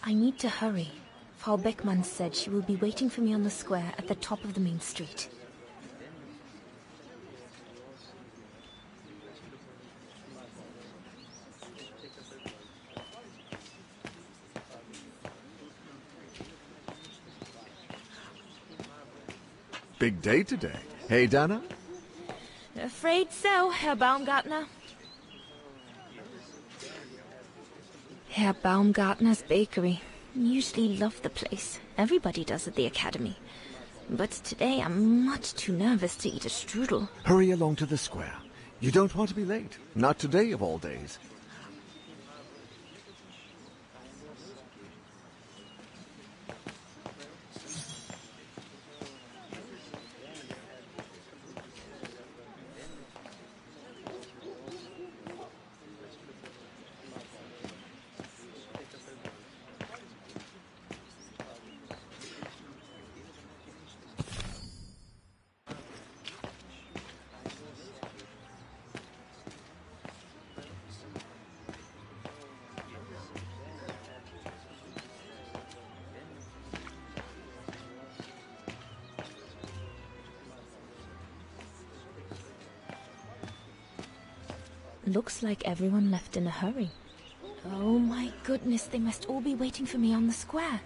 I need to hurry. Frau Beckmann said she will be waiting for me on the square at the top of the main street. Big day today. Hey, Dana? Afraid so, Herr Baumgartner. Herr Baumgartner's bakery. Usually love the place. Everybody does at the academy. But today I'm much too nervous to eat a strudel. Hurry along to the square. You don't want to be late. Not today of all days. Looks like everyone left in a hurry. Oh my goodness, they must all be waiting for me on the square.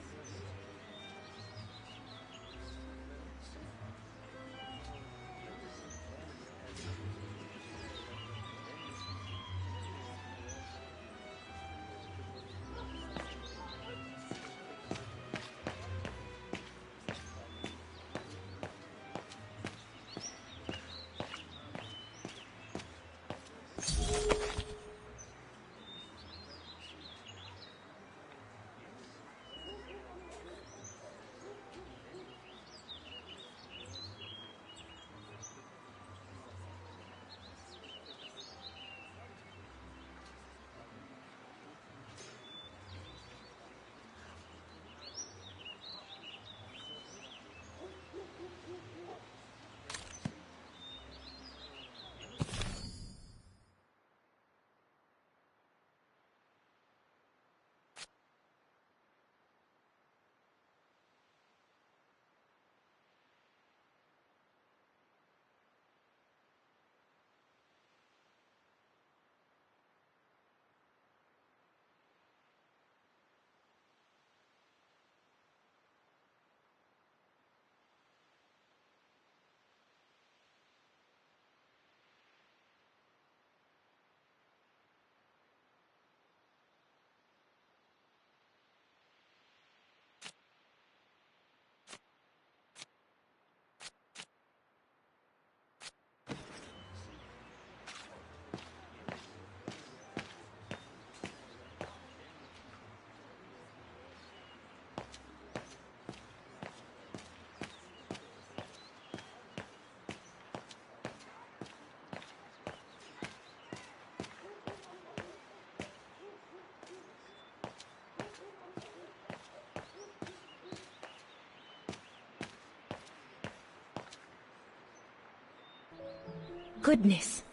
Goodness,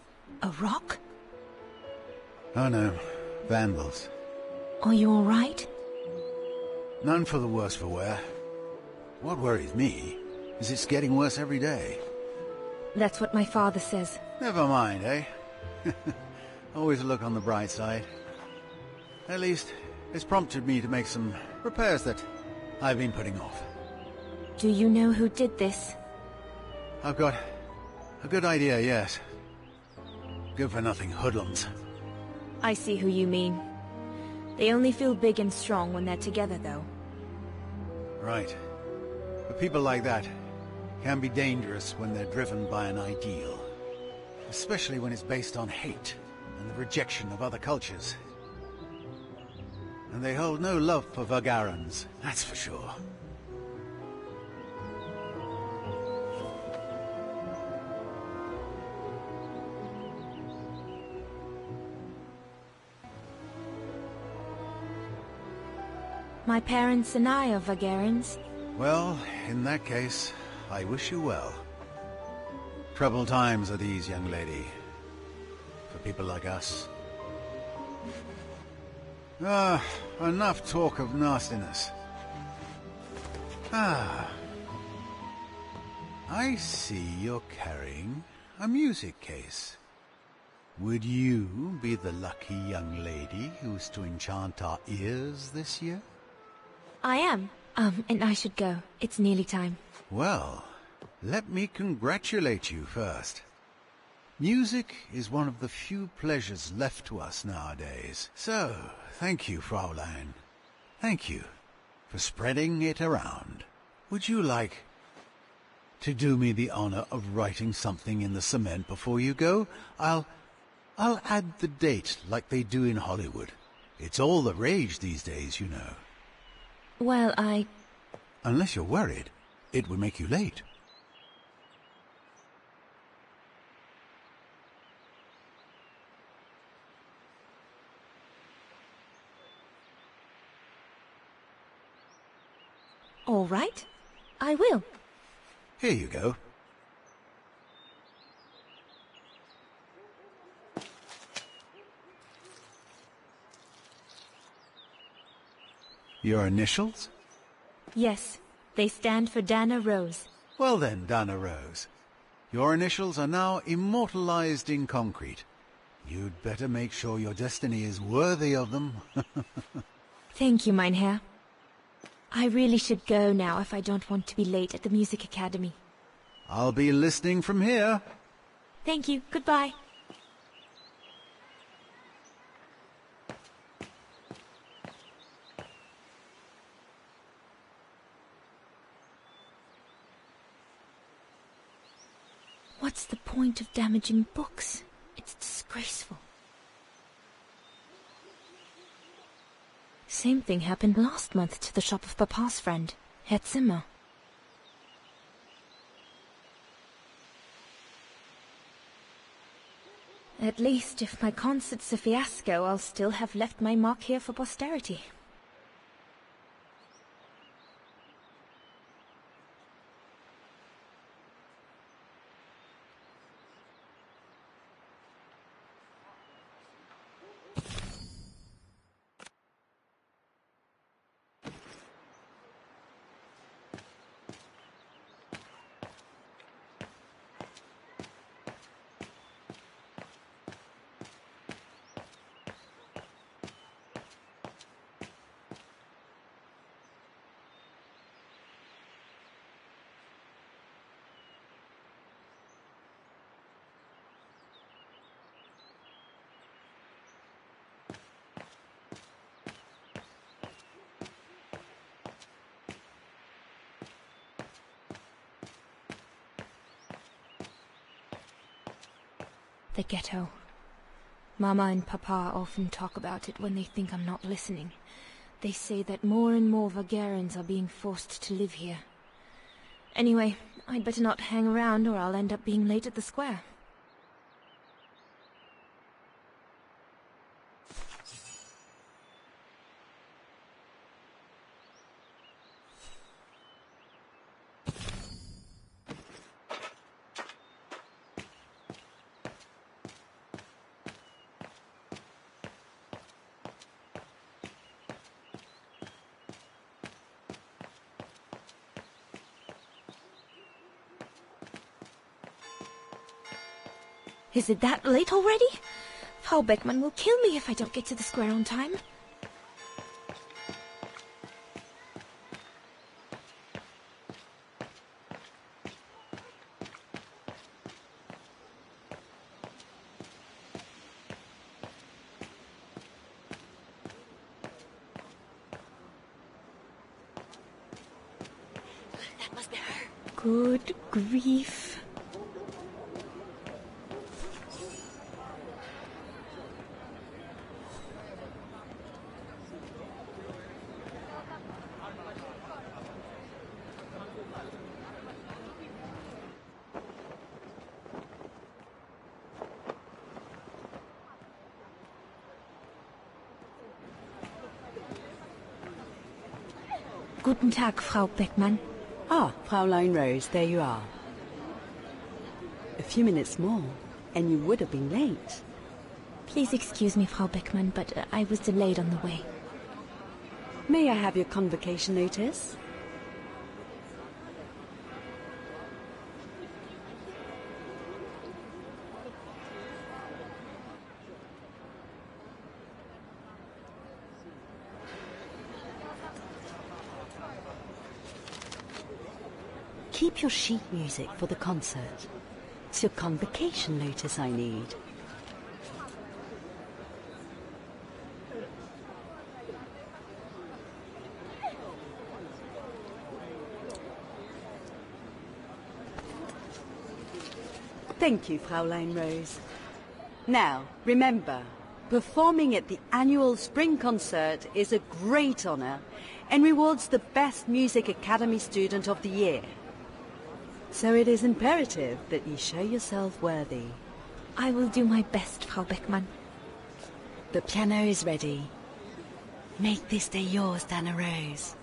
a rock? Oh no, vandals. Are you all right? None for the worse for wear. What worries me is it's getting worse every day. That's what my father says. Never mind, eh? Always look on the bright side. At least, it's prompted me to make some repairs that I've been putting off. Do you know who did this? I've got a good idea, yes. Good-for-nothing hoodlums. I see who you mean. They only feel big and strong when they're together, though. Right. But people like that can be dangerous when they're driven by an ideal. Especially when it's based on hate and the rejection of other cultures. And they hold no love for Vagarans, that's for sure. My parents and I are Vagarans. Well, in that case, I wish you well. Troubled times are these, young lady. For people like us. Enough talk of nastiness. I see you're carrying a music case. Would you be the lucky young lady who's to enchant our ears this year? I am. And I should go. It's nearly time. Well, let me congratulate you first. Music is one of the few pleasures left to us nowadays. So, thank you, Fraulein. Thank you for spreading it around. Would you like to do me the honor of writing something in the cement before you go? I'll add the date like they do in Hollywood. It's all the rage these days, you know. Well, Unless you're worried, it would make you late. All right. I will. Here you go. Your initials? Yes. They stand for Dana Rose. Well then, Dana Rose. Your initials are now immortalized in concrete. You'd better make sure your destiny is worthy of them. Thank you, mein Herr. I really should go now if I don't want to be late at the Music Academy. I'll be listening from here. Thank you. Goodbye. What's the point of damaging books? It's disgraceful. Same thing happened last month to the shop of Papa's friend, Herr Zimmer. At least, if my concert's a fiasco, I'll still have left my mark here for posterity. The ghetto. Mama and Papa often talk about it when they think I'm not listening. They say that more and more Vagarans are being forced to live here. Anyway, I'd better not hang around or I'll end up being late at the square. Is it that late already? Frau Beckmann will kill me if I don't get to the square on time. That must be her. Good grief. Guten Tag, Frau Beckmann. Ah, Fraulein Rose, there you are. A few minutes more, and you would have been late. Please excuse me, Frau Beckmann, but I was delayed on the way. May I have your convocation notice? Keep your sheet music for the concert. It's your convocation notice I need. Thank you, Fraulein Rose. Now, remember, performing at the annual spring concert is a great honor and rewards the best Music Academy student of the year. So it is imperative that you show yourself worthy. I will do my best, Frau Beckmann. The piano is ready. Make this day yours, Dana Rose.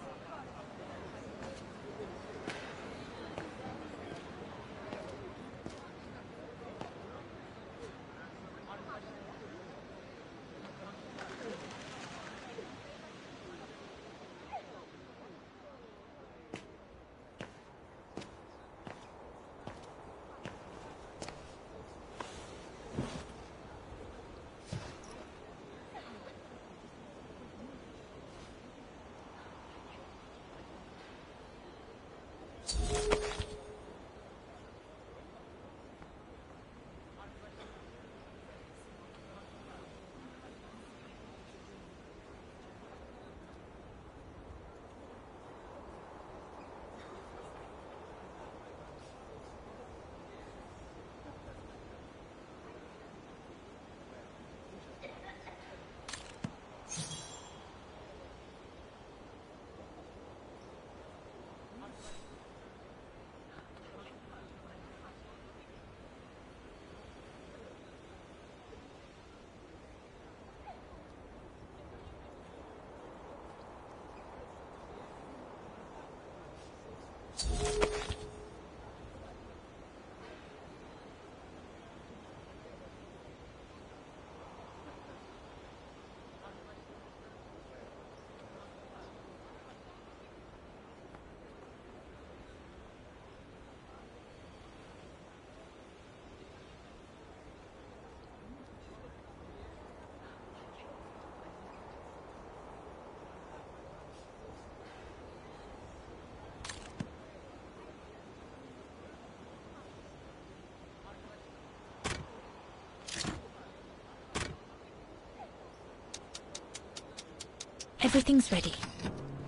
Everything's ready.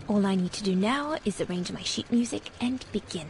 All I need to do now is arrange my sheet music and begin.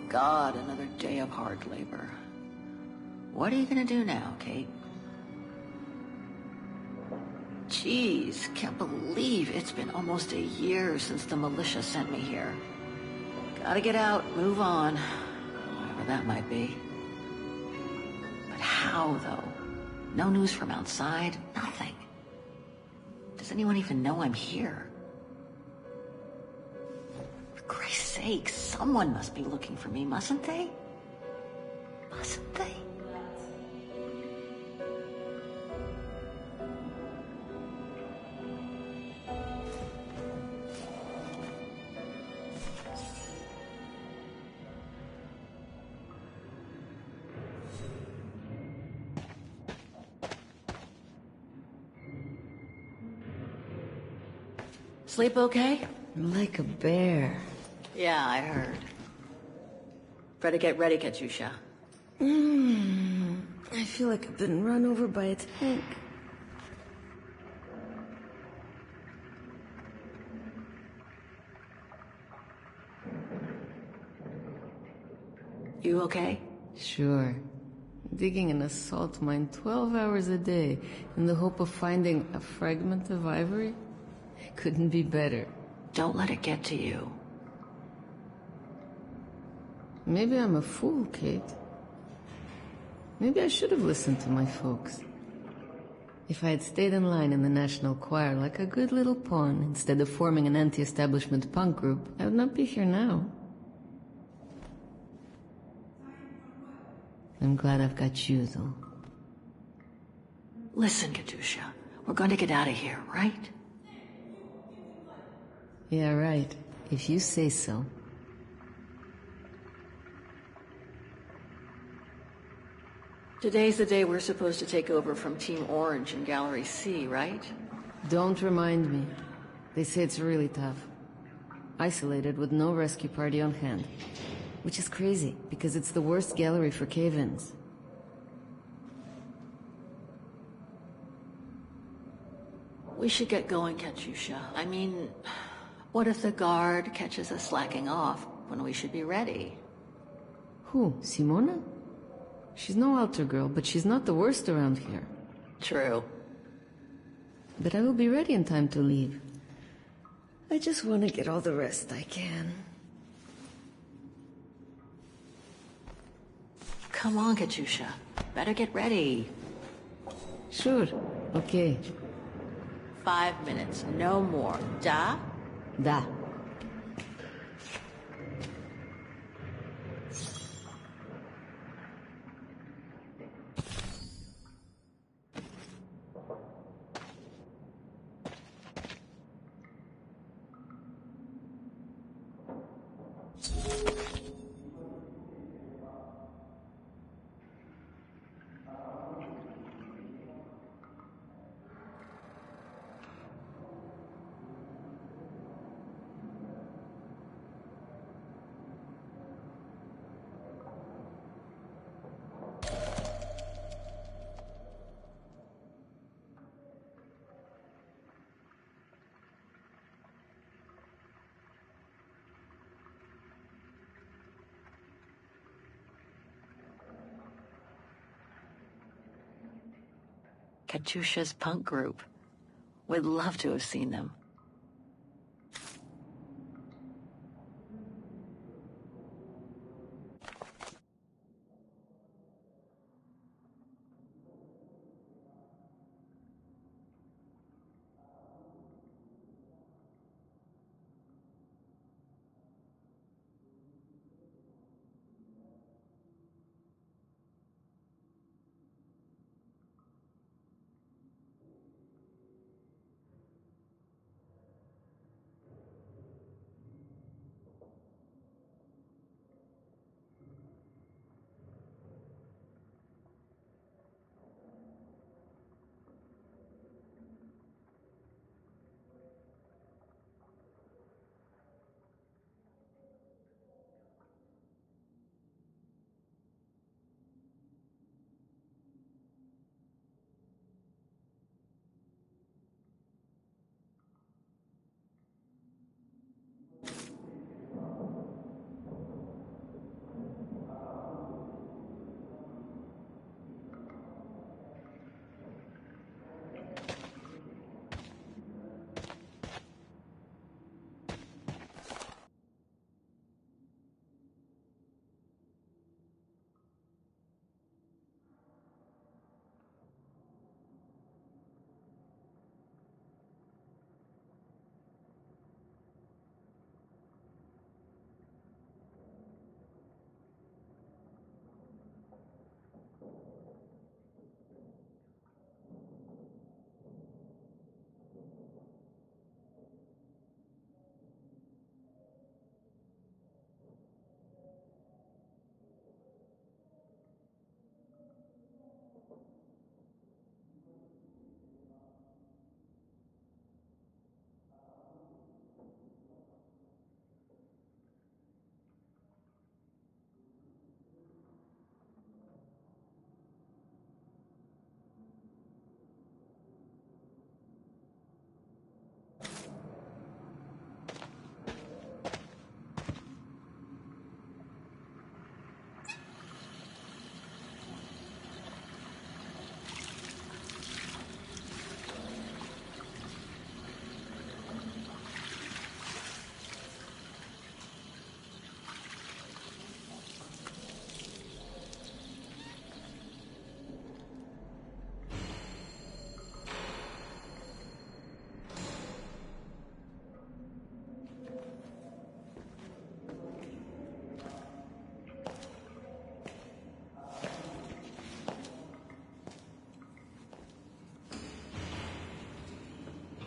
God, another day of hard labor. What are you gonna do now, Kate? Jeez, can't believe it's been almost a year since the militia sent me here. Gotta get out, move on, whatever that might be. But how, though? No news from outside, nothing. Does anyone even know I'm here? For Christ's sake, someone must be looking for me, mustn't they? Mustn't they? Sleep okay? Like a bear. Yeah, I heard. Better get ready, Katyusha. I feel like I've been run over by a tank. You okay? Sure. Digging an assault mine 12 hours a day in the hope of finding a fragment of ivory? Couldn't be better. Don't let it get to you. Maybe I'm a fool, Kate. Maybe I should have listened to my folks. If I had stayed in line in the National Choir like a good little pawn instead of forming an anti-establishment punk group, I would not be here now. I'm glad I've got you, though. Listen, Katyusha, we're going to get out of here, right? Yeah, right. If you say so. Today's the day we're supposed to take over from Team Orange in Gallery C, right? Don't remind me. They say it's really tough. Isolated with no rescue party on hand. Which is crazy, because it's the worst gallery for cave-ins. We should get going, Katyusha. I mean, what if the guard catches us slacking off when we should be ready? Who, Simona? She's no altar girl, but she's not the worst around here. True. But I will be ready in time to leave. I just want to get all the rest I can. Come on, Katyusha. Better get ready. Sure. Okay. 5 minutes, no more. Da? Da. Katyusha's punk group. Would love to have seen them.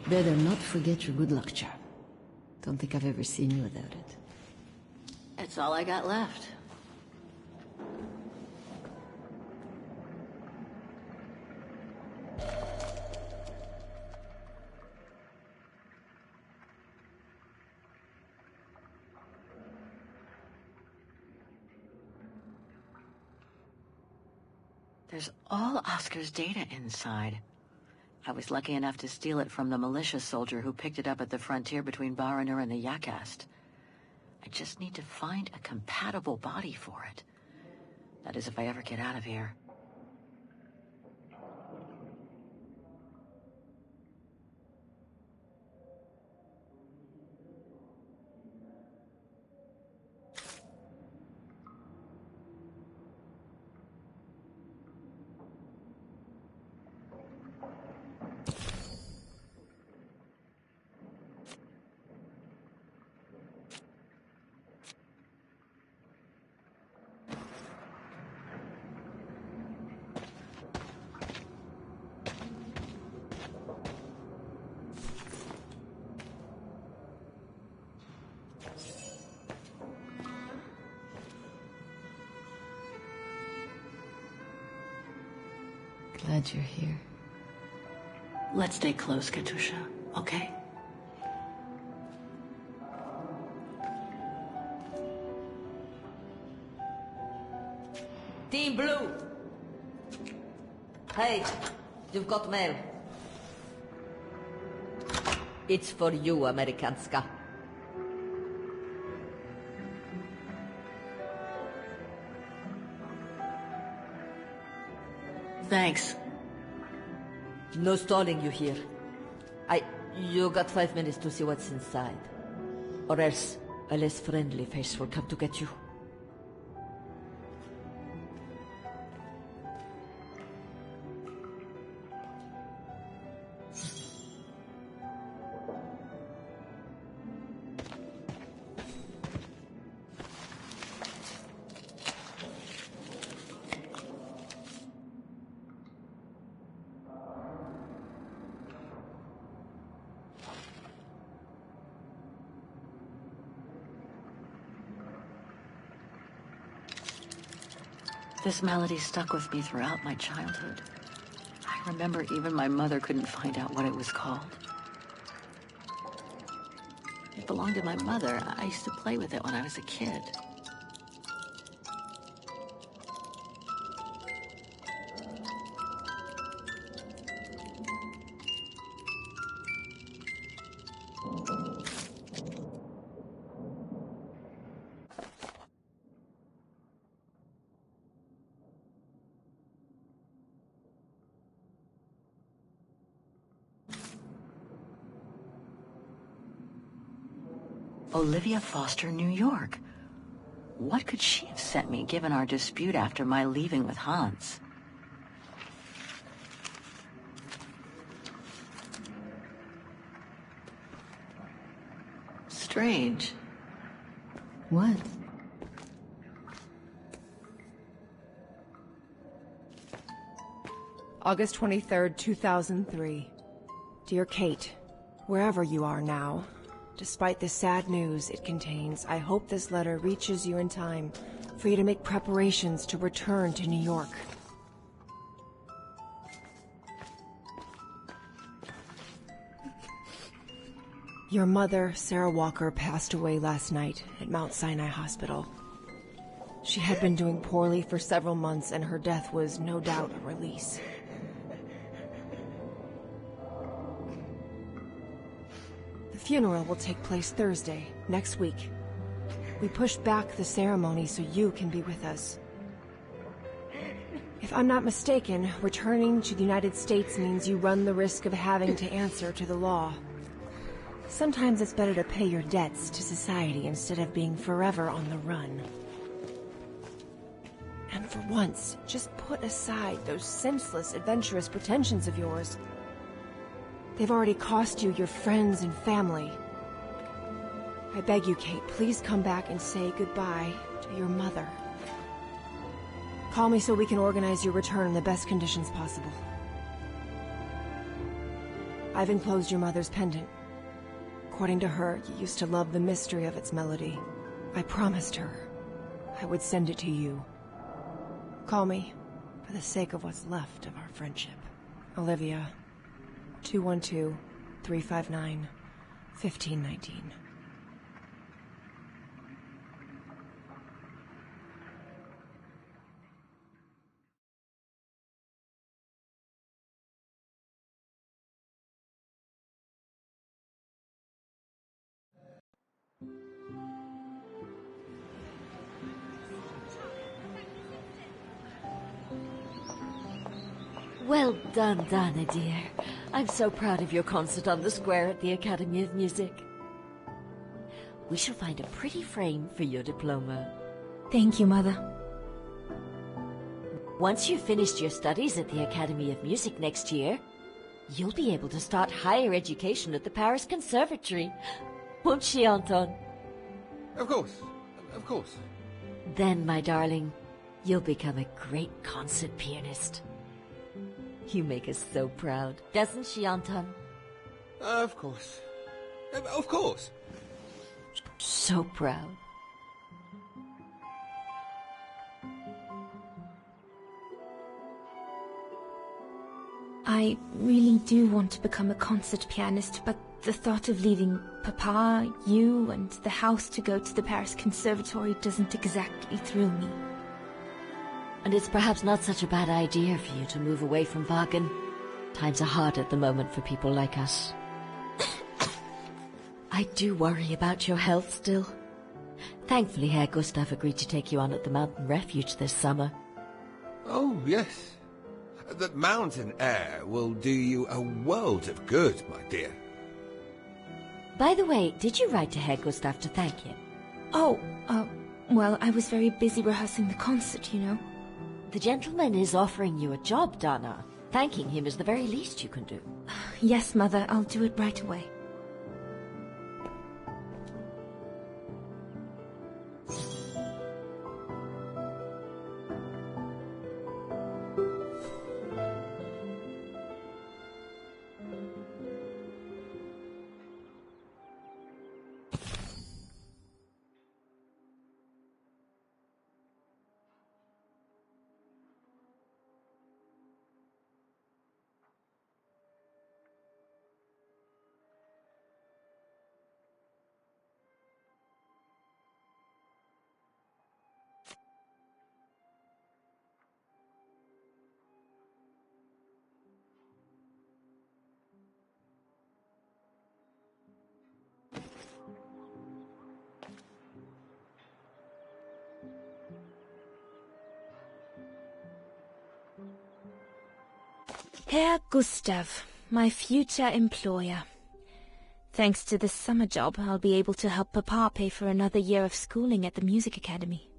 Better not forget your good luck charm. Don't think I've ever seen you without it. It's all I got left. There's all Oscar's data inside. I was lucky enough to steal it from the militia soldier who picked it up at the frontier between Baranur and the Yakast. I just need to find a compatible body for it. That is, if I ever get out of here. Glad you're here. Let's stay close, Katusha, okay? Team Blue! Hey, you've got mail. It's for you, Amerikanska. Thanks. No stalling you here. You got 5 minutes to see what's inside. Or else, a less friendly face will come to get you. This melody stuck with me throughout my childhood. I remember even my mother couldn't find out what it was called. It belonged to my mother. I used to play with it when I was a kid. Olivia Foster, New York. What could she have sent me, given our dispute after my leaving with Hans? Strange. What? August 23rd, 2003. Dear Kate, wherever you are now, despite the sad news it contains, I hope this letter reaches you in time for you to make preparations to return to New York. Your mother, Sarah Walker, passed away last night at Mount Sinai Hospital. She had been doing poorly for several months, and her death was no doubt a release. The funeral will take place Thursday, next week. We pushed back the ceremony so you can be with us. If I'm not mistaken, returning to the United States means you run the risk of having to answer to the law. Sometimes it's better to pay your debts to society instead of being forever on the run. And for once, just put aside those senseless, adventurous pretensions of yours. They've already cost you your friends and family. I beg you, Kate, please come back and say goodbye to your mother. Call me so we can organize your return in the best conditions possible. I've enclosed your mother's pendant. According to her, you used to love the mystery of its melody. I promised her I would send it to you. Call me, for the sake of what's left of our friendship. Olivia, 212-359-1519. Well done, Dana, dear. I'm so proud of your concert on the square at the Academy of Music. We shall find a pretty frame for your diploma. Thank you, Mother. Once you've finished your studies at the Academy of Music next year, you'll be able to start higher education at the Paris Conservatory. Won't she, Anton? Of course. Of course. Then, my darling, you'll become a great concert pianist. You make us so proud, doesn't she, Anton? Of course. Of course. So proud. I really do want to become a concert pianist, but the thought of leaving Papa, you, and the house to go to the Paris Conservatory doesn't exactly thrill me. And it's perhaps not such a bad idea for you to move away from Wagen. Times are hard at the moment for people like us. I do worry about your health still. Thankfully, Herr Gustav agreed to take you on at the mountain refuge this summer. Oh, yes. The mountain air will do you a world of good, my dear. By the way, did you write to Herr Gustav to thank him? Oh, well, I was very busy rehearsing the concert, you know. The gentleman is offering you a job, Dana. Thanking him is the very least you can do. Yes, Mother, I'll do it right away. Herr Gustav, my future employer. Thanks to this summer job, I'll be able to help Papa pay for another year of schooling at the music academy.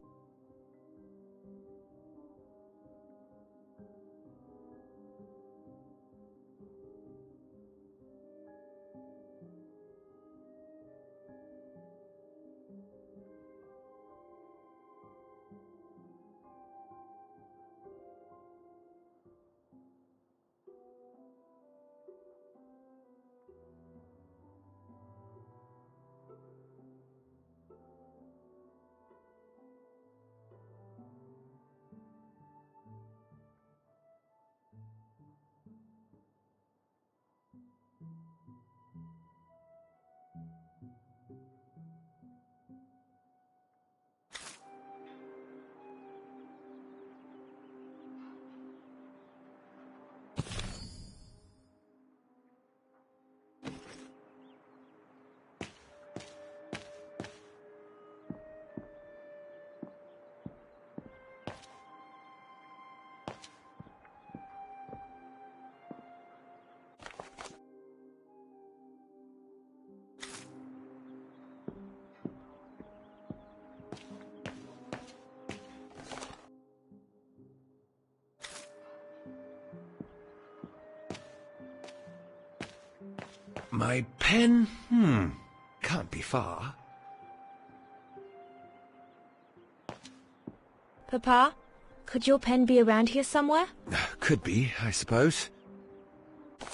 My pen? Can't be far. Papa, could your pen be around here somewhere? Could be, I suppose.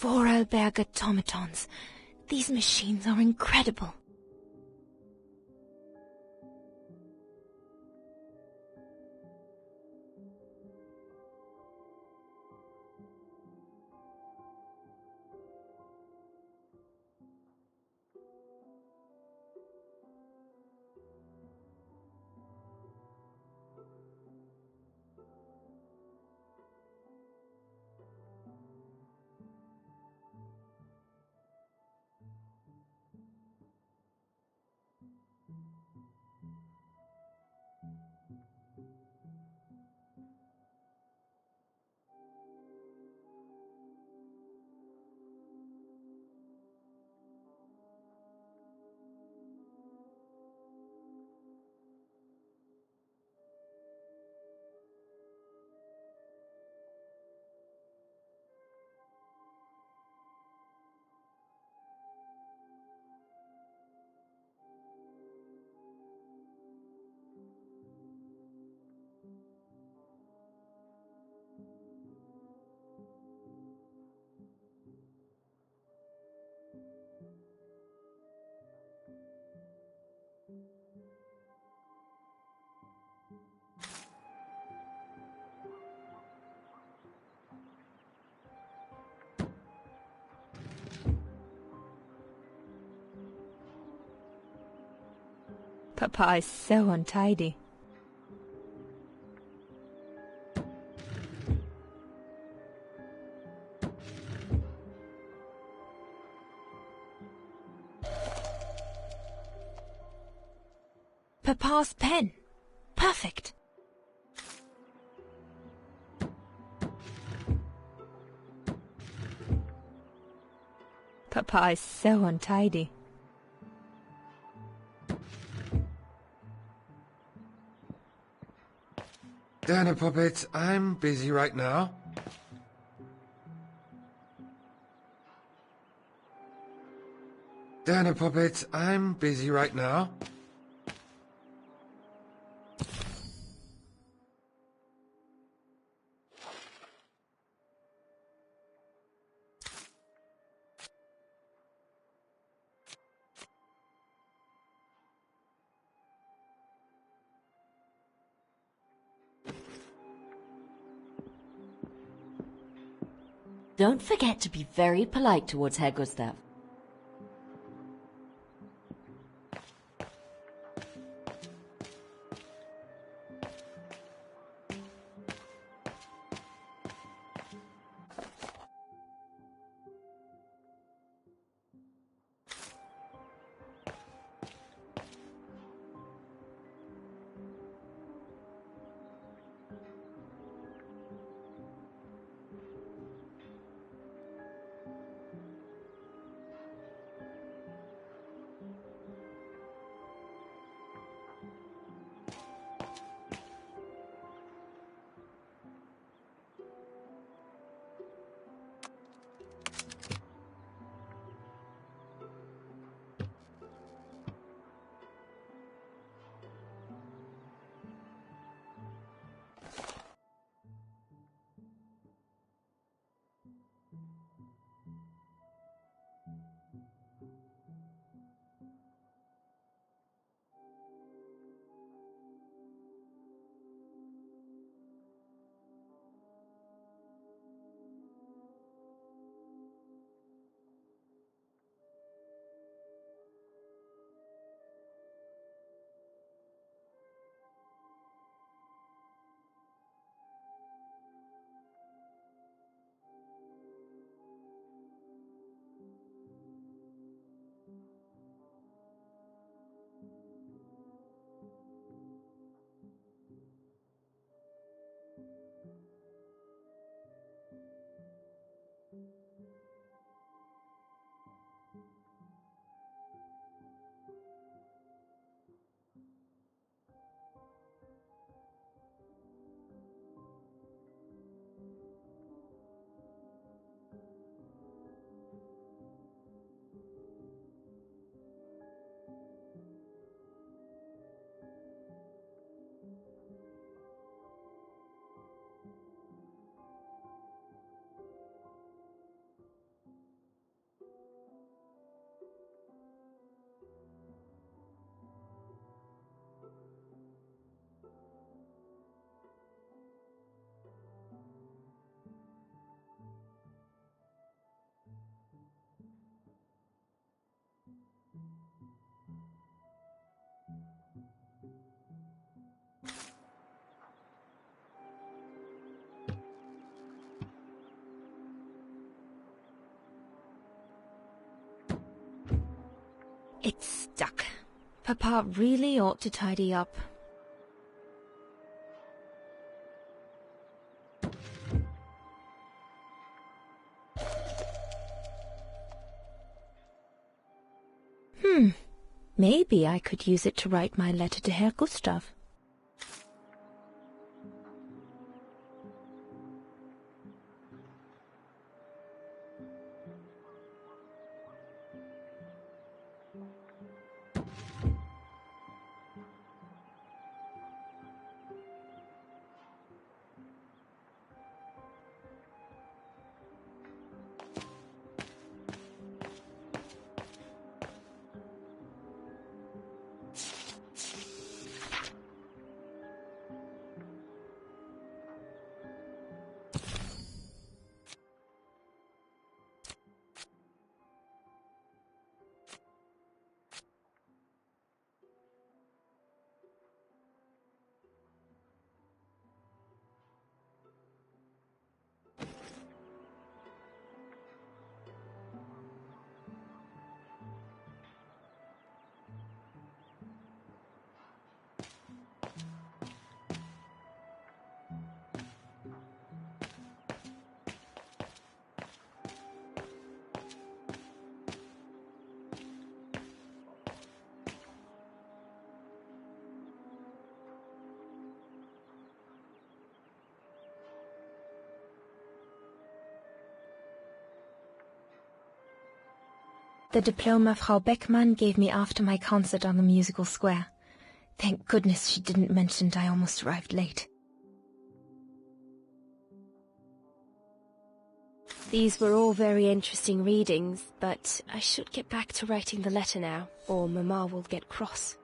4 Alberg automatons. These machines are incredible. Papa is so untidy. Papa's pen. Perfect. Papa is so untidy. Dana Puppet, I'm busy right now. Dana Puppet, I'm busy right now. Don't forget to be very polite towards Herr Gustav. It's stuck. Papa really ought to tidy up. Maybe I could use it to write my letter to Herr Gustav. The diploma Frau Beckmann gave me after my concert on the musical square. Thank goodness she didn't mention I almost arrived late. These were all very interesting readings, but I should get back to writing the letter now, or Mama will get cross.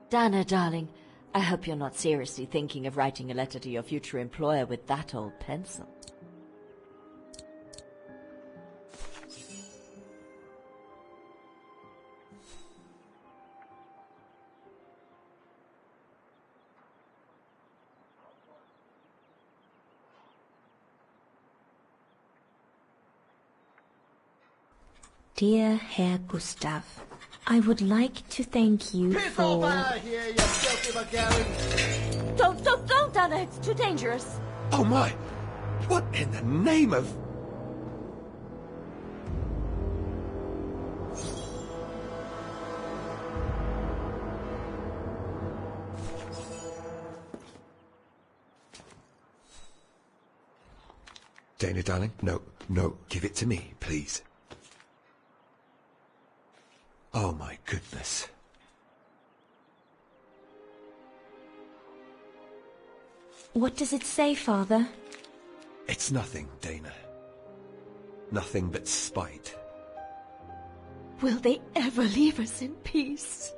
Dana, darling, I hope you're not seriously thinking of writing a letter to your future employer with that old pencil. Dear Herr Gustav, I would like to thank you for... Here, you filthy Bulgarian! Don't, Dana, it's too dangerous. Oh my! What in the name of... Dana, darling, no, give it to me, please. Oh my goodness. What does it say, Father? It's nothing, Dana. Nothing but spite. Will they ever leave us in peace?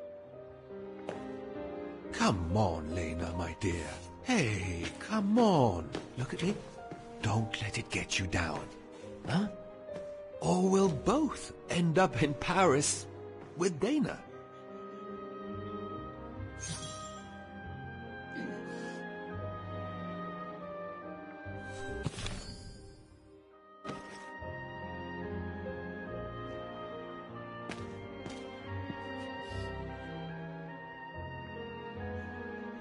Come on, Lena, my dear. Hey, come on. Look at me. Don't let it get you down. Huh? Or we'll both end up in Paris with Dana.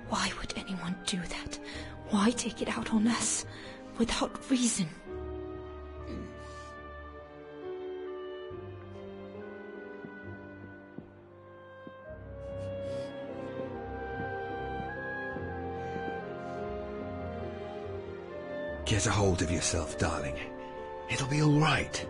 Why would anyone do that? Why take it out on us? Without reason. Get a hold of yourself, darling. It'll be all right.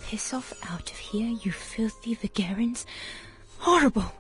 Piss off out of here, you filthy Vagarans. Horrible!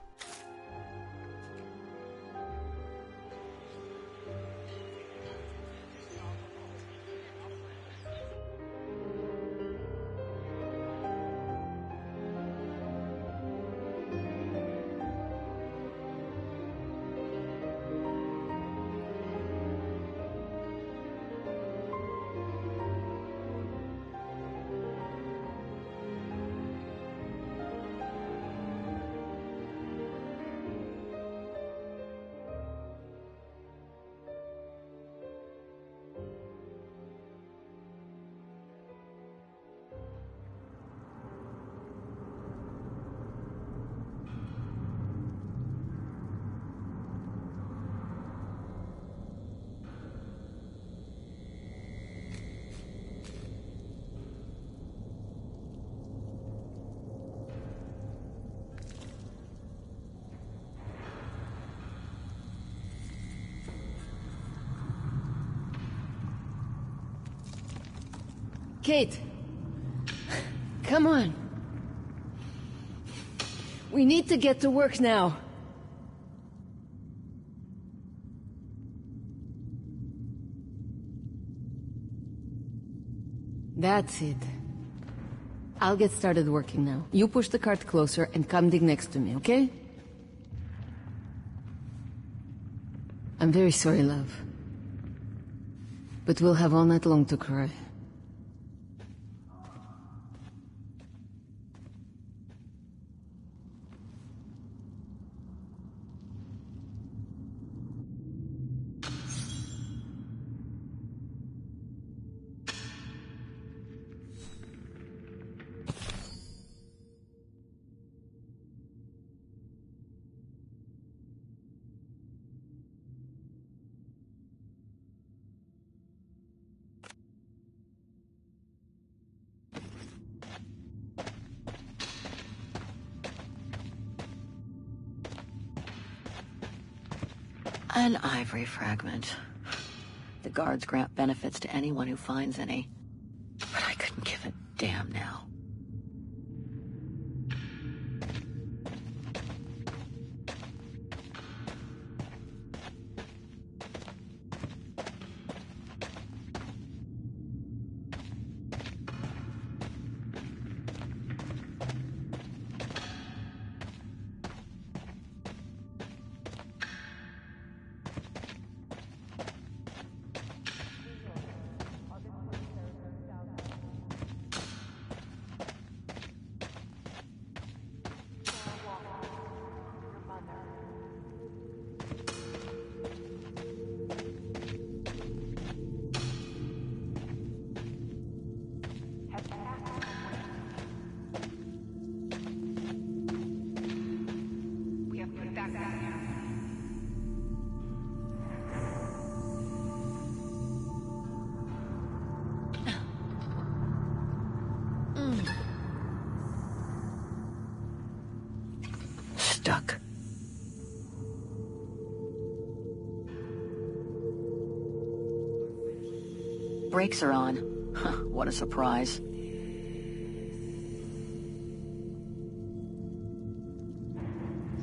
Kate! Come on. We need to get to work now. That's it. I'll get started working now. You push the cart closer and come dig next to me, okay? I'm very sorry, love. But we'll have all night long to cry. An ivory fragment. The guards grant benefits to anyone who finds any. But I couldn't give a damn now. Stuck. Brakes are on. Huh, what a surprise. So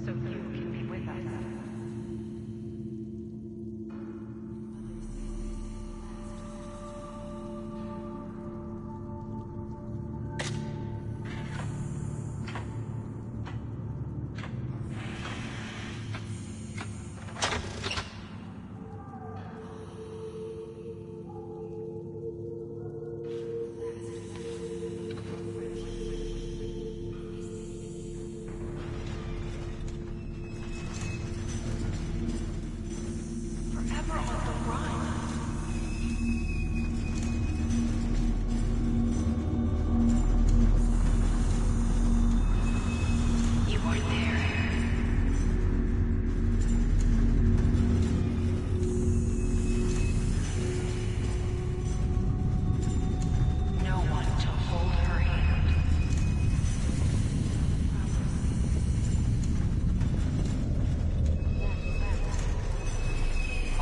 you can be with us.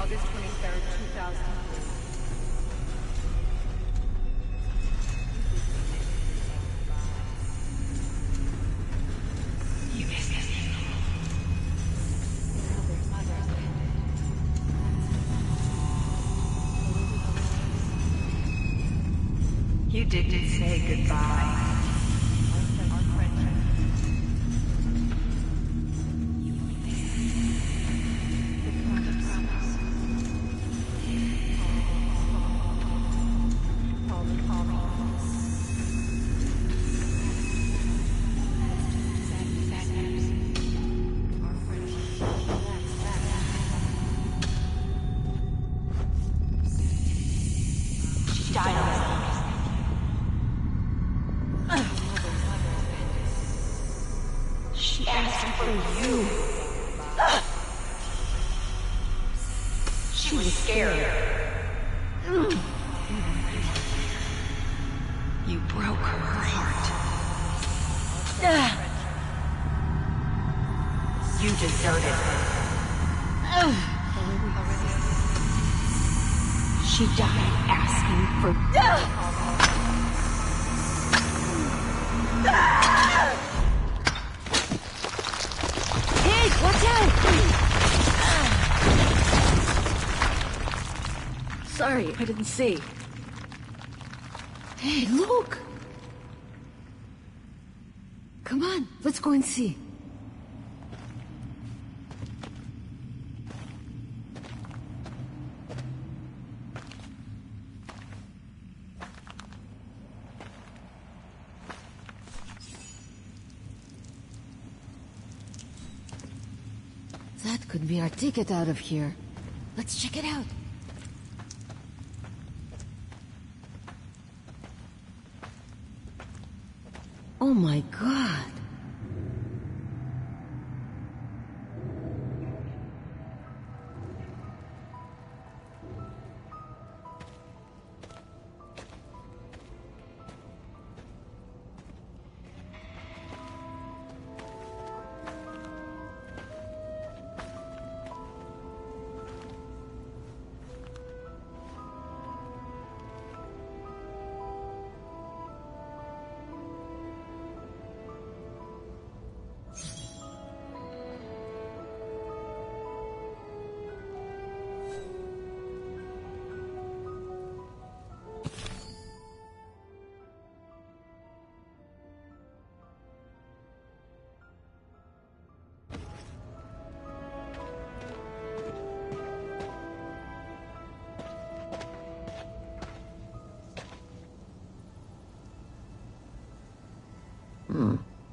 August 23rd, 2000. You missed it. You didn't say goodbye. She asked for you. She was scared. You broke her heart. You deserted her. She died asking for... sorry, I didn't see. Hey, look! Come on, let's go and see. That could be our ticket out of here. Let's check it out. Oh my god.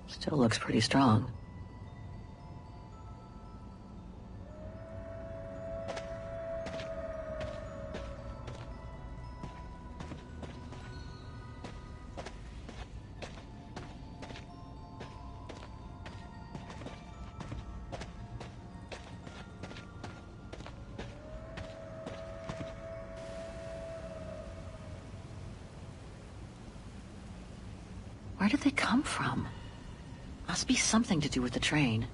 Still looks pretty strong. Where did they come from? Must be something to do with the train.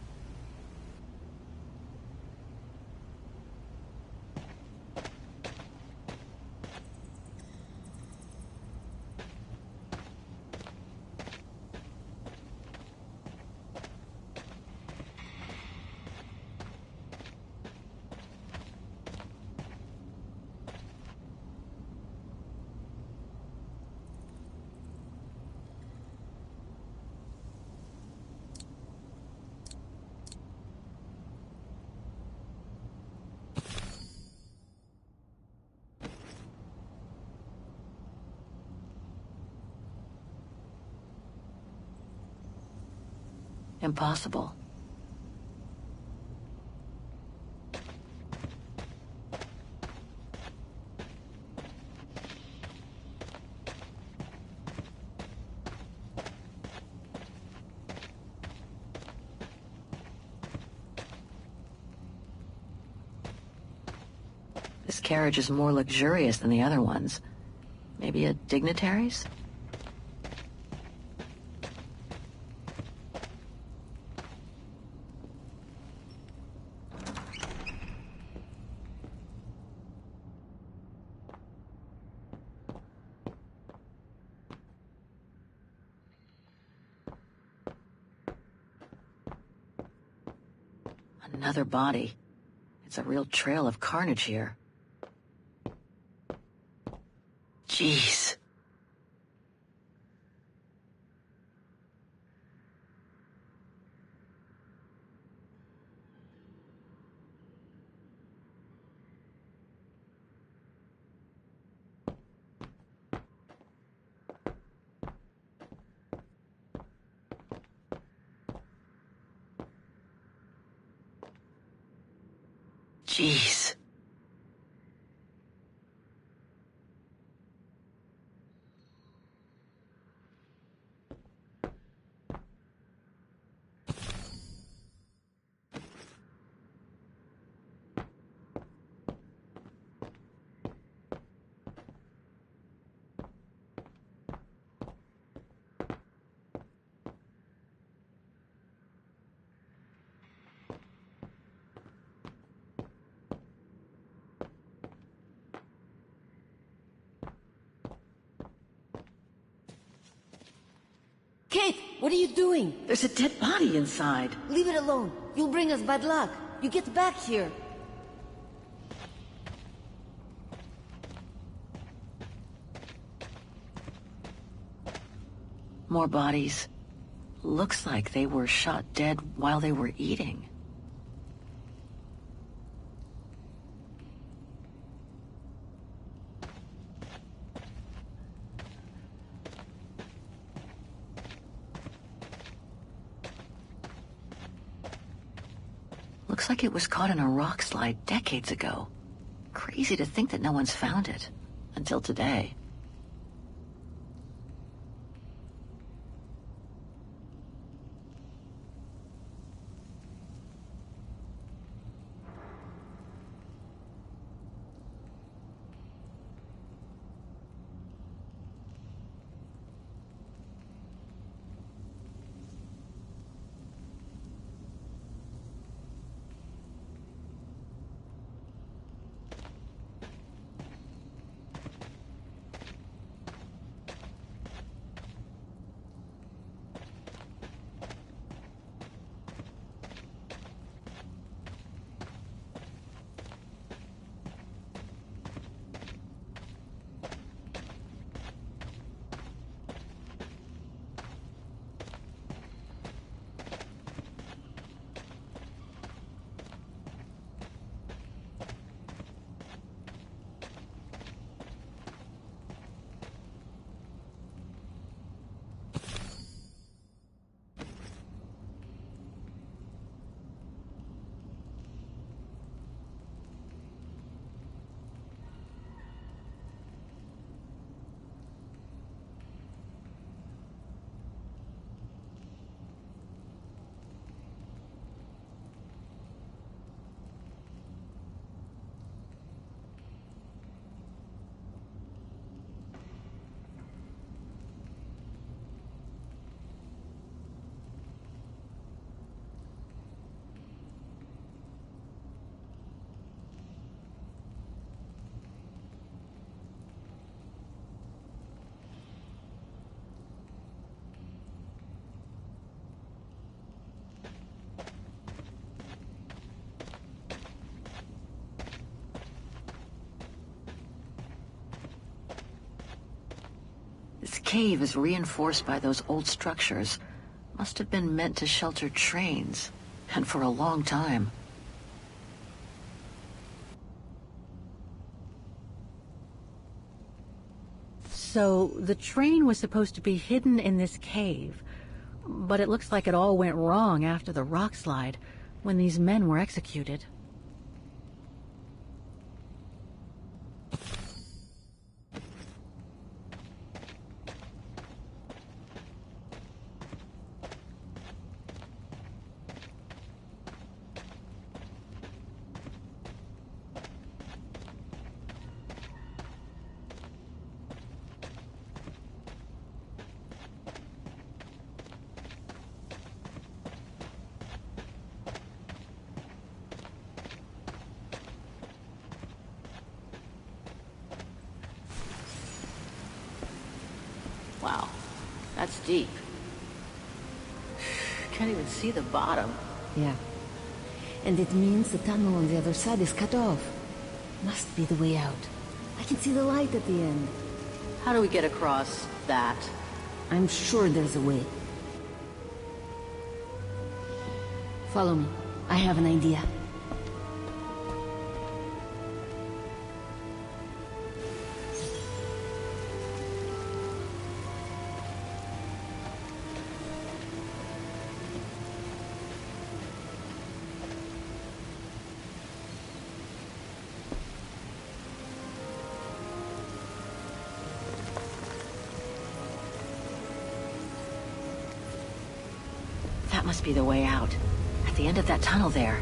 Impossible. This carriage is more luxurious than the other ones. Maybe a dignitary's? Another body. It's a real trail of carnage here. Jeez. Jeez. Kate, what are you doing? There's a dead body inside. Leave it alone. You'll bring us bad luck. You get back here. More bodies. Looks like they were shot dead while they were eating. Looks like it was caught in a rock slide decades ago. Crazy to think that no one's found it. Until today. This cave is reinforced by those old structures. Must have been meant to shelter trains, and for a long time. So, the train was supposed to be hidden in this cave, but it looks like it all went wrong after the rock slide, when these men were executed. Wow, that's deep. Can't even see the bottom. Yeah. And it means the tunnel on the other side is cut off. Must be the way out. I can see the light at the end. How do we get across that? I'm sure there's a way. Follow me. I have an idea. That must be the way out. At the end of that tunnel there.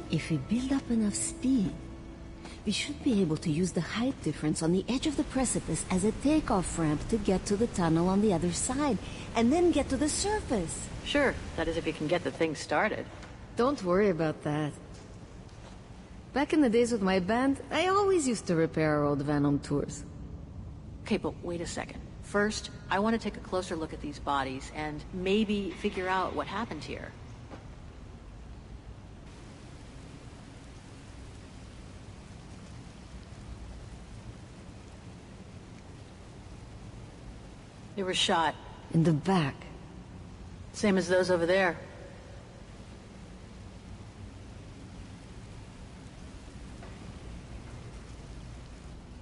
If we build up enough speed, we should be able to use the height difference on the edge of the precipice as a takeoff ramp to get to the tunnel on the other side, and then get to the surface. Sure, that is if you can get the thing started. Don't worry about that. Back in the days with my band, I always used to repair our old van on tours. Okay, but wait a second. First, I want to take a closer look at these bodies and maybe figure out what happened here. They were shot. In the back. Same as those over there.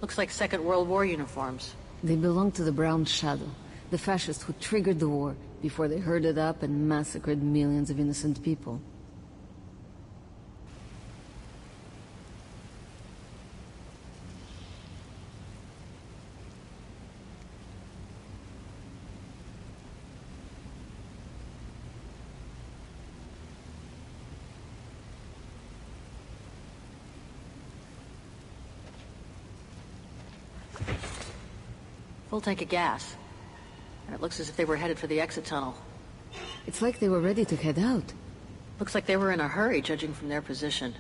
Looks like Second World War uniforms. They belong to the Brown Shadow, the fascists who triggered the war before they herded up and massacred millions of innocent people. Full tank of gas. And it looks as if they were headed for the exit tunnel. It's like they were ready to head out. Looks like they were in a hurry, judging from their position.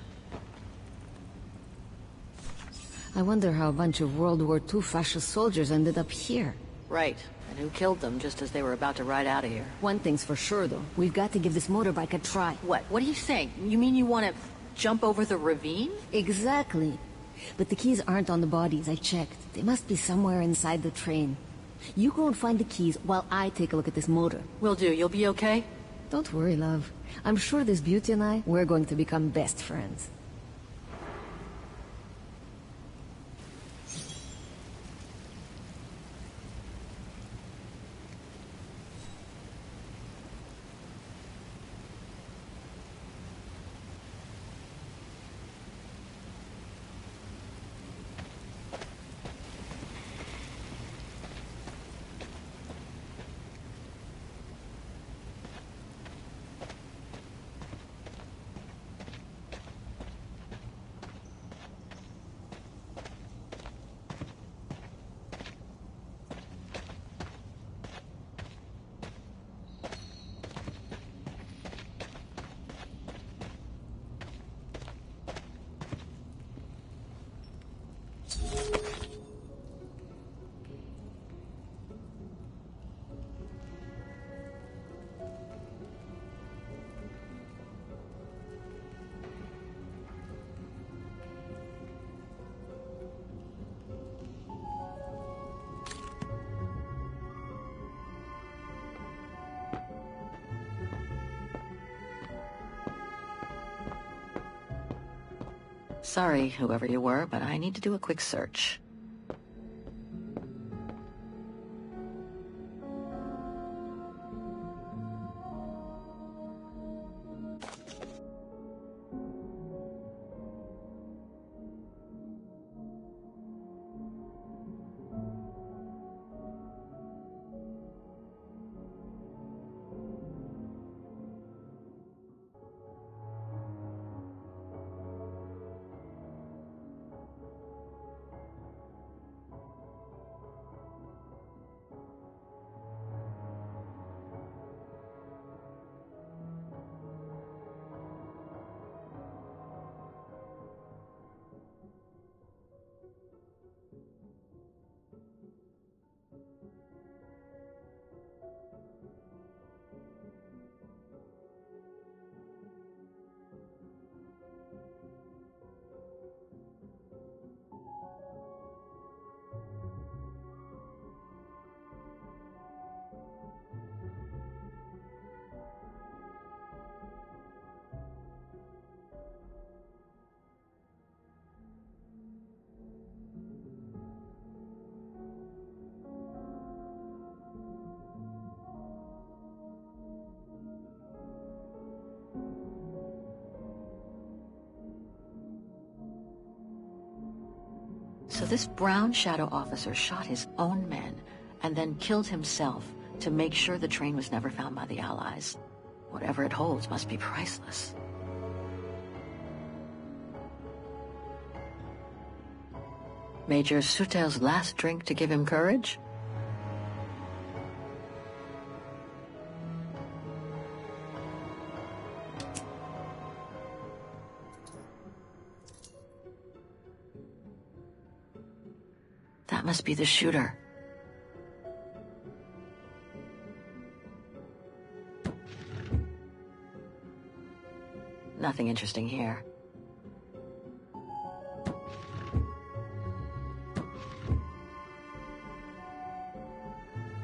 I wonder how a bunch of World War II fascist soldiers ended up here. Right. And who killed them just as they were about to ride out of here. One thing's for sure, though. We've got to give this motorbike a try. What? What are you saying? You mean you want to jump over the ravine? Exactly. But the keys aren't on the bodies, I checked. They must be somewhere inside the train. You go and find the keys while I take a look at this motor. Will do. You'll be okay? Don't worry, love. I'm sure this beauty and I, we're going to become best friends. Sorry, whoever you were, but I need to do a quick search. So this Brown Shadow officer shot his own men and then killed himself to make sure the train was never found by the Allies. Whatever it holds must be priceless. Major Sutel's last drink to give him courage? That must be the shooter. Nothing interesting here.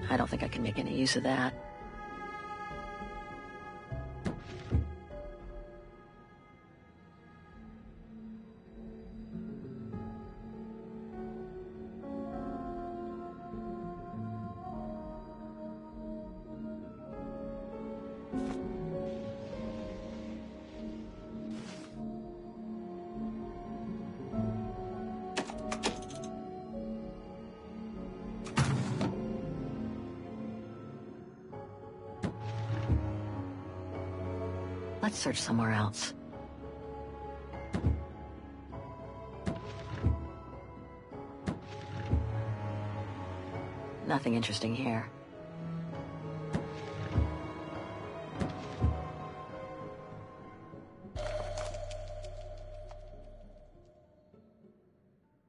I don't think I can make any use of that. Let's search somewhere else. Nothing interesting here.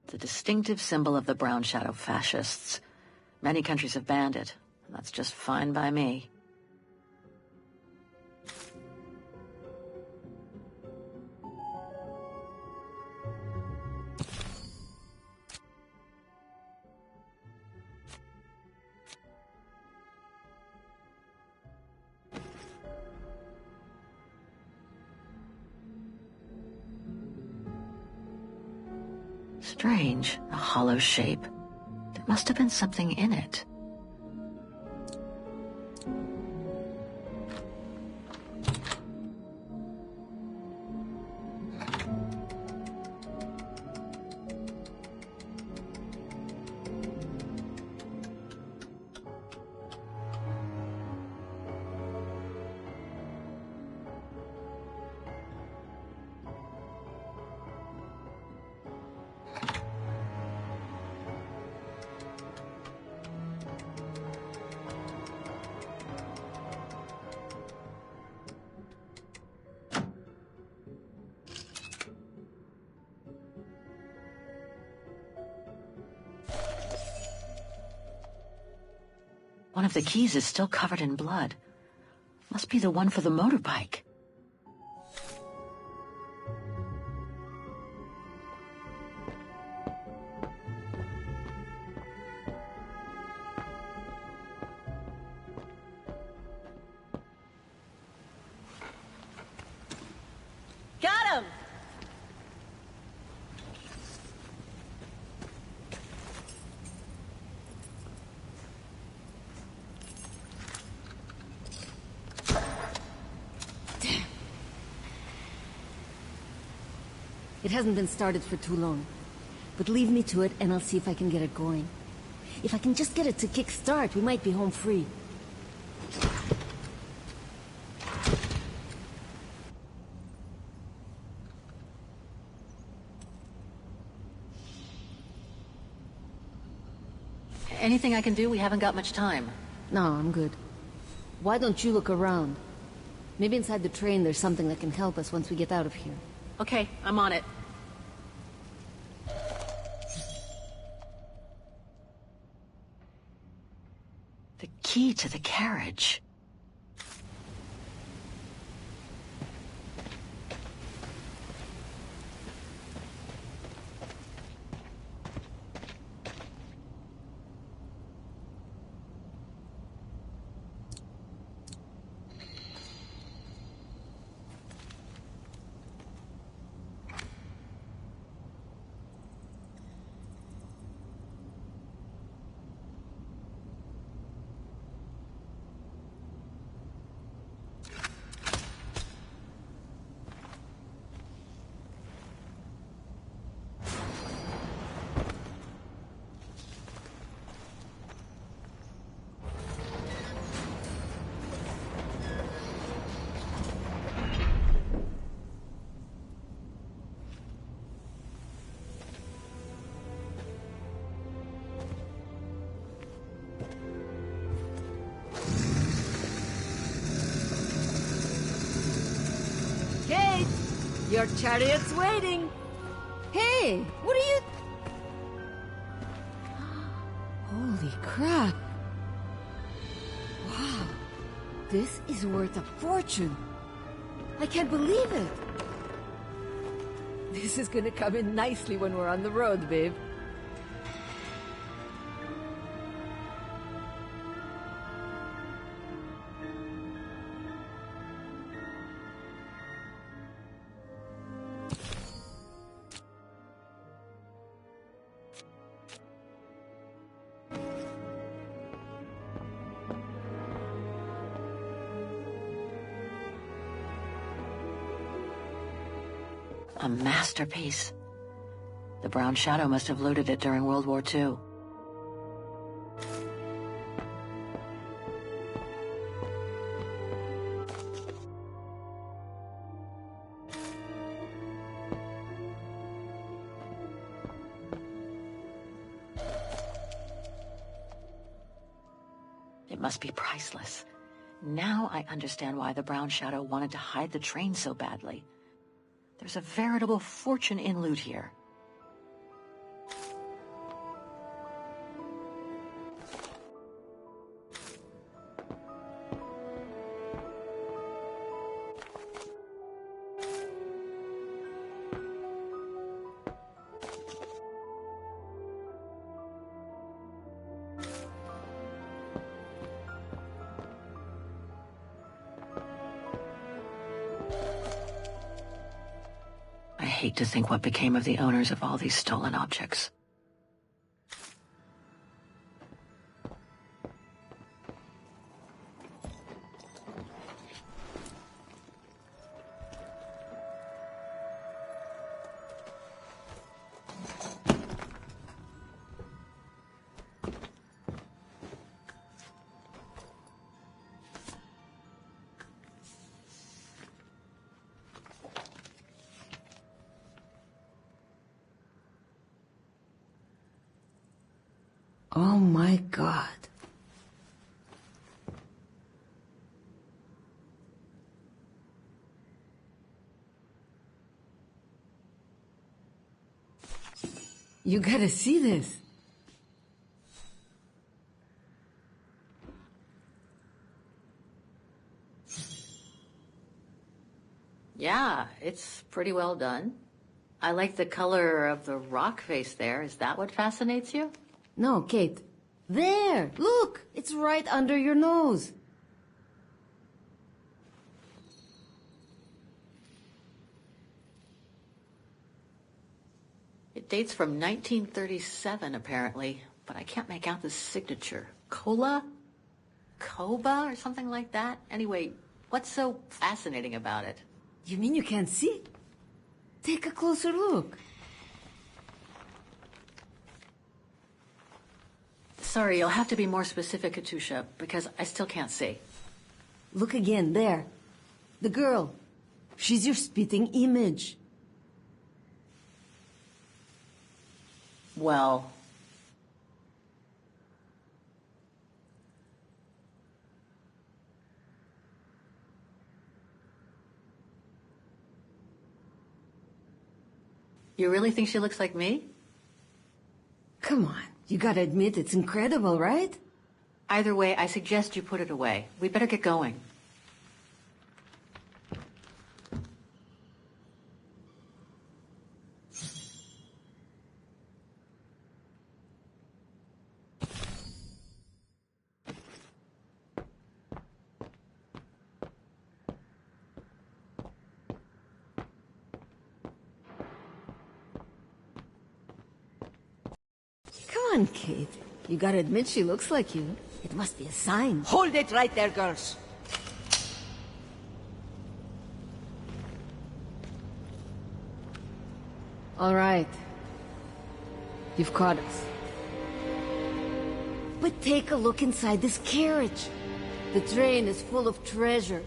The distinctive symbol of the Brown Shadow fascists. Many countries have banned it, and that's just fine by me. Strange, a hollow shape. There must have been something in it. One of the keys is still covered in blood. Must be the one for the motorbike. Got him! It hasn't been started for too long. But leave me to it, and I'll see if I can get it going. If I can just get it to kick-start, we might be home free. Anything I can do? We haven't got much time. No, I'm good. Why don't you look around? Maybe inside the train there's something that can help us once we get out of here. Okay, I'm on it. The key to the carriage. Your chariot's waiting. Hey, what are you... crap. Wow. This is worth a fortune. I can't believe it. This is gonna come in nicely when we're on the road, babe. A masterpiece. The Brown Shadow must have looted it during World War II. It must be priceless. Now I understand why the Brown Shadow wanted to hide the train so badly. There's a veritable fortune in loot here. I hate to think what became of the owners of all these stolen objects. Oh my God. You gotta see this. Yeah, it's pretty well done. I like the color of the rock face there. Is that what fascinates you? No, Kate. There! Look! It's right under your nose. It dates from 1937, apparently, but I can't make out the signature. Cola? Koba or something like that? Anyway, what's so fascinating about it? You mean you can't see? Take a closer look. Sorry, you'll have to be more specific, Katusha, because I still can't see. Look again, there. The girl. She's your spitting image. Well... You really think she looks like me? Come on. You gotta admit it's incredible, right? Either way, I suggest you put it away. We better get going. Come on, Kate. You gotta admit she looks like you. It must be a sign. Hold it right there, girls. All right. You've caught us. But take a look inside this carriage. The train is full of treasure.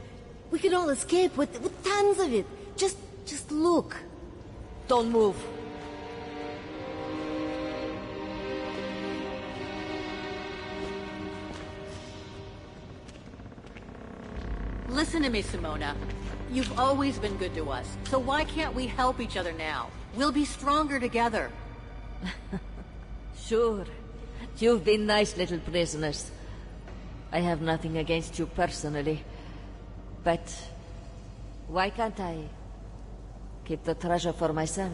We can all escape with tons of it. Just look. Don't move. Listen to me, Simona. You've always been good to us, so why can't we help each other now? We'll be stronger together. Sure. You've been nice little prisoners. I have nothing against you personally. But why can't I keep the treasure for myself?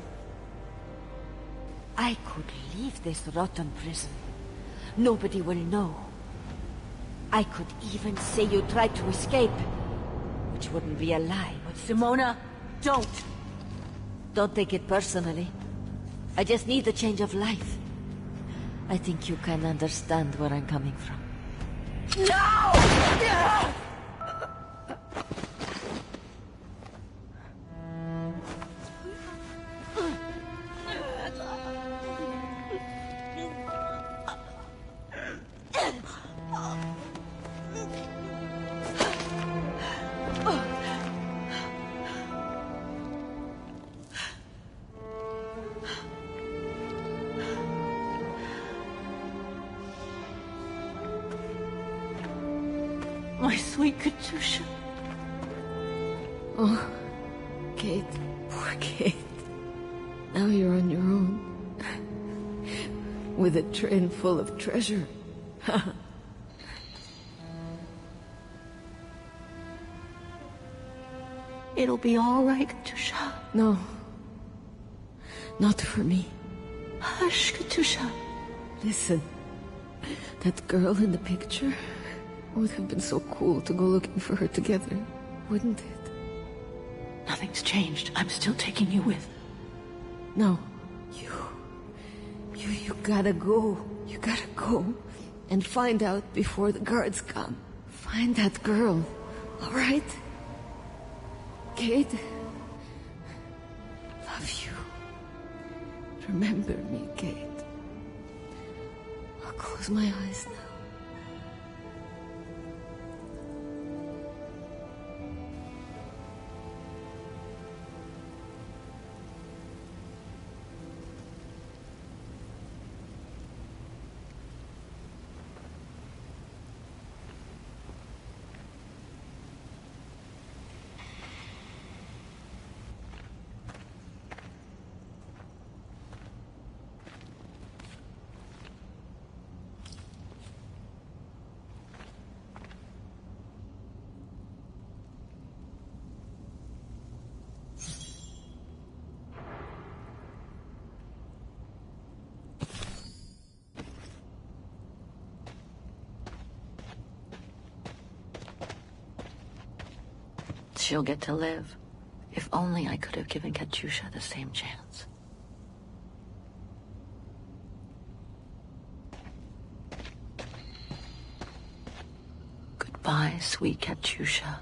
I could leave this rotten prison. Nobody will know. I could even say you tried to escape, which wouldn't be a lie. But Simona, don't! Don't take it personally. I just need a change of life. I think you can understand where I'm coming from. No! My sweet Katusha. Oh, Kate. Poor Kate. Now you're on your own. With a train full of treasure. It'll be all right, Katusha. No. Not for me. Hush, Katusha. Listen. That girl in the picture would have been so cool to go looking for her together, wouldn't it? Nothing's changed. I'm still taking you with. No. You gotta go. You gotta go and find out before the guards come. Find that girl, all right? Kate? Love you. Remember me, Kate. I'll close my eyes now. She'll get to live. If only I could have given Katusha the same chance. Goodbye, sweet Katusha.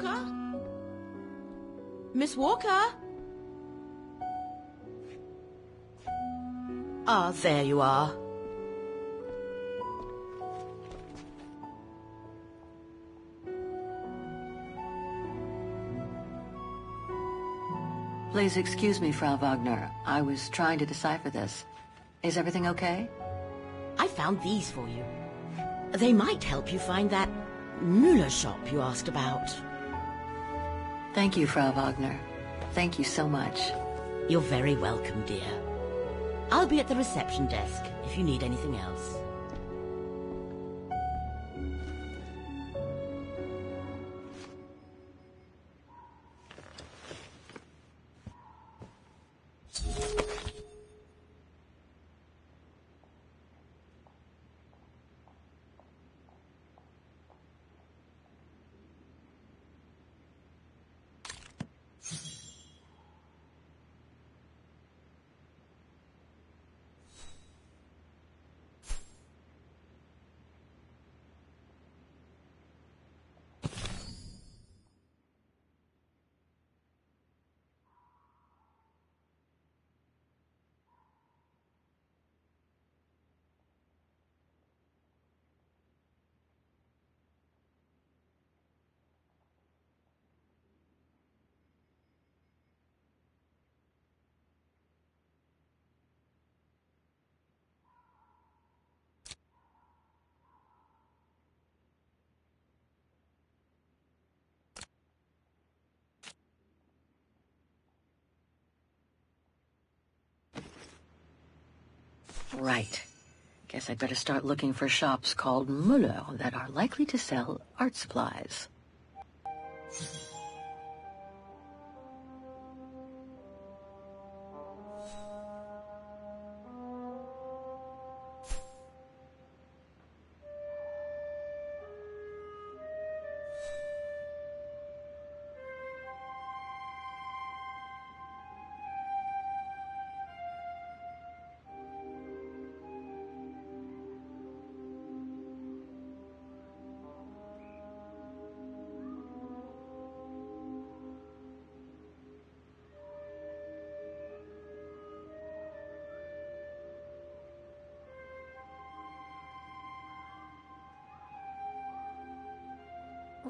Walker? Miss Walker? Ah, there you are. Please excuse me, Frau Wagner. I was trying to decipher this. Is everything okay? I found these for you. They might help you find that Müller shop you asked about. Thank you, Frau Wagner. Thank you so much. You're very welcome, dear. I'll be at the reception desk if you need anything else. Right. Guess I'd better start looking for shops called Müller that are likely to sell art supplies.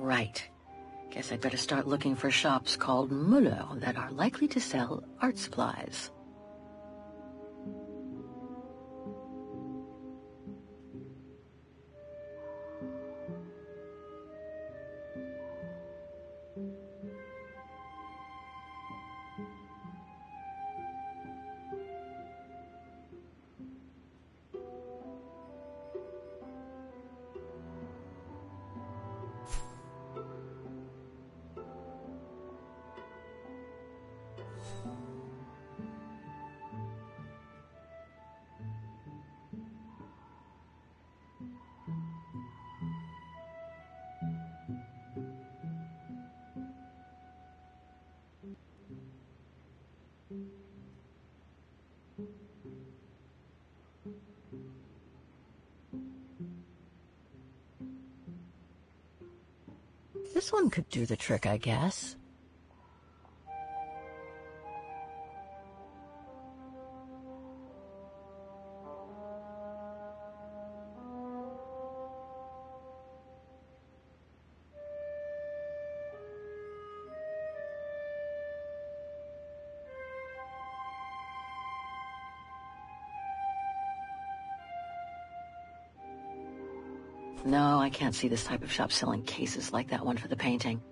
Right. Guess I'd better start looking for shops called Müller that are likely to sell art supplies. This one could do the trick, I guess. No, I can't see this type of shop selling cases like that one for the painting.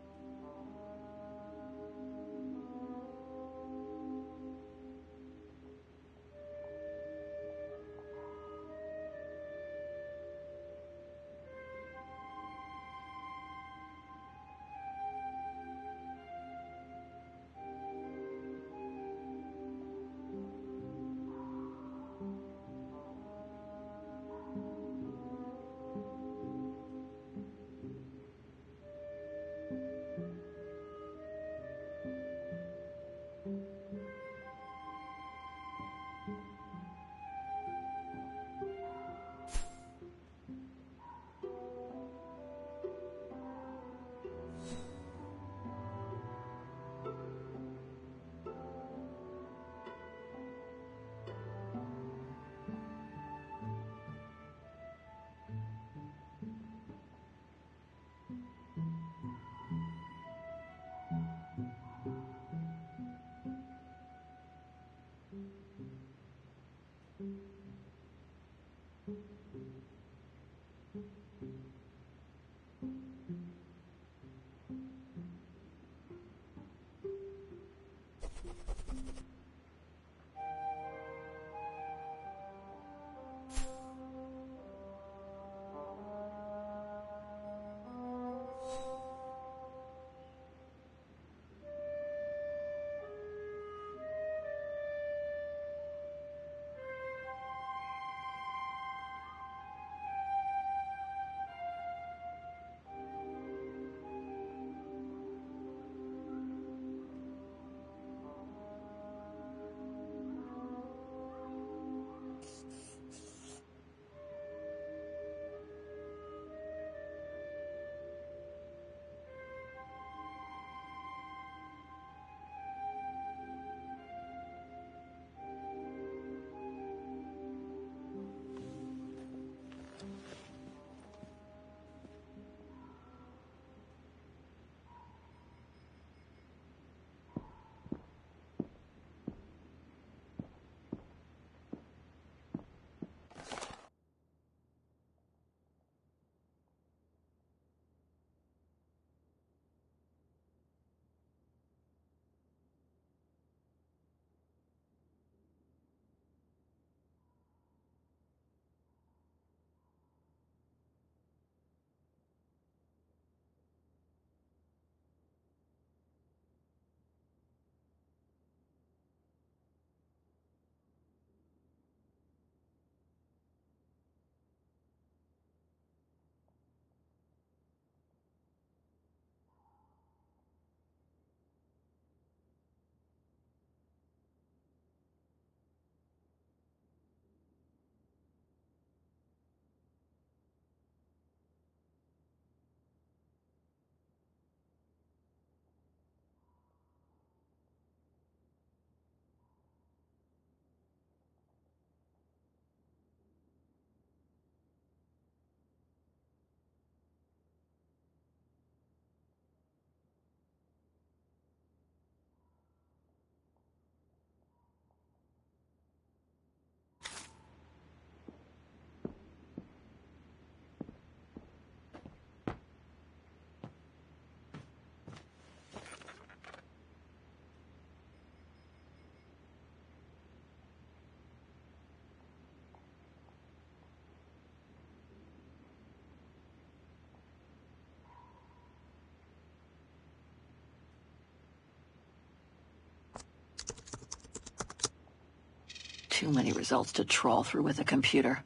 Too many results to trawl through with a computer.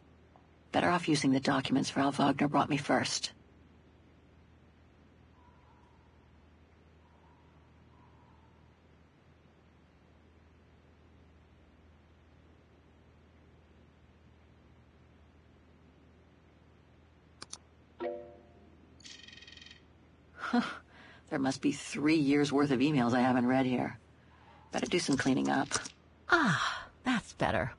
Better off using the documents Frau Wagner brought me first. Huh. There must be 3 years' worth of emails I haven't read here. Better do some cleaning up. Ah, that's better.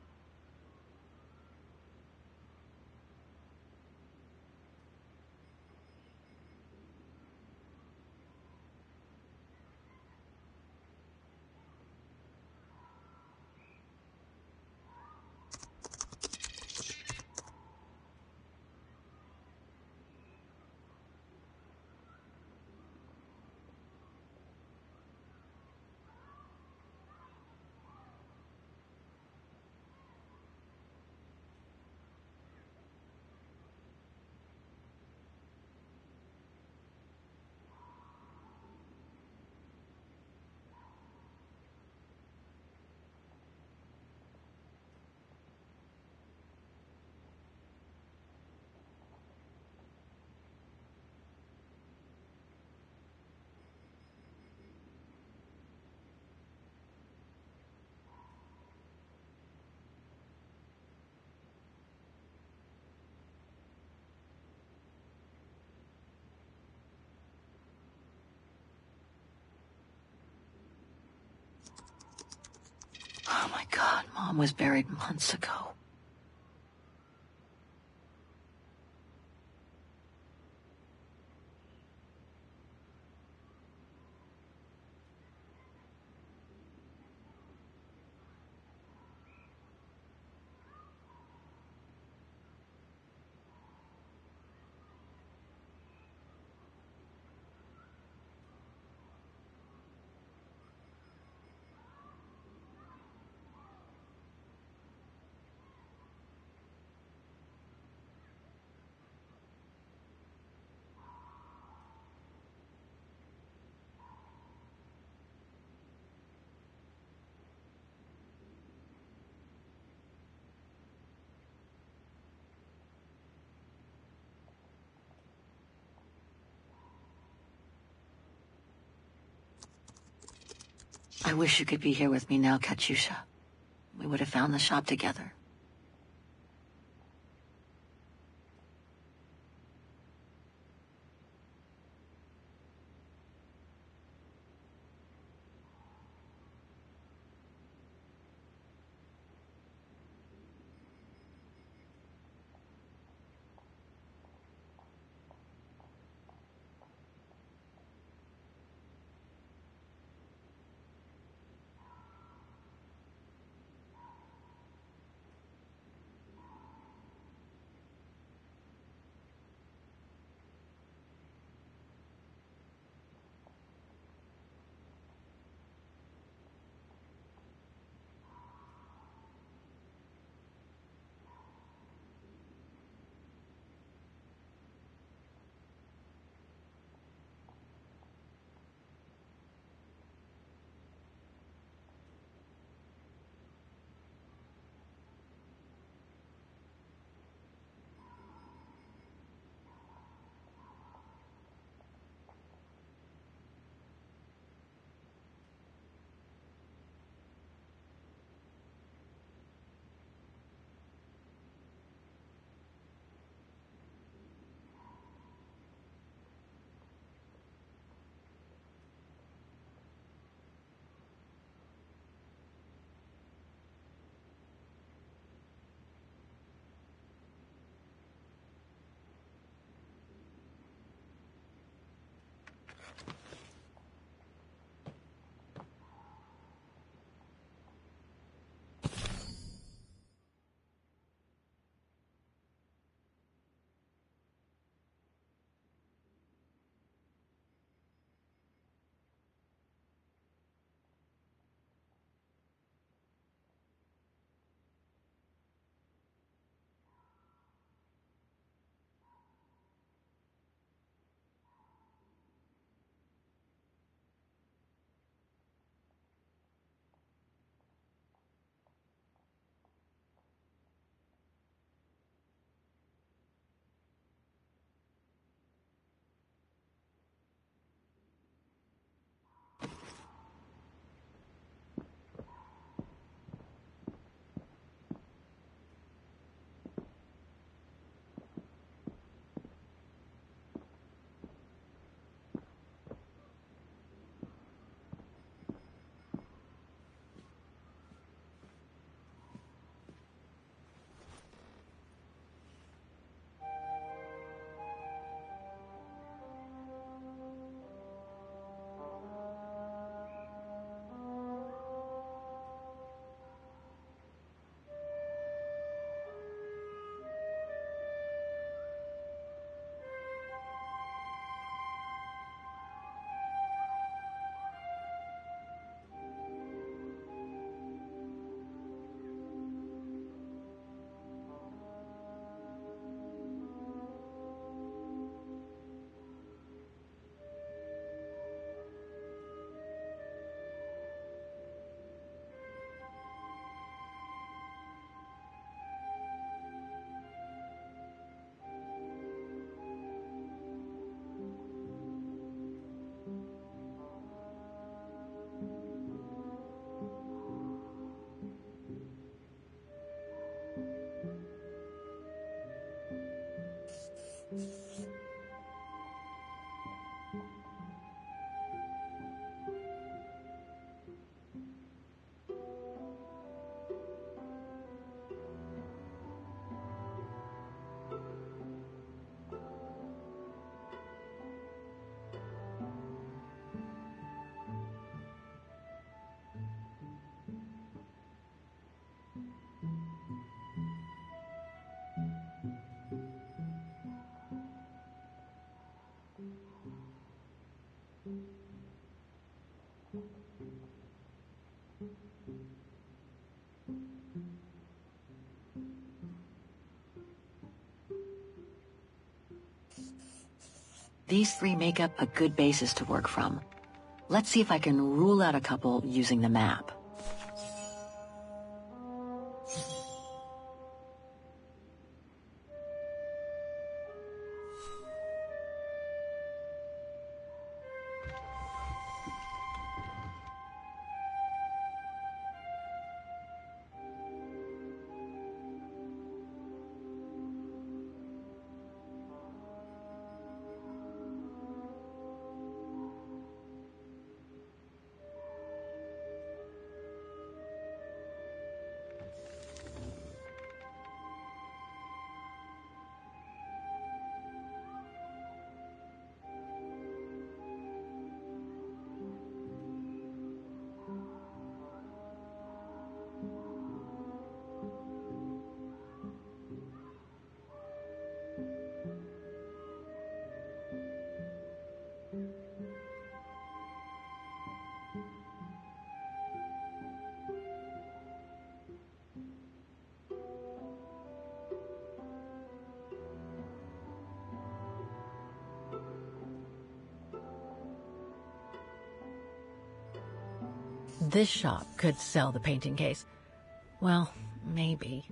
Oh my God, Mom was buried months ago. I wish you could be here with me now, Katyusha. We would have found the shop together. These three make up a good basis to work from. Let's see if I can rule out a couple using the map. this shop could sell the painting case. Well, maybe.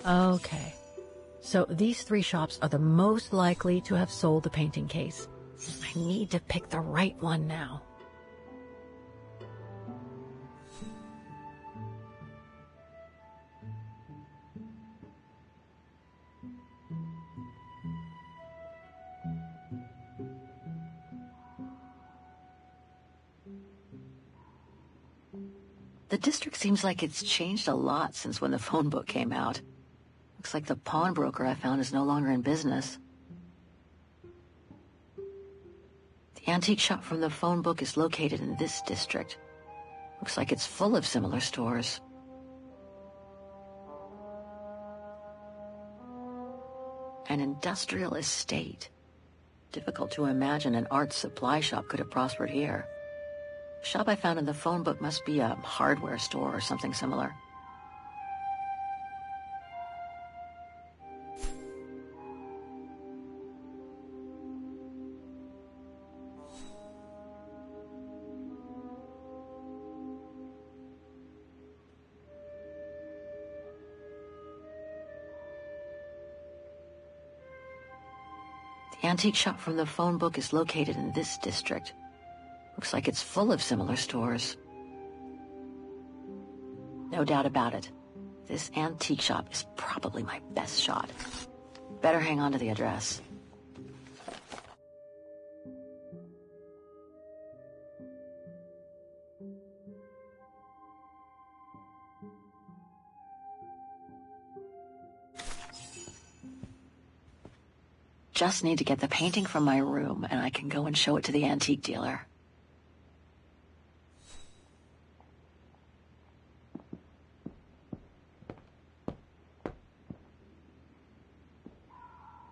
Okay, so these 3 shops are the most likely to have sold the painting case. I need to pick the right one now. The district seems like it's changed a lot since when the phone book came out. Looks like the pawnbroker I found is no longer in business. The antique shop from the phone book is located in this district. Looks like it's full of similar stores. An industrial estate. Difficult to imagine an art supply shop could have prospered here. The shop I found in the phone book must be a hardware store or something similar. The antique shop from the phone book is located in this district. Looks like it's full of similar stores. No doubt about it. This antique shop is probably my best shot. Better hang on to the address. Just need to get the painting from my room, and I can go and show it to the antique dealer.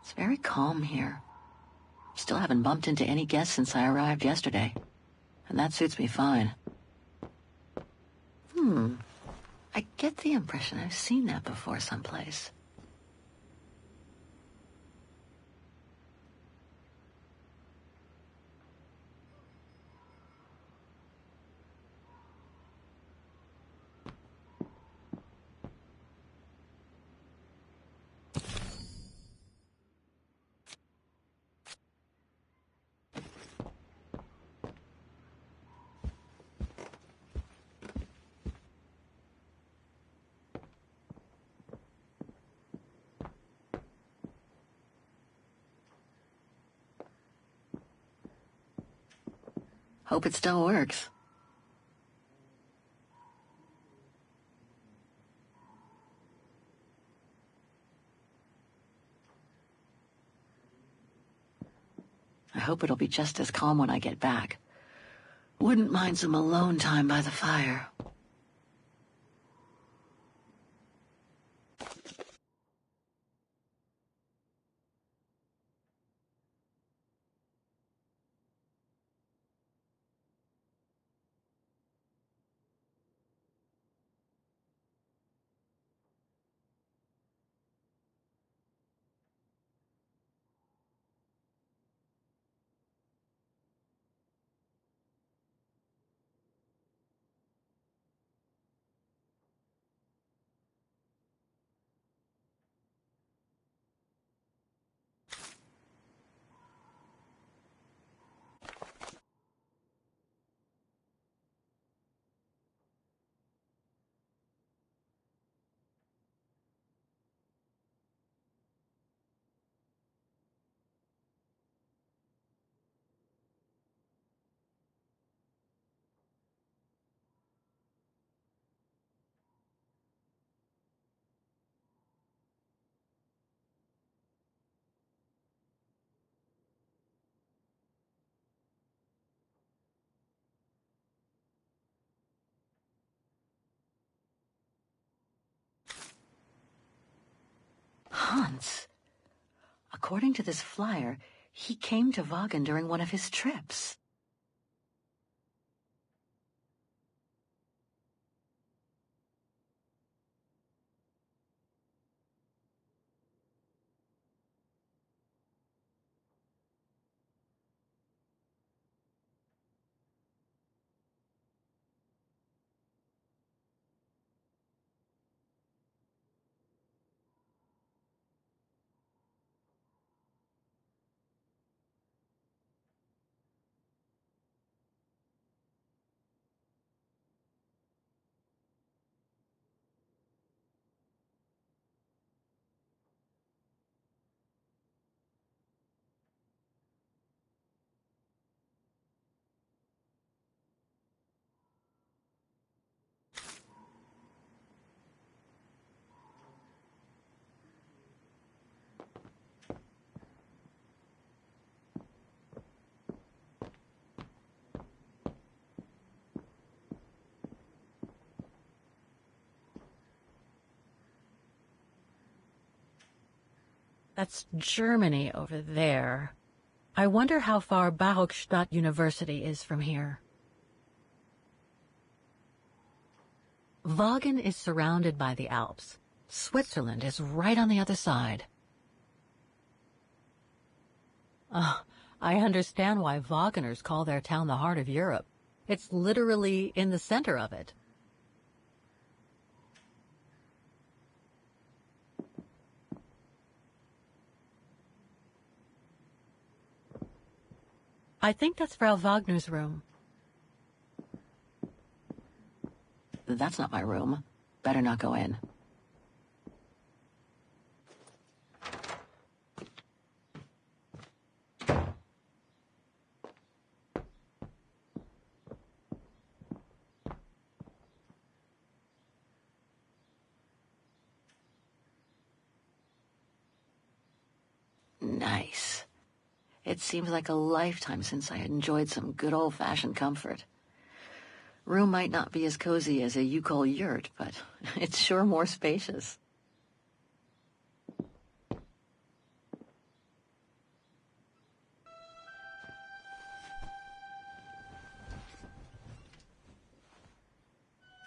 It's very calm here. Still haven't bumped into any guests since I arrived yesterday, and that suits me fine. I get the impression I've seen that before someplace. Hope it still works. I hope it'll be just as calm when I get back. Wouldn't mind some alone time by the fire. Hans. According to this flyer, he came to Vaughan during one of his trips. That's Germany over there. I wonder how far Barokstadt University is from here. Vaughan is surrounded by the Alps. Switzerland is right on the other side. I understand why Vaughaners call their town the heart of Europe. It's literally in the center of it. I think that's Frau Wagner's room. That's not my room. Better not go in. Nice. It seems like a lifetime since I enjoyed some good old-fashioned comfort. Room might not be as cozy as a you-call yurt, but it's sure more spacious.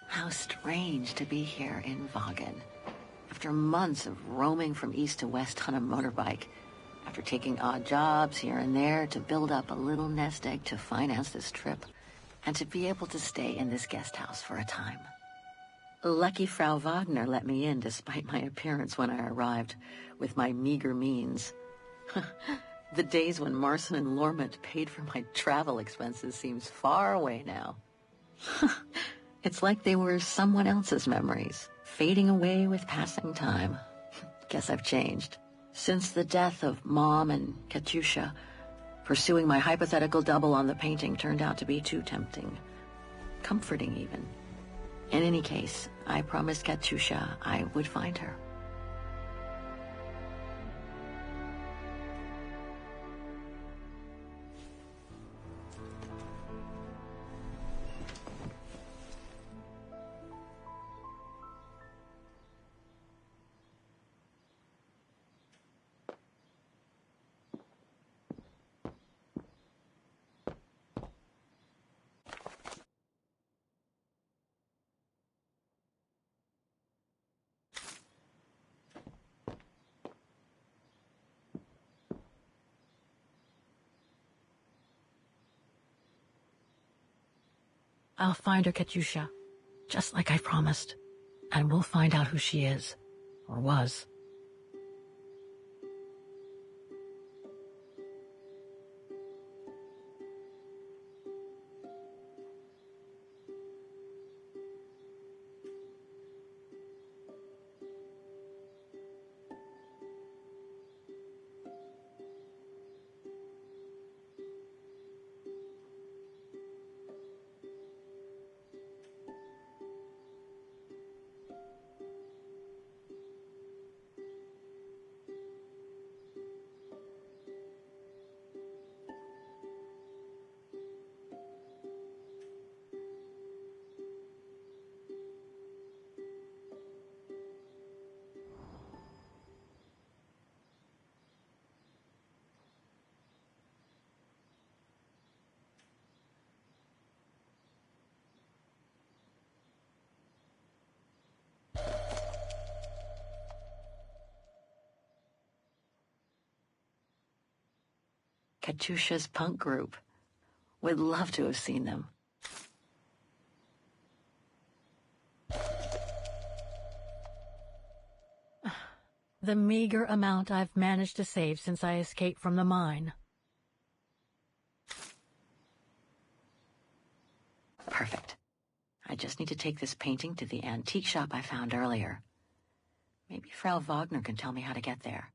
How strange to be here in Vaughan. After months of roaming from east to west on a motorbike, after taking odd jobs here and there to build up a little nest egg to finance this trip, and to be able to stay in this guest house for a time. Lucky Frau Wagner let me in despite my appearance when I arrived, with my meager means. The days when Marson and Lormont paid for my travel expenses seems far away now. It's like they were someone else's memories, fading away with passing time. Guess I've changed. Since the death of Mom and Katyusha, pursuing my hypothetical double on the painting turned out to be too tempting. Comforting, even. In any case, I promised Katyusha I would find her. I'll find her, Katyusha, just like I promised. And we'll find out who she is, or was. Katusha's punk group. Would love to have seen them. The meager amount I've managed to save since I escaped from the mine. Perfect. I just need to take this painting to the antique shop I found earlier. Maybe Frau Wagner can tell me how to get there.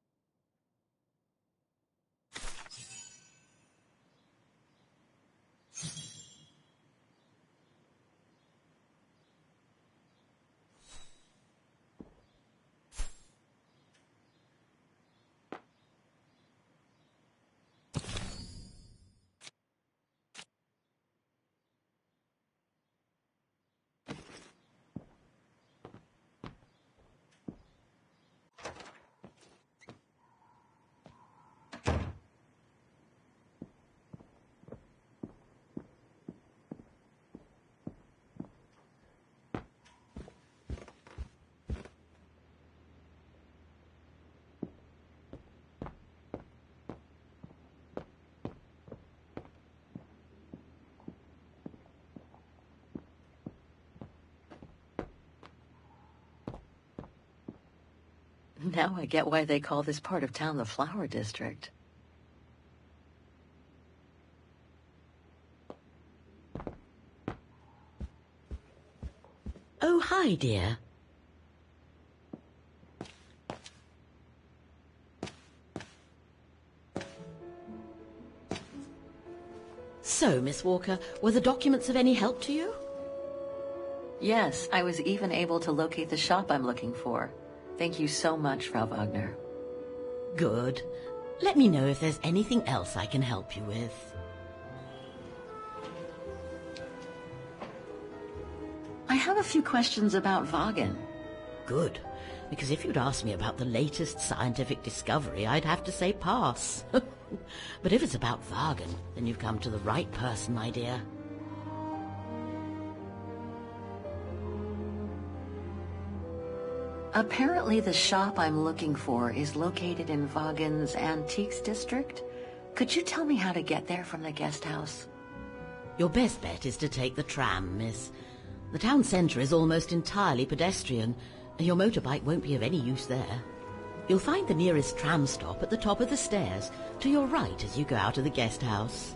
Now I get why they call this part of town the Flower District. Oh, hi, dear. So, Miss Walker, were the documents of any help to you? Yes, I was even able to locate the shop I'm looking for. Thank you so much, Frau Wagner. Good. Let me know if there's anything else I can help you with. I have a few questions about Wagen. Good, because if you'd asked me about the latest scientific discovery, I'd have to say pass. But if it's about Wagen, then you've come to the right person, my dear. Apparently the shop I'm looking for is located in Wagen's Antiques District. Could you tell me how to get there from the guest house? Your best bet is to take the tram, miss. The town centre is almost entirely pedestrian, and your motorbike won't be of any use there. You'll find the nearest tram stop at the top of the stairs, to your right as you go out of the guest house.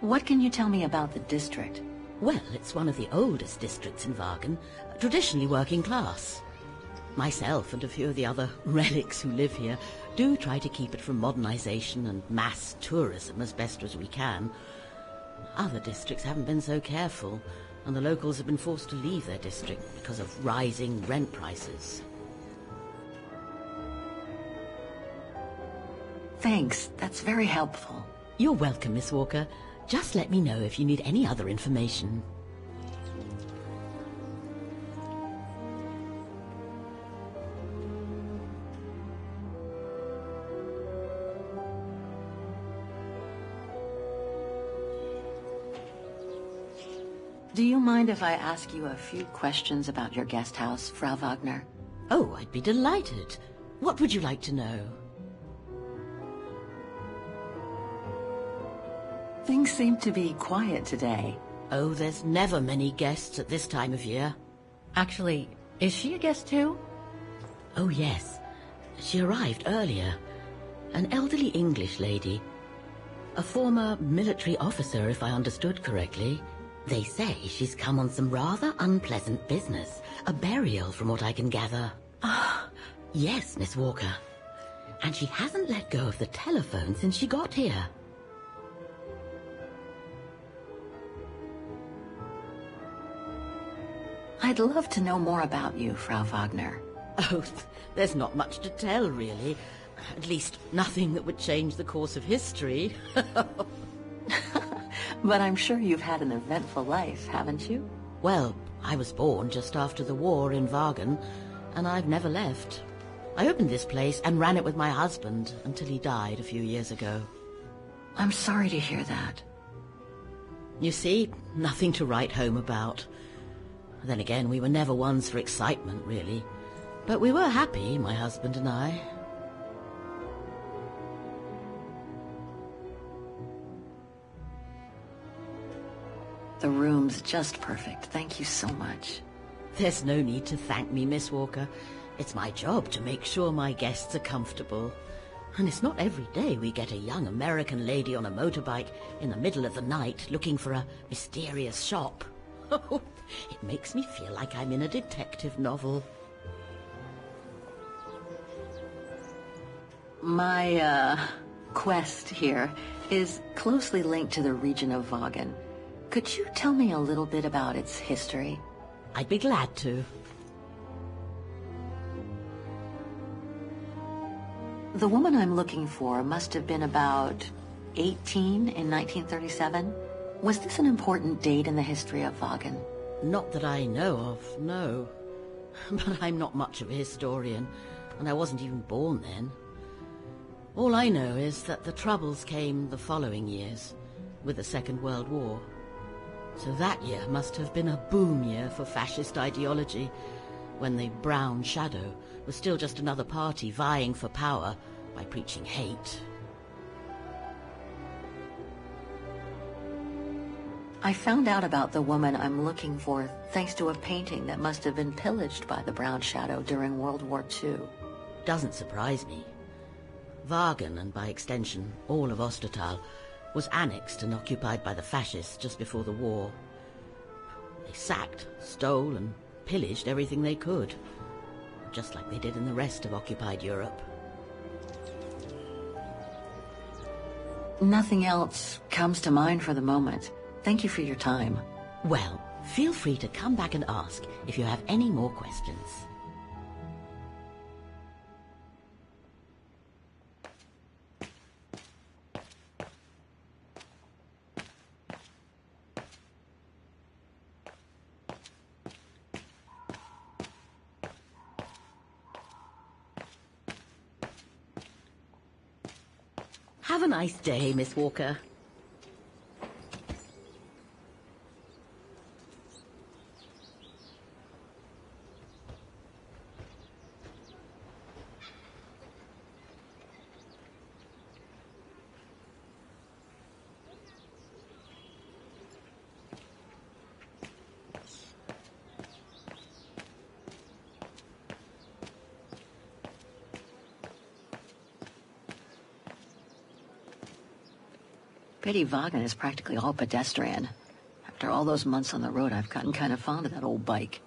What can you tell me about the district? Well, it's one of the oldest districts in Wagen, traditionally working class. Myself and a few of the other relics who live here do try to keep it from modernization and mass tourism as best as we can. Other districts haven't been so careful, and the locals have been forced to leave their district because of rising rent prices. Thanks, that's very helpful. You're welcome, Miss Walker. Just let me know if you need any other information. Do you mind if I ask you a few questions about your guest house, Frau Wagner? Oh, I'd be delighted. What would you like to know? Things seem to be quiet today. Oh, there's never many guests at this time of year. Actually, is she a guest too? Oh, yes. She arrived earlier. An elderly English lady. A former military officer, if I understood correctly. They say she's come on some rather unpleasant business. A burial, from what I can gather. Ah, yes, Miss Walker. And she hasn't let go of the telephone since she got here. I'd love to know more about you, Frau Wagner. Oh, there's not much to tell, really. At least, nothing that would change the course of history. But I'm sure you've had an eventful life, haven't you? Well, I was born just after the war in Wagen, and I've never left. I opened this place and ran it with my husband until he died a few years ago. I'm sorry to hear that. You see, nothing to write home about. Then again, we were never ones for excitement, really. But we were happy, my husband and I. The room's just perfect. Thank you so much. There's no need to thank me, Miss Walker. It's my job to make sure my guests are comfortable. And it's not every day we get a young American lady on a motorbike in the middle of the night looking for a mysterious shop. It makes me feel like I'm in a detective novel. My, quest here is closely linked to the region of Vaughan. Could you tell me a little bit about its history? I'd be glad to. The woman I'm looking for must have been about 18 in 1937. Was this an important date in the history of Vaughan? Not that I know of, no. But I'm not much of a historian, and I wasn't even born then. All I know is that the Troubles came the following years, with the Second World War. So that year must have been a boom year for fascist ideology, when the Brown Shadow was still just another party vying for power by preaching hate. I found out about the woman I'm looking for thanks to a painting that must have been pillaged by the Brown Shadow during World War II. Doesn't surprise me. Vaughan, and by extension all of Ostertal, was annexed and occupied by the fascists just before the war. They sacked, stole, and pillaged everything they could, just like they did in the rest of occupied Europe. Nothing else comes to mind for the moment. Thank you for your time. Well, feel free to come back and ask if you have any more questions. Have a nice day, Miss Walker. Betty Vaughan is practically all pedestrian. After all those months on the road, I've gotten kind of fond of that old bike.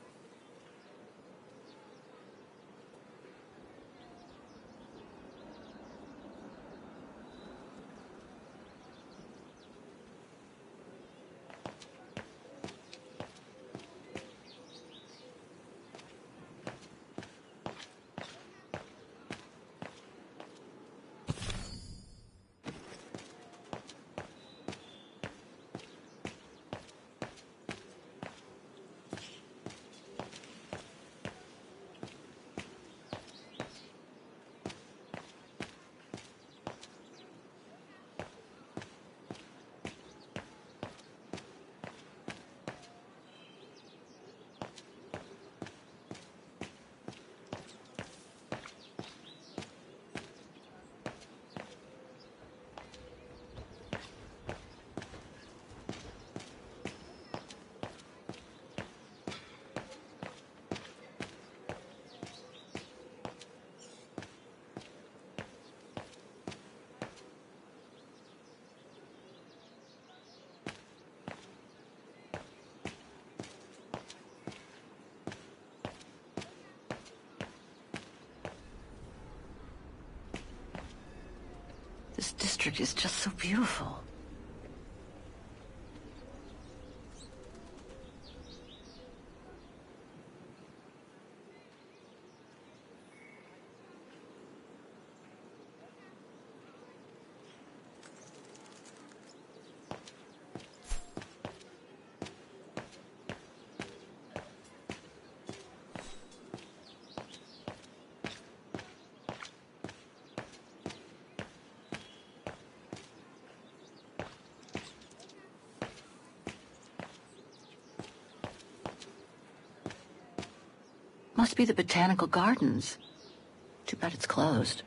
This district is just so beautiful. Must be the botanical gardens. Too bad it's closed.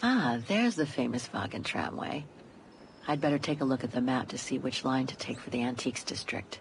Ah, there's the famous Wagen tramway. I'd better take a look at the map to see which line to take for the Antiques District.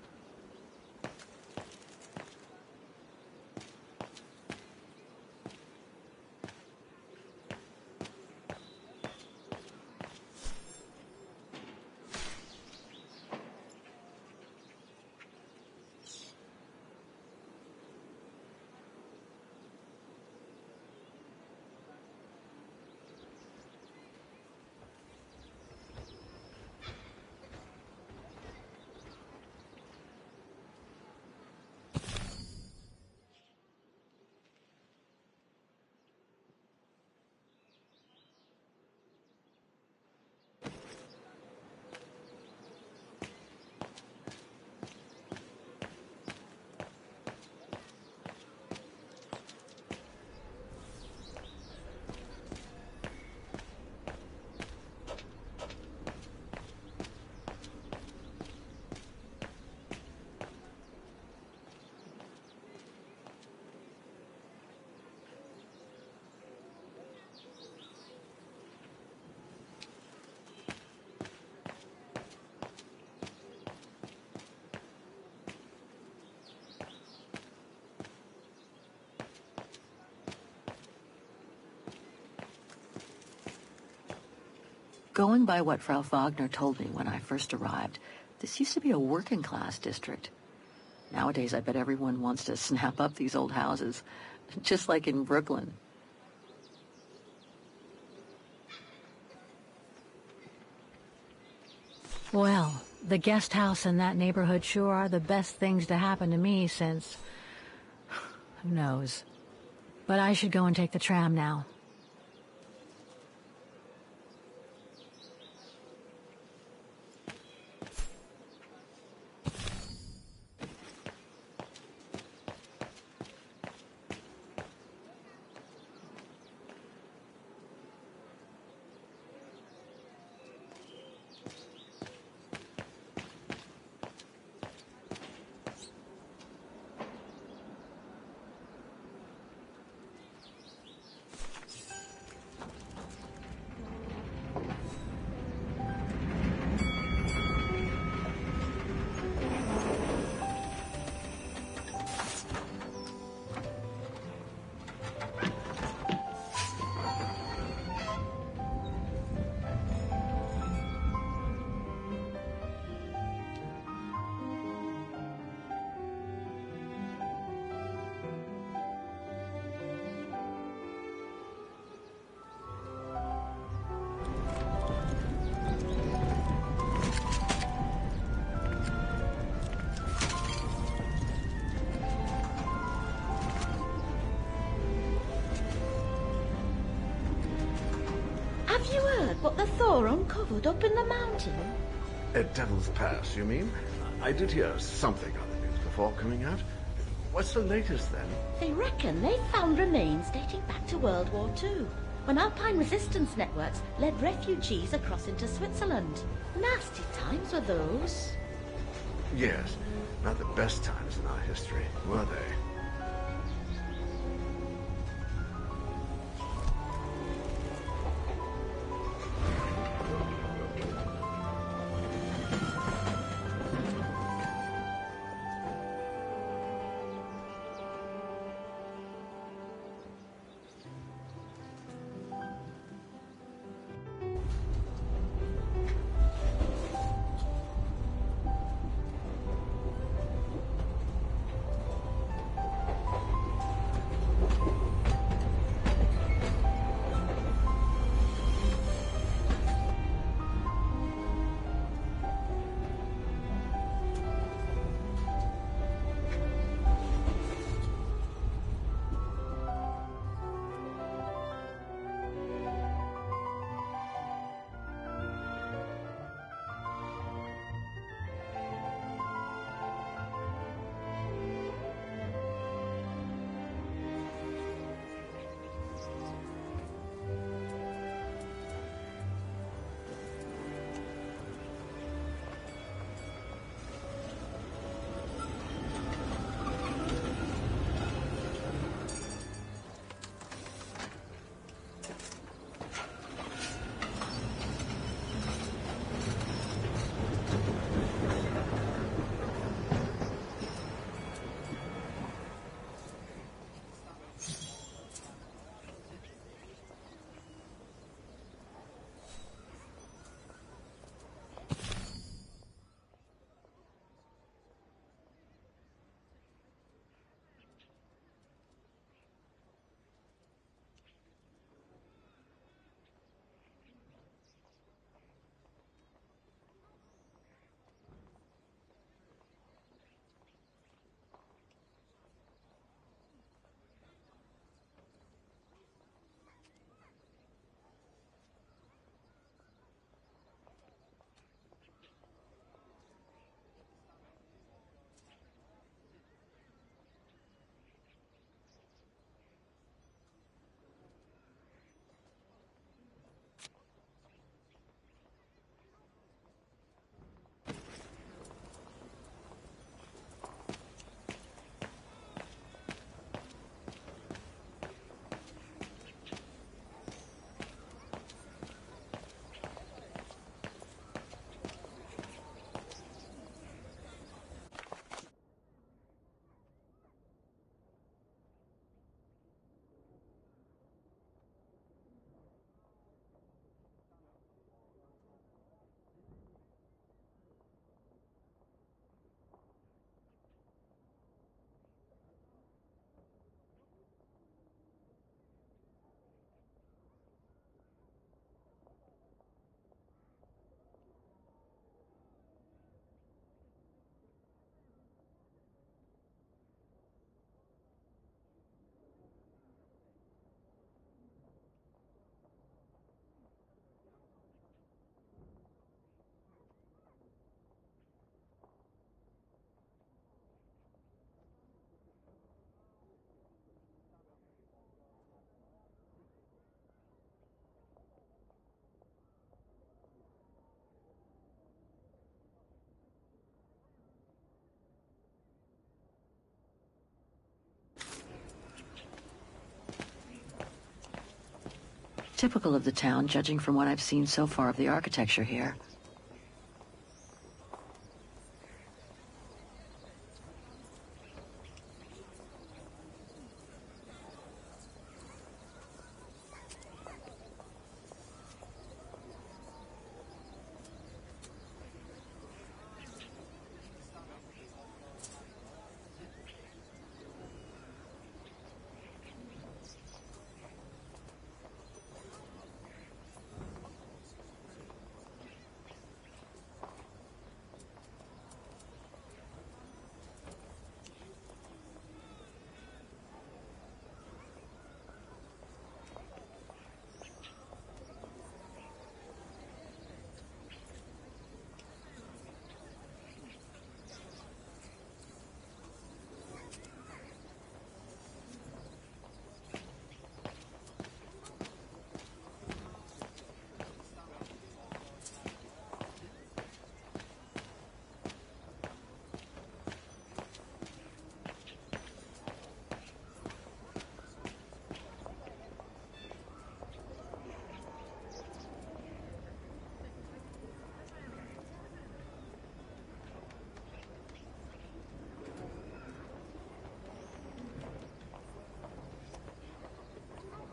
Going by what Frau Wagner told me when I first arrived, this used to be a working-class district. Nowadays, I bet everyone wants to snap up these old houses, just like in Brooklyn. Well, the guest house in that neighborhood sure are the best things to happen to me since... who knows. But I should go and take the tram now. Have you heard what the Thor uncovered up in the mountain? At Devil's Pass, you mean? I did hear something on the news before coming out. What's the latest, then? They reckon they found remains dating back to World War II, when Alpine resistance networks led refugees across into Switzerland. Nasty times were those. Yes, not the best times in our history, were they? Typical of the town, judging from what I've seen so far of the architecture here.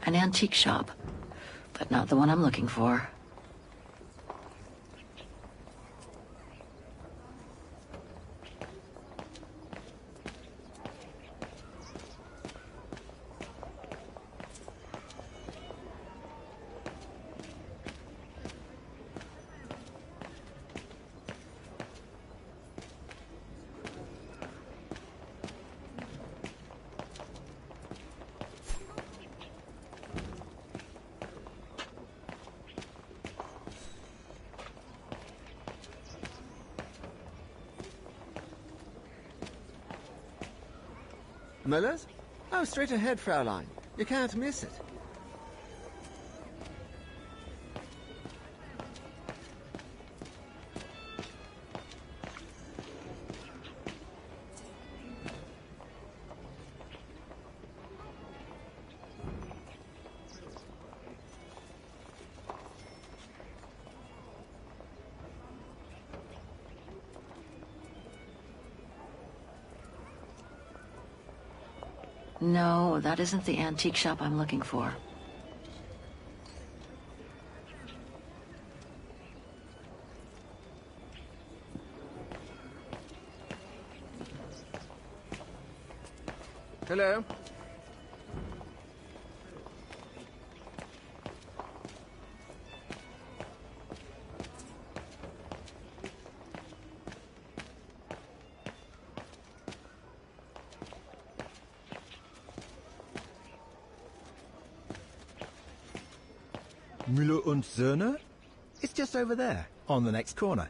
An antique shop, but not the one I'm looking for. Muller's? Oh, straight ahead, Fraulein. You can't miss it. No, that isn't the antique shop I'm looking for. Hello? Müller und Söhne? It's just over there, on the next corner.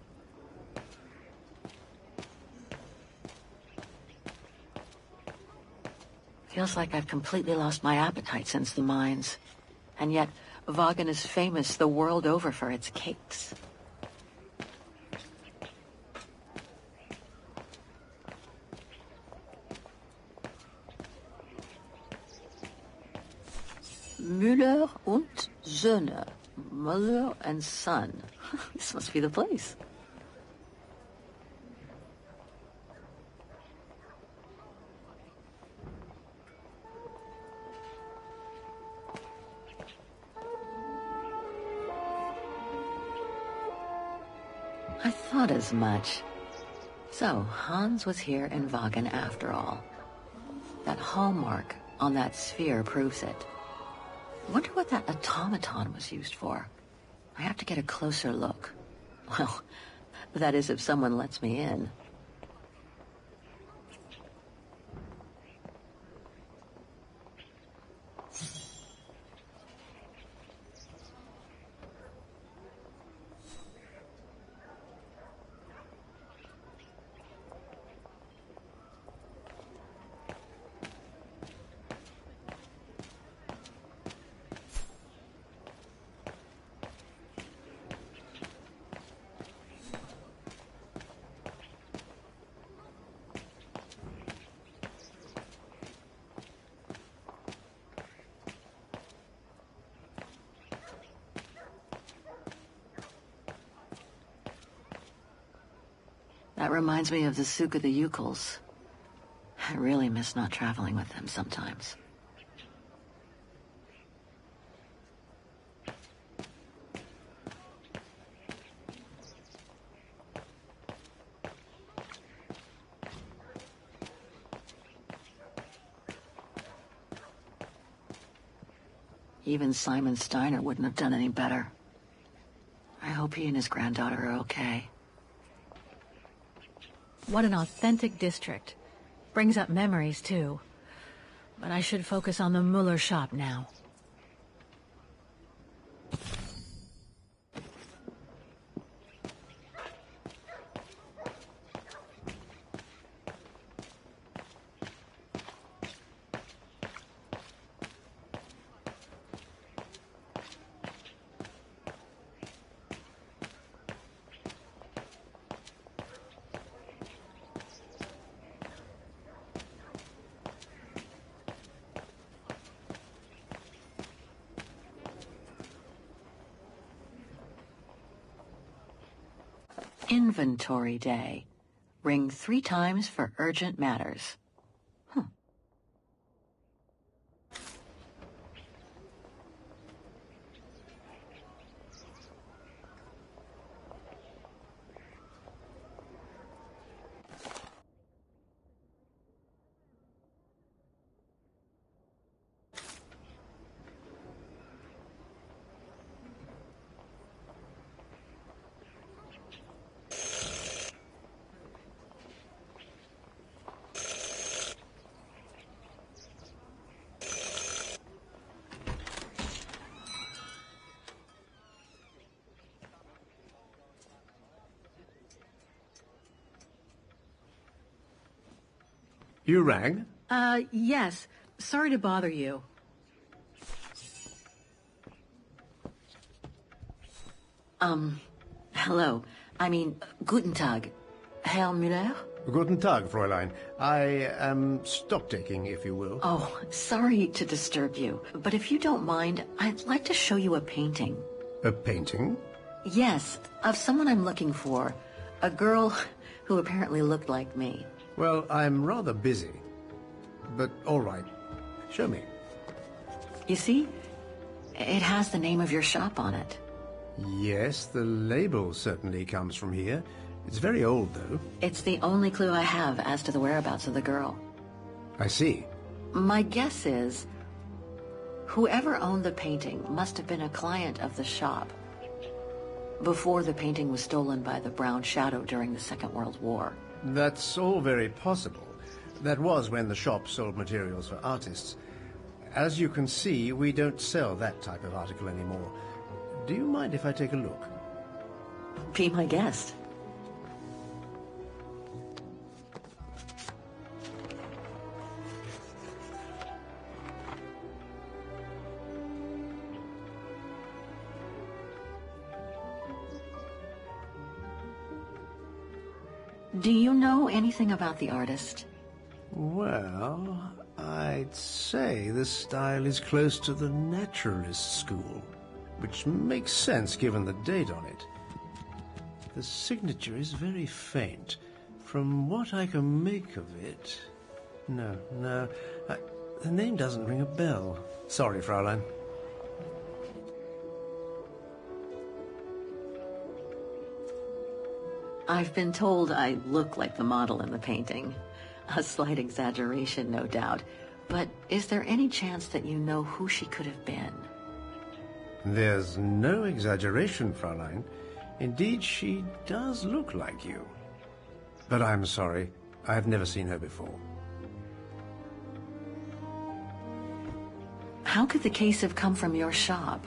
Feels like I've completely lost my appetite since the mines. And yet, Wagen is famous the world over for its cakes. Müller und Söhne. Müller and Son. This must be the place. I thought as much. So, Hans was here in Wagen after all. That hallmark on that sphere proves it. Wonder what that automaton was used for. I have to get a closer look. Well, that is if someone lets me in. That reminds me of the Souk of the Ukels. I really miss not traveling with them sometimes. Even Simon Steiner wouldn't have done any better. I hope he and his granddaughter are okay. What an authentic district. Brings up memories, too. But I should focus on the Müller shop now. Inventory Day. Ring 3 times for urgent matters. You rang? Yes. Sorry to bother you. Hello. I mean, guten Tag. Herr Müller? Guten Tag, Fräulein. I am stock-taking, if you will. Oh, sorry to disturb you, but if you don't mind, I'd like to show you a painting. A painting? Yes, of someone I'm looking for. A girl who apparently looked like me. Well, I'm rather busy. But all right. Show me. You see? It has the name of your shop on it. Yes, the label certainly comes from here. It's very old, though. It's the only clue I have as to the whereabouts of the girl. I see. My guess is, whoever owned the painting must have been a client of the shop before the painting was stolen by the Brown Shadow during the Second World War. That's all very possible. That was when the shop sold materials for artists. As you can see, we don't sell that type of article anymore. Do you mind if I take a look? Be my guest. Do you know anything about the artist? Well, I'd say the style is close to the naturalist school, which makes sense given the date on it. The signature is very faint. From what I can make of it... No, the name doesn't ring a bell. Sorry, Fraulein. I've been told I look like the model in the painting. A slight exaggeration, no doubt. But is there any chance that you know who she could have been? There's no exaggeration, Fraulein. Indeed, she does look like you. But I'm sorry, I've never seen her before. How could the case have come from your shop?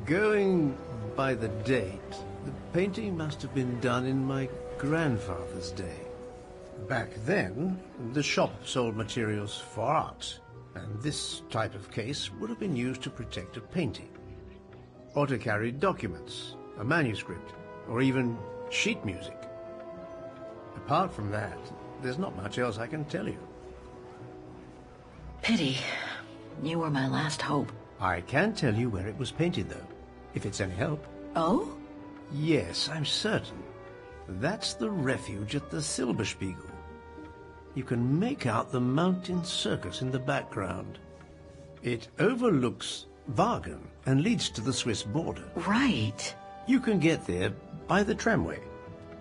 Going by the date, the painting must have been done in my grandfather's day. Back then, the shop sold materials for art, and this type of case would have been used to protect a painting. Or to carry documents, a manuscript, or even sheet music. Apart from that, there's not much else I can tell you. Pity. You were my last hope. I can tell you where it was painted, though, if it's any help. Oh? Yes, I'm certain. That's the refuge at the Silberspiegel. You can make out the mountain circus in the background. It overlooks Wagen and leads to the Swiss border. Right. You can get there by the tramway.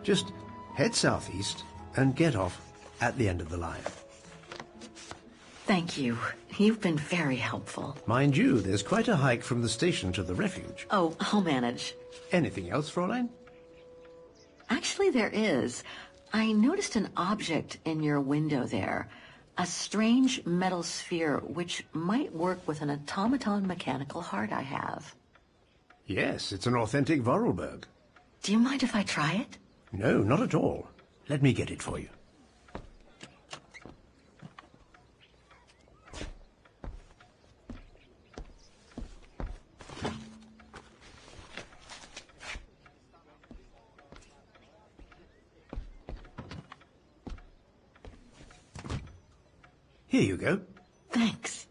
Just head southeast and get off at the end of the line. Thank you. You've been very helpful. Mind you, there's quite a hike from the station to the refuge. Oh, I'll manage. Anything else, Fräulein? Actually, there is. I noticed an object in your window there. A strange metal sphere which might work with an automaton mechanical heart I have. Yes, it's an authentic Vorarlberg. Do you mind if I try it? No, not at all. Let me get it for you. Here you go. Thanks.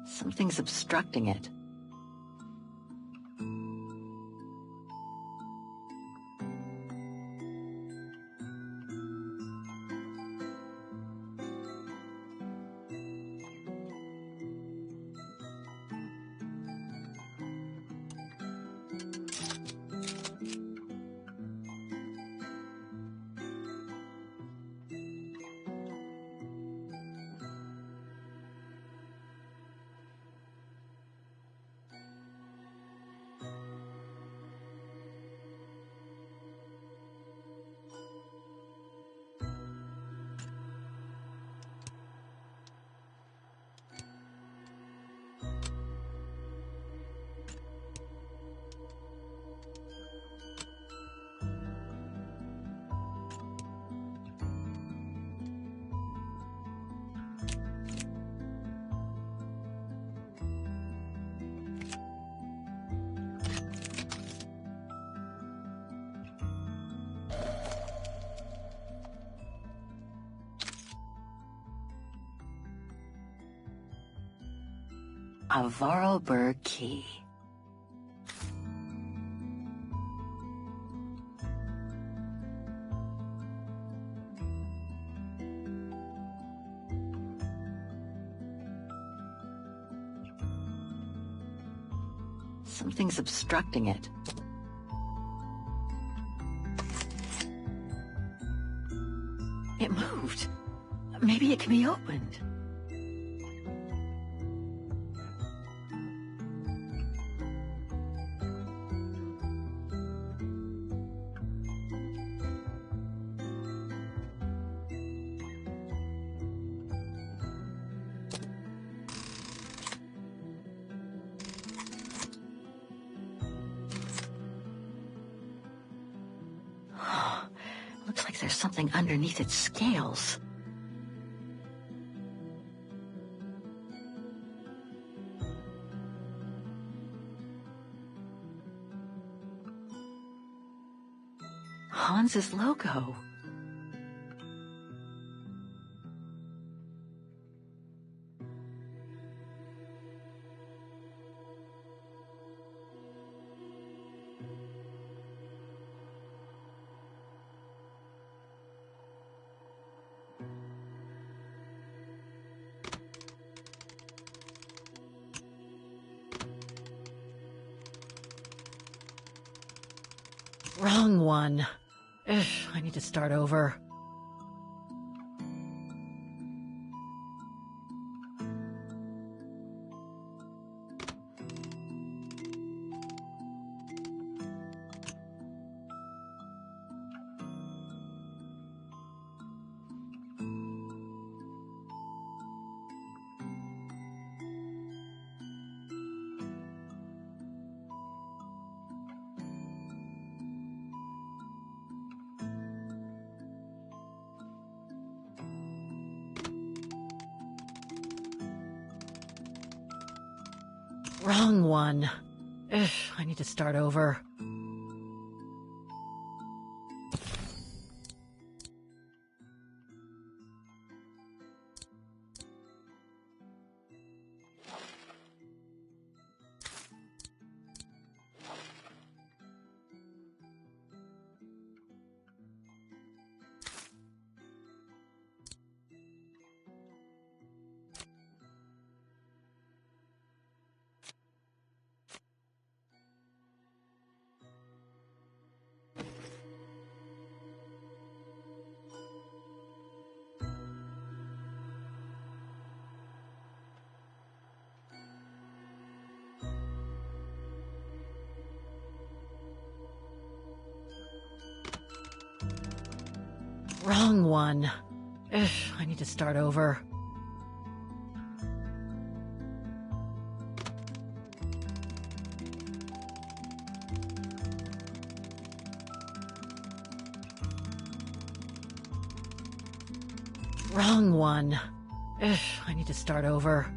Something's obstructing it. A Vorarlberg key. Something's obstructing it. It moved. Maybe it can be opened. Looks like there's something underneath its scales. Hans's logo. Wrong one. Ugh, I need to start over. Wrong one. Ugh, I need to start over. Wrong one. Ugh, I need to start over. Wrong one. Ugh, I need to start over.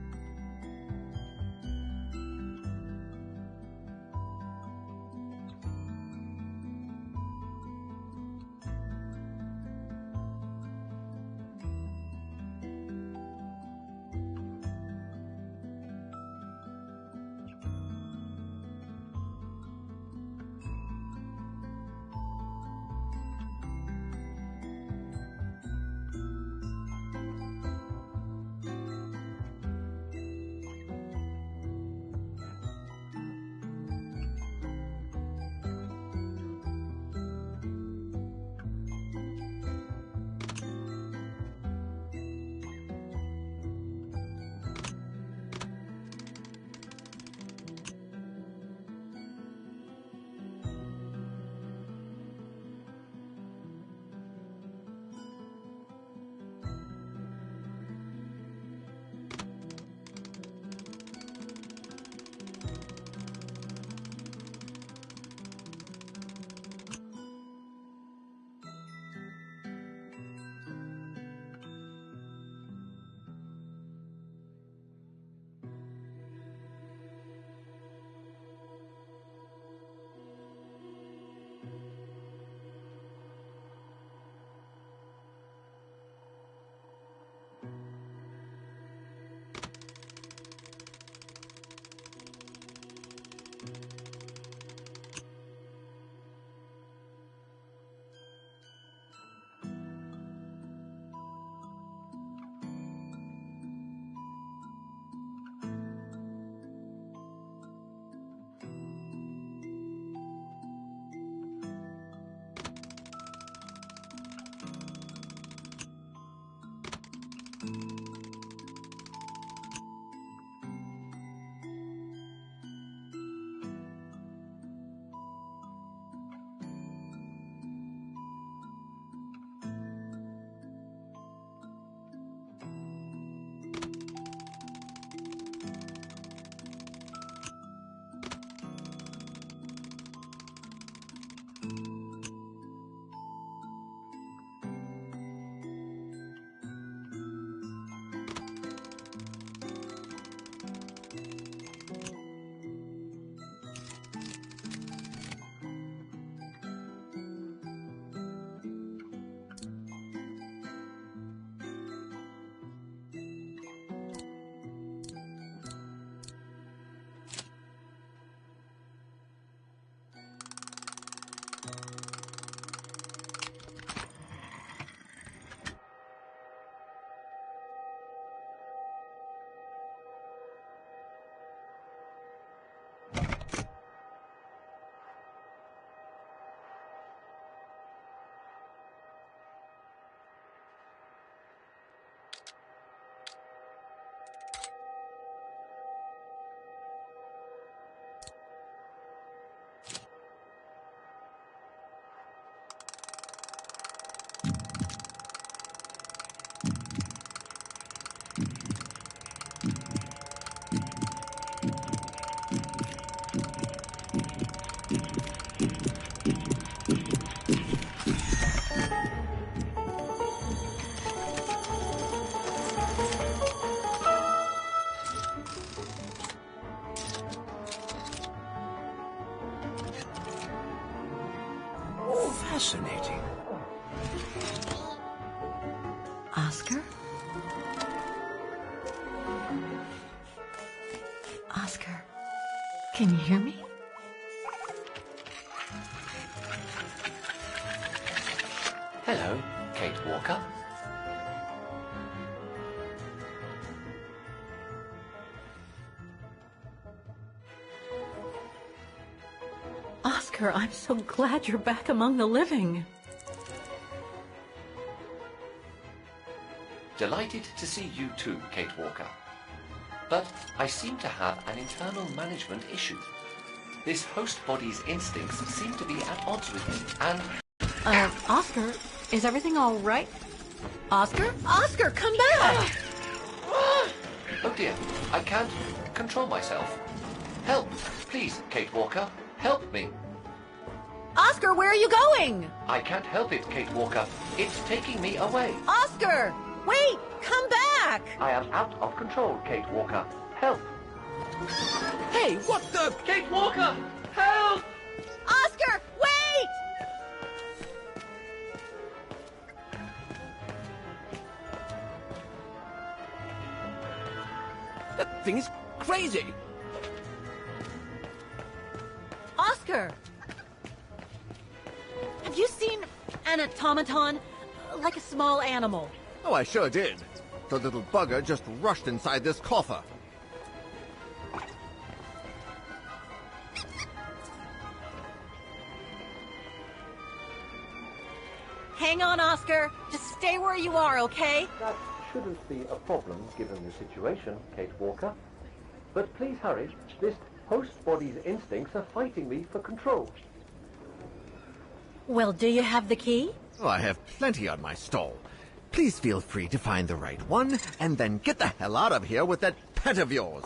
Fascinating. Oscar? Oscar, can you hear me? Hello, Kate Walker. Oscar, I'm so glad you're back among the living. Delighted to see you too, Kate Walker. But I seem to have an internal management issue. This host body's instincts seem to be at odds with me, and... Oscar, is everything all right? Oscar? Oscar, come back! Oh dear, I can't control myself. Help, please, Kate Walker. Help me. Oscar, where are you going? I can't help it, Kate Walker. It's taking me away. Oscar! Wait! Come back! I am out of control, Kate Walker. Help! Hey, what the... Kate Walker! Help! Oscar, wait! That thing is crazy. Oscar! Have you seen an automaton? Like a small animal. Oh, I sure did. The little bugger just rushed inside this coffer. Hang on, Oscar. Just stay where you are, okay? That shouldn't be a problem given the situation, Kate Walker. But please hurry. This host body's instincts are fighting me for control. Well, do you have the key? Oh, I have plenty on my stall. Please feel free to find the right one, and then get the hell out of here with that pet of yours.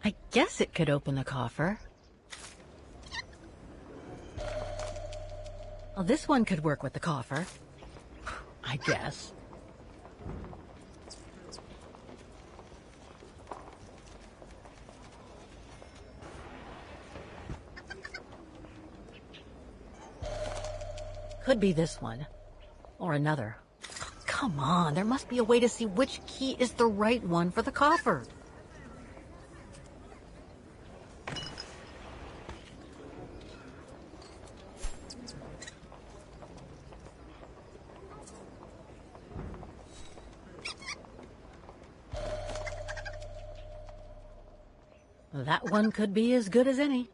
I guess it could open the coffer. Well, this one could work with the coffer. I guess. Could be this one. Or another. Come on, there must be a way to see which key is the right one for the coffer. That one could be as good as any.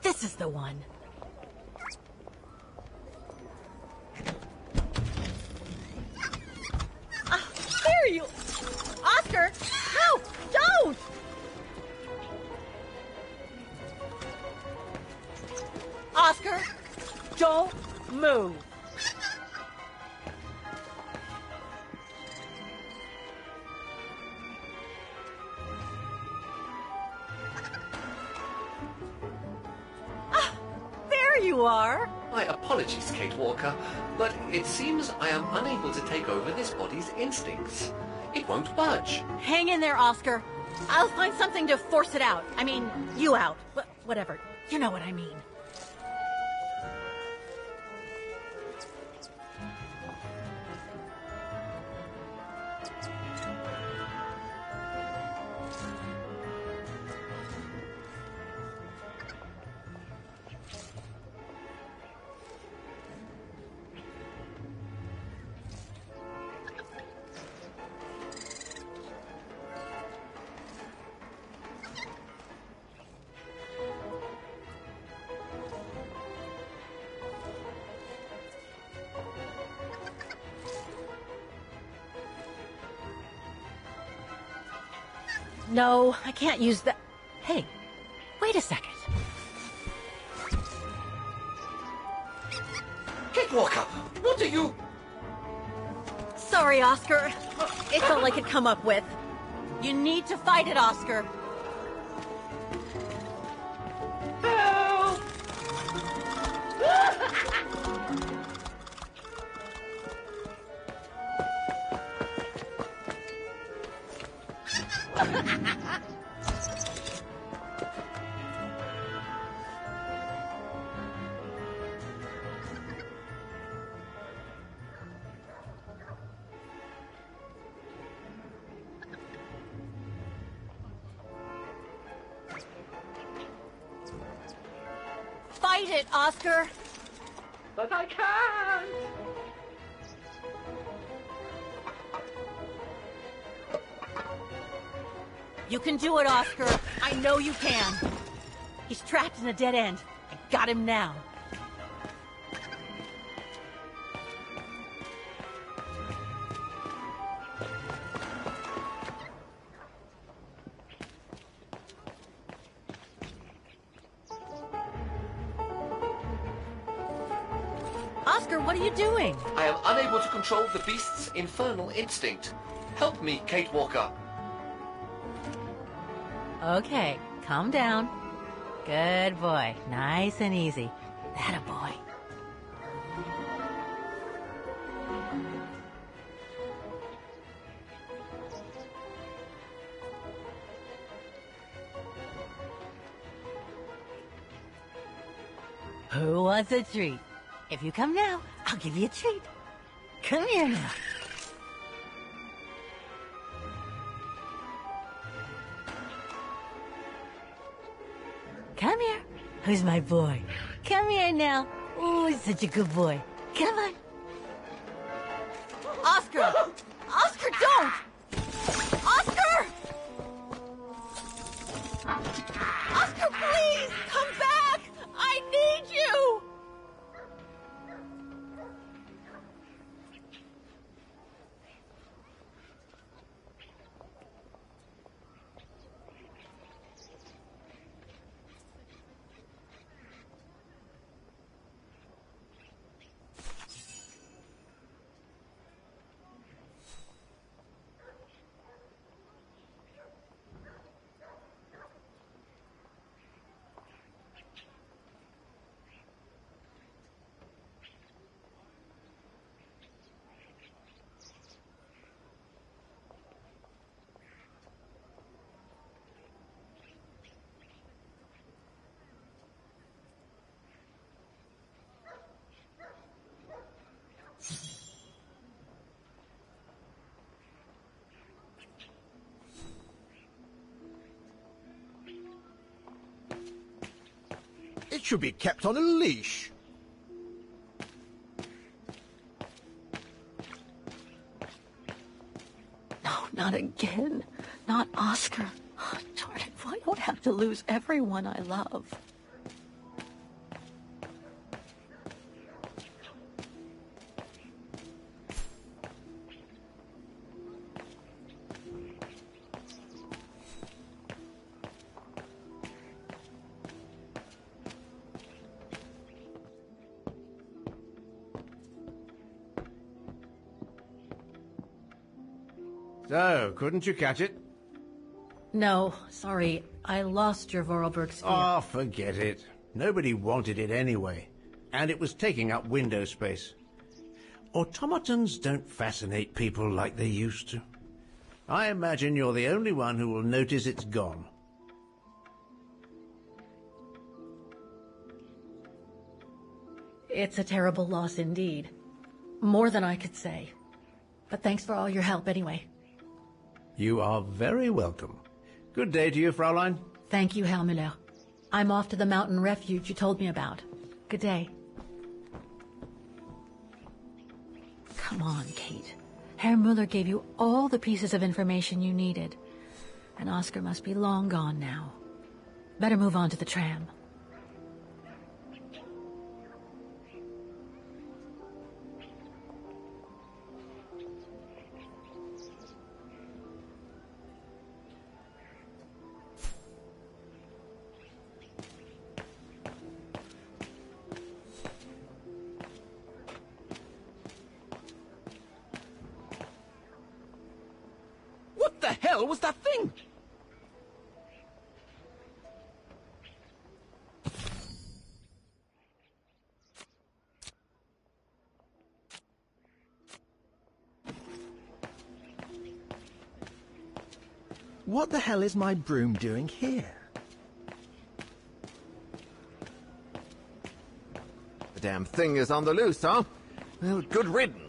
This is the one. There you... Oscar! No! Don't! Oscar! Don't move! You are. My apologies, Kate Walker, but it seems I am unable to take over this body's instincts. It won't budge. Hang in there, Oscar. I'll find something to force it out. I mean, you out. Whatever. You know what I mean. No, I can't use that. Hey, wait a second. Kate Walker, what are you... Sorry, Oscar. It's all I could come up with. You need to fight it, Oscar. Help! Fight it, Oscar! But I can't! You can do it, Oscar. I know you can. He's trapped in a dead end. I got him now. Oscar, what are you doing? I am unable to control the beast's infernal instinct. Help me, Kate Walker. Okay, calm down. Good boy. Nice and easy. That a boy. Who wants a treat? If you come now, I'll give you a treat. Come here now. Come here. Who's my boy? Come here now. Oh, he's such a good boy. Come on. Oscar! Oscar, don't! Oscar! Oscar, please! Come back! I need you! should be kept on a leash. No, not again. Not Oscar. Oh, darn it, why do I have to lose everyone I love? So, couldn't you catch it? No, sorry. I lost your Vorarlberg sphere. Oh, forget it. Nobody wanted it anyway. And it was taking up window space. Automatons don't fascinate people like they used to. I imagine you're the only one who will notice it's gone. It's a terrible loss indeed. More than I could say. But thanks for all your help anyway. You are very welcome. Good day to you, Fraulein. Thank you, Herr Müller. I'm off to the mountain refuge you told me about. Good day. Come on, Kate. Herr Müller gave you all the pieces of information you needed. And Oscar must be long gone now. Better move on to the tram. What the hell was that thing? What the hell is my broom doing here? The damn thing is on the loose, huh? Well, good riddance.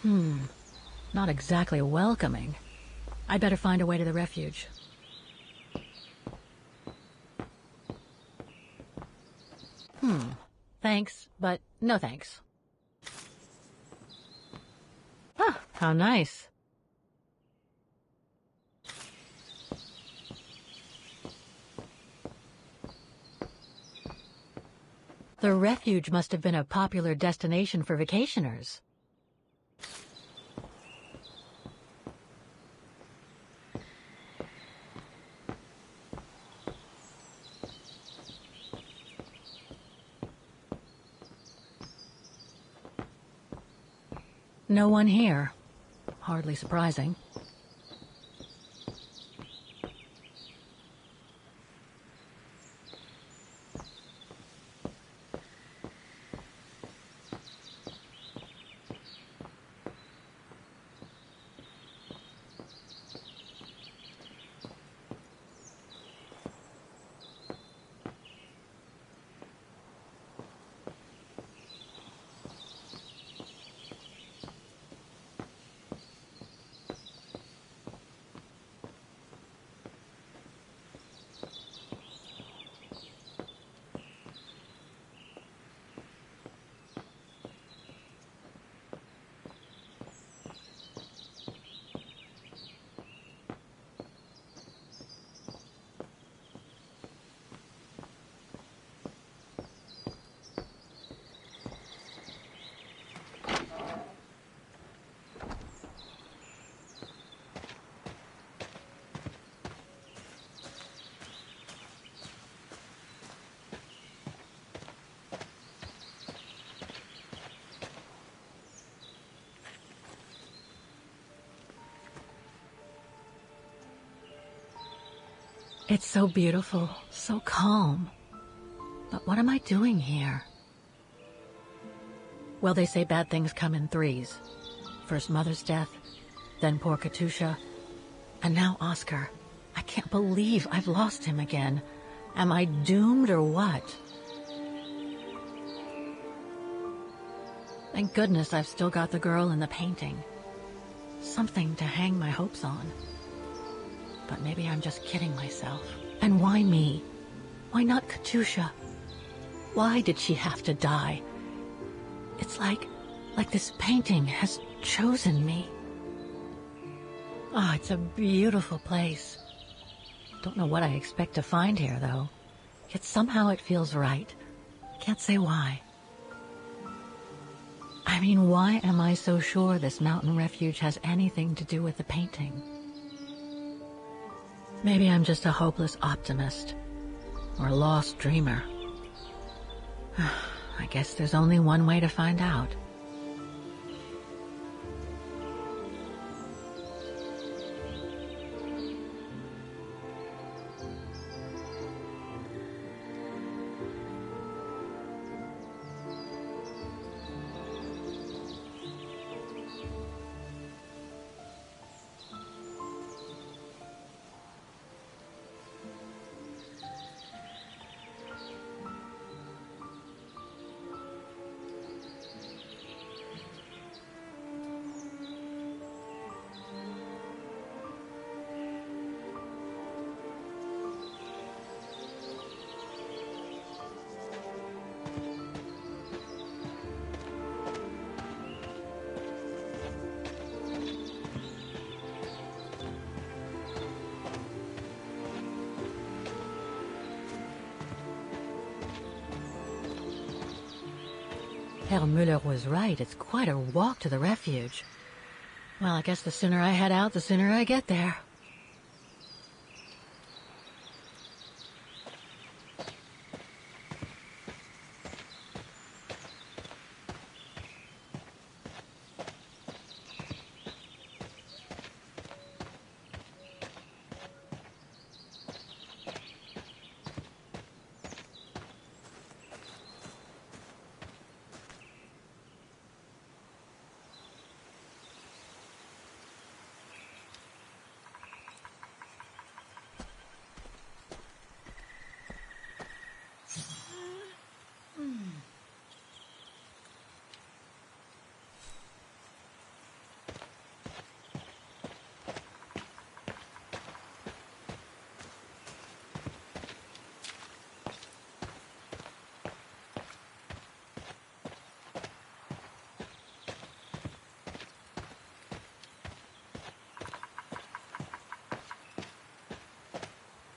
Not exactly welcoming. I'd better find a way to the refuge. Thanks, but no thanks. Ah, how nice. The refuge must have been a popular destination for vacationers. No one here. Hardly surprising. It's so beautiful, so calm. But what am I doing here? Well, they say bad things come in threes. First Mother's death, then poor Katusha, and now Oscar. I can't believe I've lost him again. Am I doomed or what? Thank goodness I've still got the girl in the painting. Something to hang my hopes on. But maybe I'm just kidding myself. And why me? Why not Katusha? Why did she have to die? It's like this painting has chosen me. Ah, it's a beautiful place. Don't know what I expect to find here, though. Yet somehow it feels right. Can't say why. I mean, why am I so sure this mountain refuge has anything to do with the painting? Maybe I'm just a hopeless optimist, or a lost dreamer. I guess there's only one way to find out. Herr Müller was right. It's quite a walk to the refuge. Well, I guess the sooner I head out, the sooner I get there.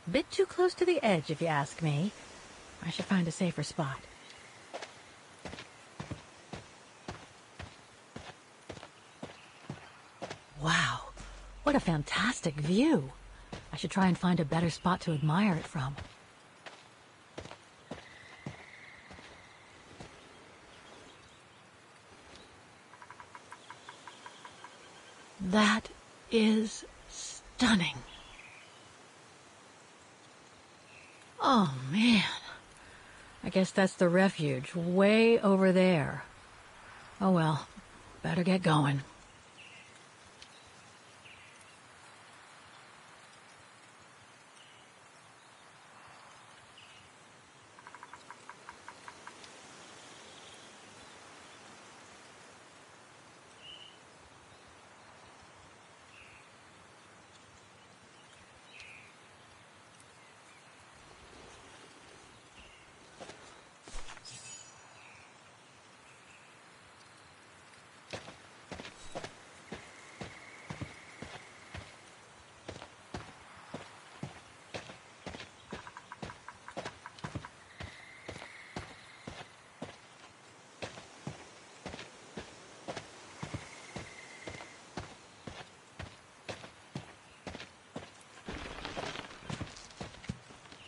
Bit too close to the edge, if you ask me. I should find a safer spot. Wow, what a fantastic view. I should try and find a better spot to admire it from. That is stunning. Oh, man. I guess that's the refuge, way over there. Oh well, better get going.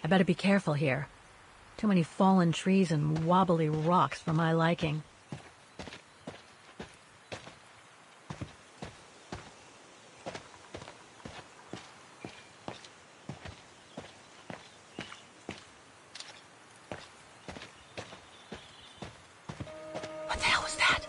I better be careful here. Too many fallen trees and wobbly rocks for my liking. What the hell was that?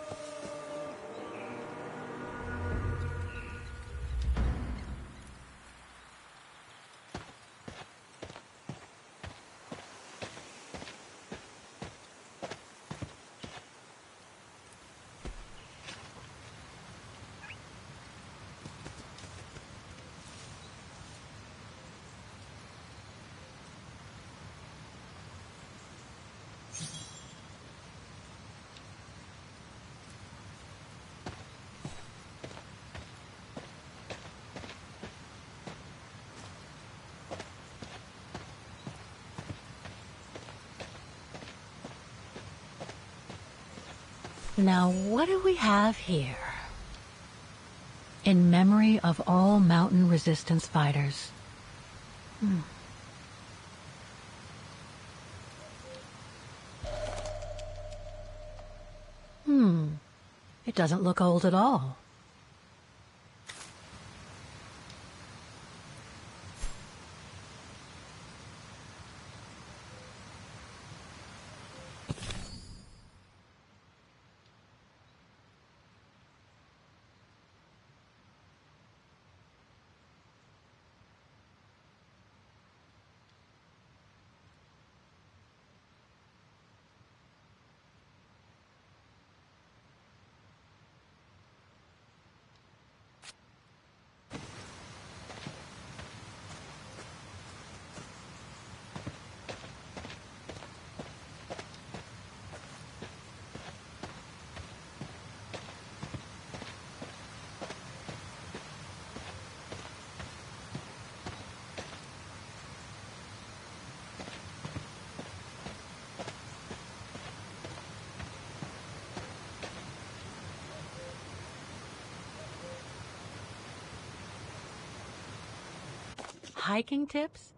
Now, what do we have here? In memory of all mountain resistance fighters. It doesn't look old at all. Hiking tips?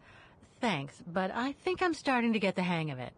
Thanks, but I think I'm starting to get the hang of it.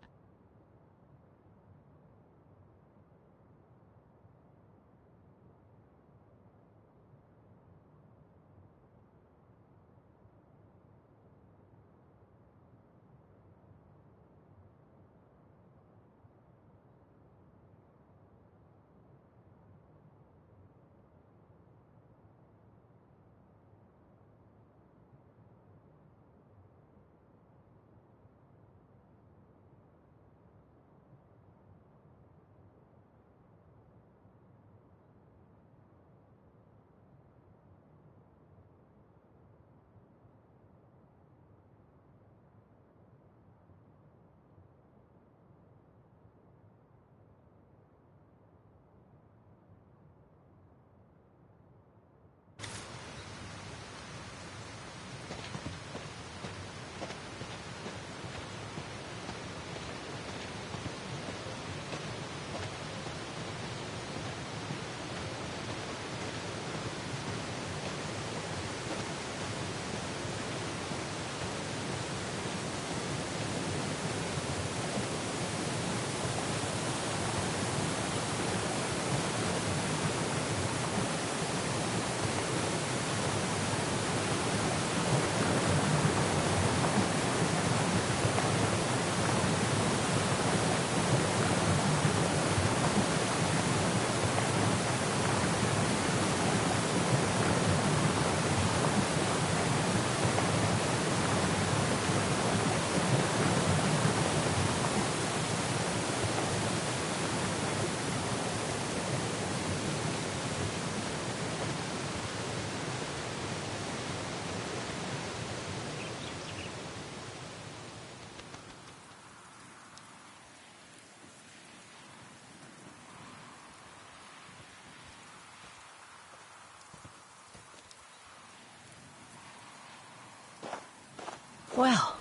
Well,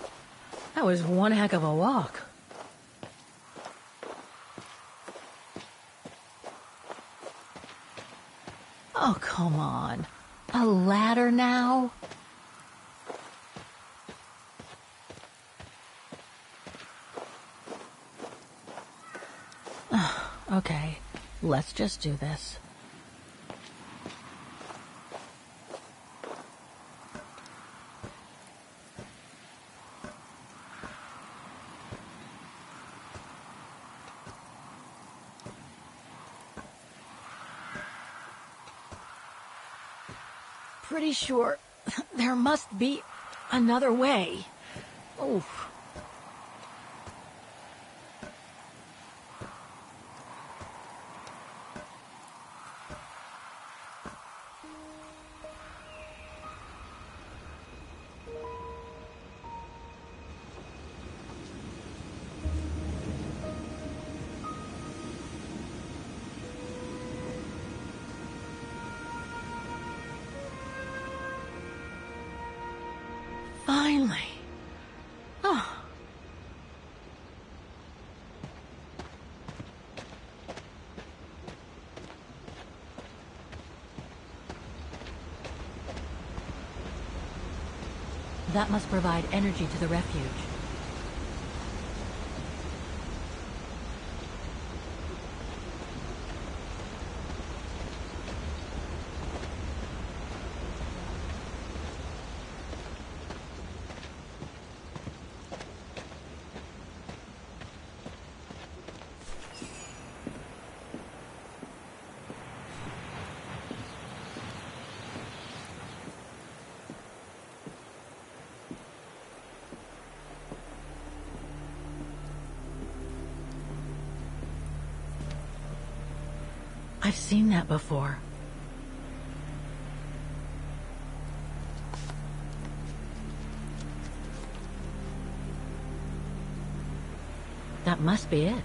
that was one heck of a walk. Oh, come on. A ladder now? Okay, let's just do this. Pretty sure there must be another way. Oh. Finally. Oh. That must provide energy to the refuge. I've seen that before. That must be it.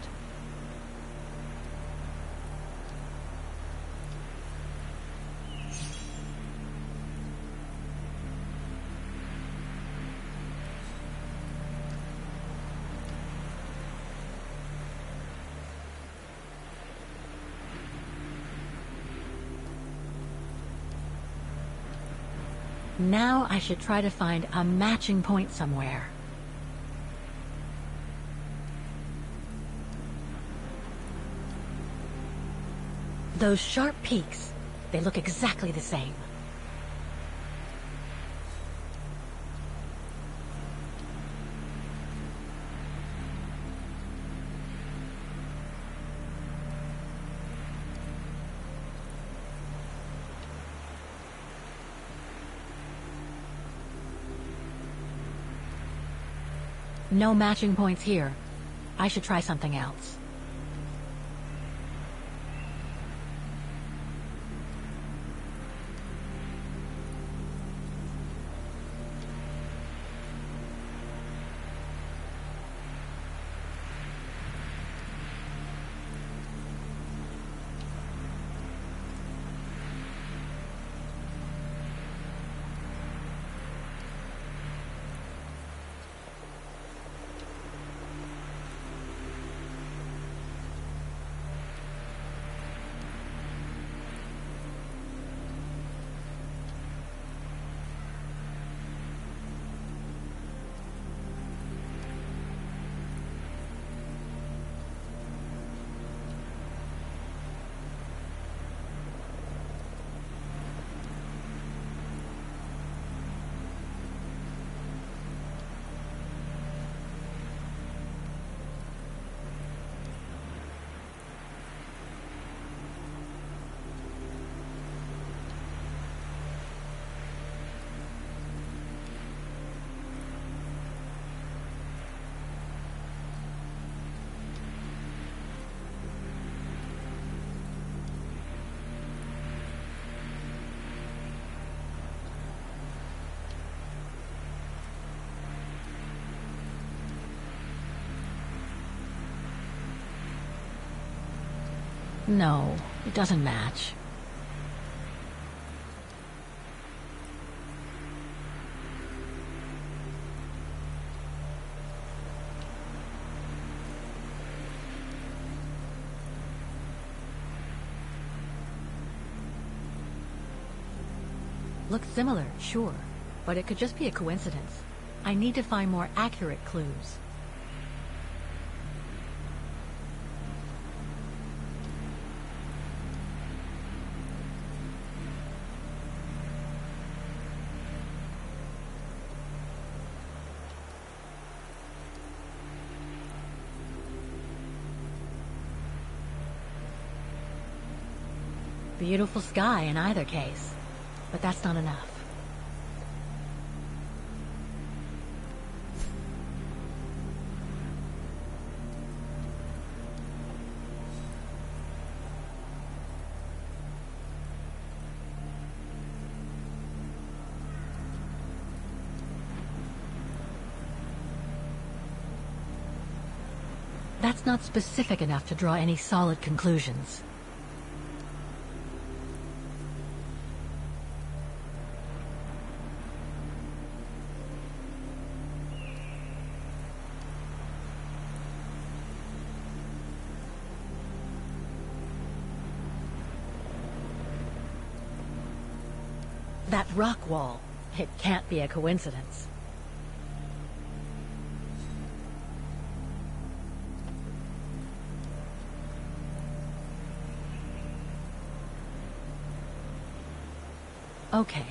Now I should try to find a matching point somewhere. Those sharp peaks, they look exactly the same. No matching points here. I should try something else. No, it doesn't match. Looks similar, sure, but it could just be a coincidence. I need to find more accurate clues. Beautiful sky in either case, but that's not enough. That's not specific enough to draw any solid conclusions. That rock wall. It can't be a coincidence. Okay,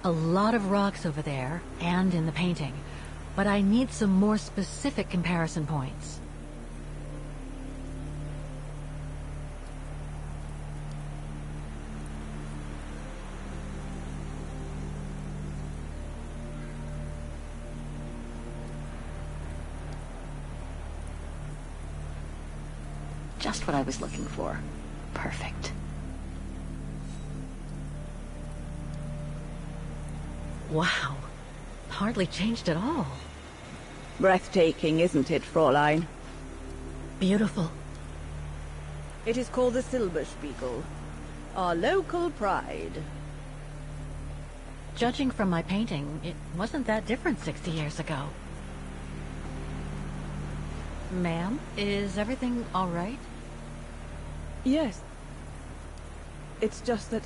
a lot of rocks over there, and in the painting, but I need some more specific comparison points. Just what I was looking for. Perfect. Wow. Hardly changed at all. Breathtaking, isn't it, Fräulein? Beautiful. It is called the Silberspiegel, our local pride. Judging from my painting, it wasn't that different 60 years ago. Ma'am, is everything all right? Yes. It's just that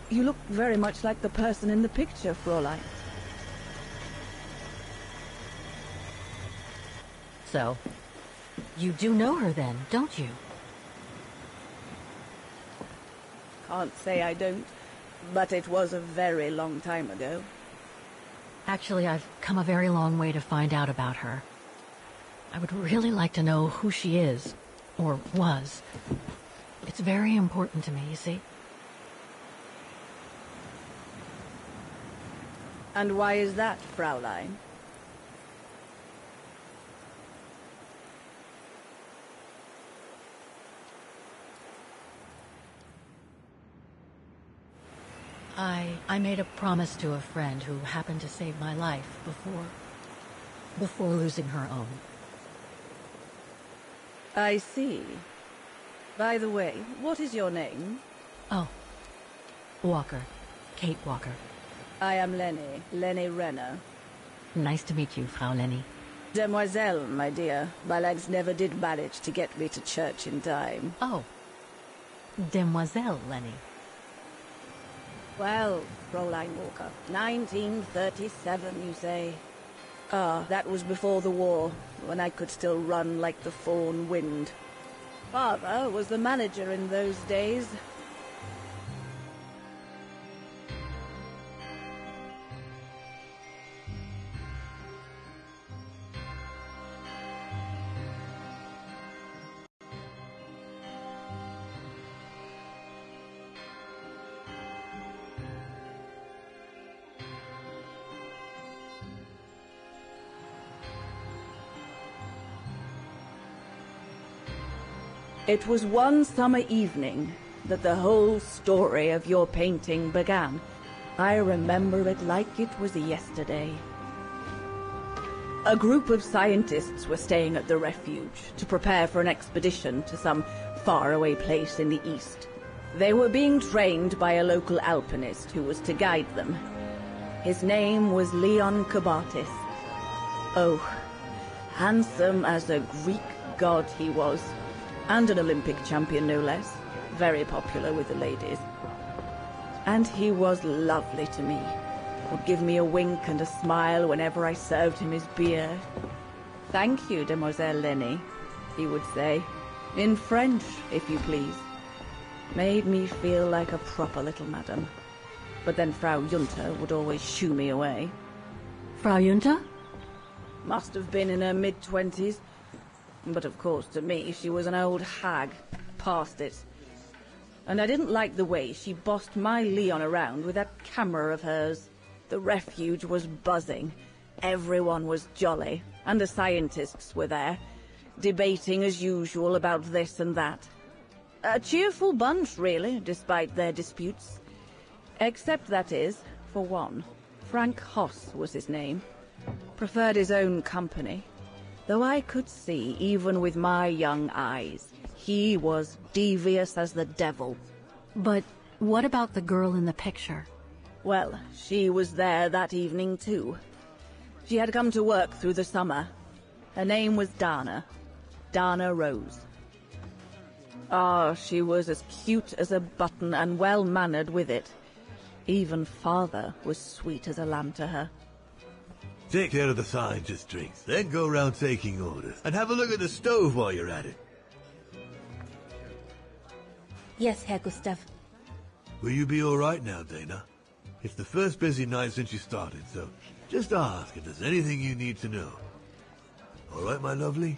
you look very much like the person in the picture, Fräulein. So, you do know her then, don't you? Can't say I don't, but it was a very long time ago. Actually, I've come a very long way to find out about her. I would really like to know who she is, or was. It's very important to me, you see. And why is that, Fräulein? I made a promise to a friend who happened to save my life before losing her own. I see. By the way, what is your name? Oh, Walker. Kate Walker. I am Lenny Renner. Nice to meet you, Frau Lenny. Demoiselle, my dear. My legs never did manage to get me to church in time. Oh. Demoiselle Lenny. Well, Fräulein Walker, 1937, you say? Ah, that was before the war, when I could still run like the fawn wind. Father was the manager in those days. It was one summer evening that the whole story of your painting began. I remember it like it was yesterday. A group of scientists were staying at the refuge to prepare for an expedition to some faraway place in the east. They were being trained by a local alpinist who was to guide them. His name was Leon Kabatis. Oh, handsome as a Greek god he was. And an Olympic champion, no less. Very popular with the ladies. And he was lovely to me. Would give me a wink and a smile whenever I served him his beer. "Thank you, Demoiselle Lenny," he would say. In French, if you please. Made me feel like a proper little madam. But then Frau Junta would always shoo me away. Frau Junta? Must have been in her mid-20s. But of course, to me, she was an old hag. Past it. And I didn't like the way she bossed my Leon around with that camera of hers. The refuge was buzzing. Everyone was jolly. And the scientists were there, debating as usual about this and that. A cheerful bunch, really, despite their disputes. Except, that is, for one. Frank Hoss was his name. Preferred his own company. Though I could see, even with my young eyes, he was devious as the devil. But what about the girl in the picture? Well, she was there that evening too. She had come to work through the summer. Her name was Dana. Dana Rose. Ah, she was as cute as a button and well-mannered with it. Even father was sweet as a lamb to her. Take care of the scientist drinks, then go round taking orders. And have a look at the stove while you're at it. Yes, Herr Gustav. Will you be all right now, Dana? It's the first busy night since you started, so just ask if there's anything you need to know. All right, my lovely?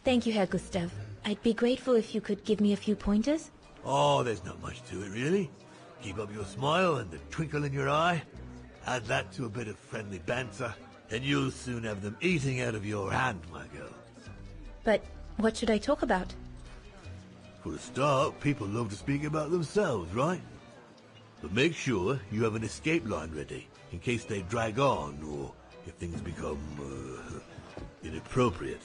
Thank you, Herr Gustav. I'd be grateful if you could give me a few pointers. Oh, there's not much to it, really. Keep up your smile and the twinkle in your eye. Add that to a bit of friendly banter, and you'll soon have them eating out of your hand, my girl. But what should I talk about? For a start, people love to speak about themselves, right? But make sure you have an escape line ready, in case they drag on, or if things become, inappropriate.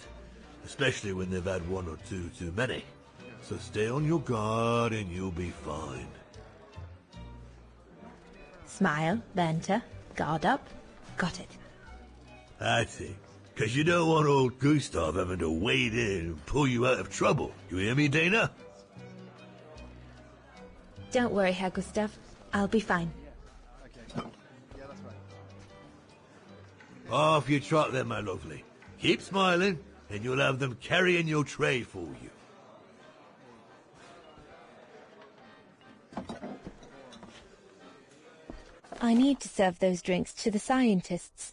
Especially when they've had one or two too many. So stay on your guard and you'll be fine. Smile, banter, guard up. Got it. That's it. Because you don't want old Gustav having to wade in and pull you out of trouble. You hear me, Dana? Don't worry, Herr Gustav. I'll be fine. Off you trot then, my lovely. Keep smiling, and you'll have them carrying your tray for you. I need to serve those drinks to the scientists.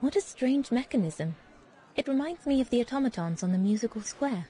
What a strange mechanism. It reminds me of the automatons on the musical square.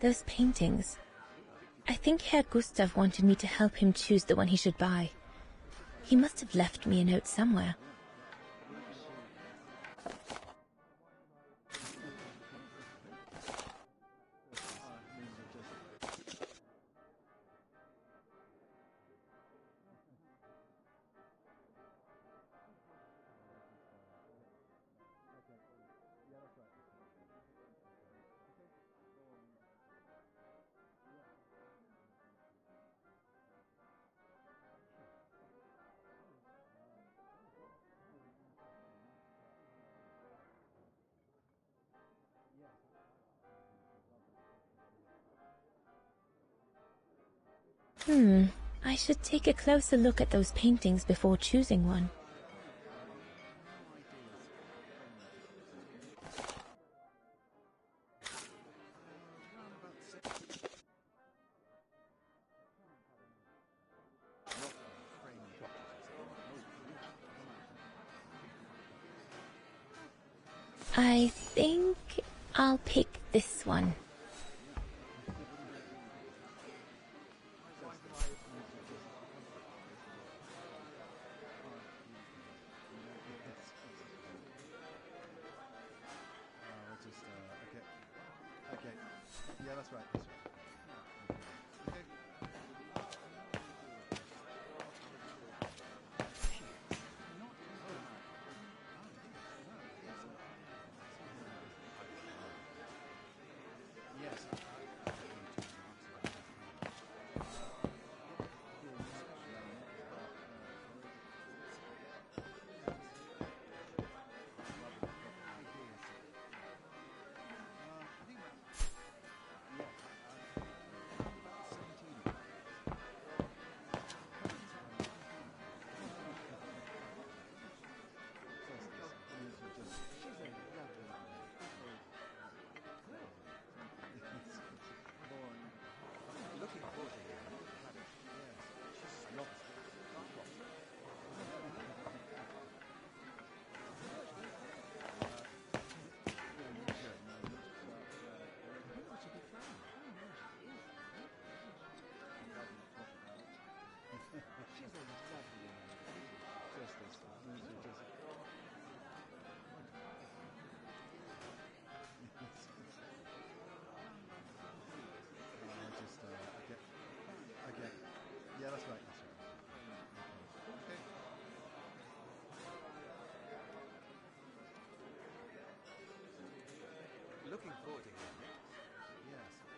Those paintings. I think Herr Gustav wanted me to help him choose the one he should buy. He must have left me a note somewhere. I should take a closer look at those paintings before choosing one. I think I'll pick this one. Looking forward to hearing it. Yes.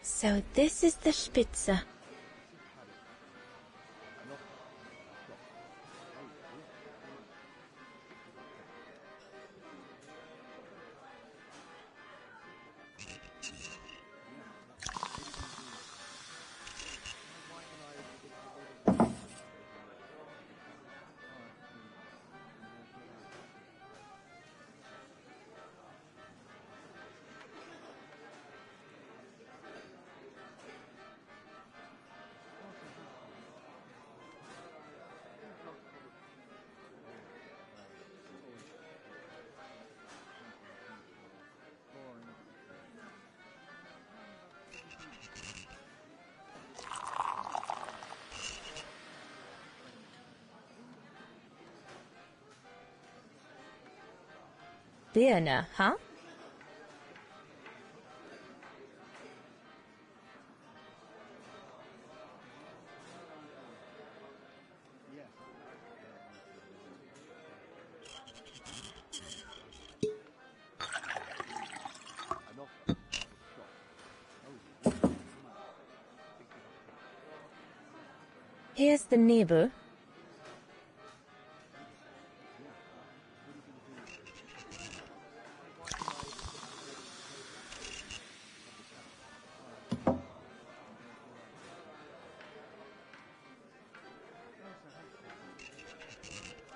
So this is the Spitze. Birne, huh? Here's the neighbor.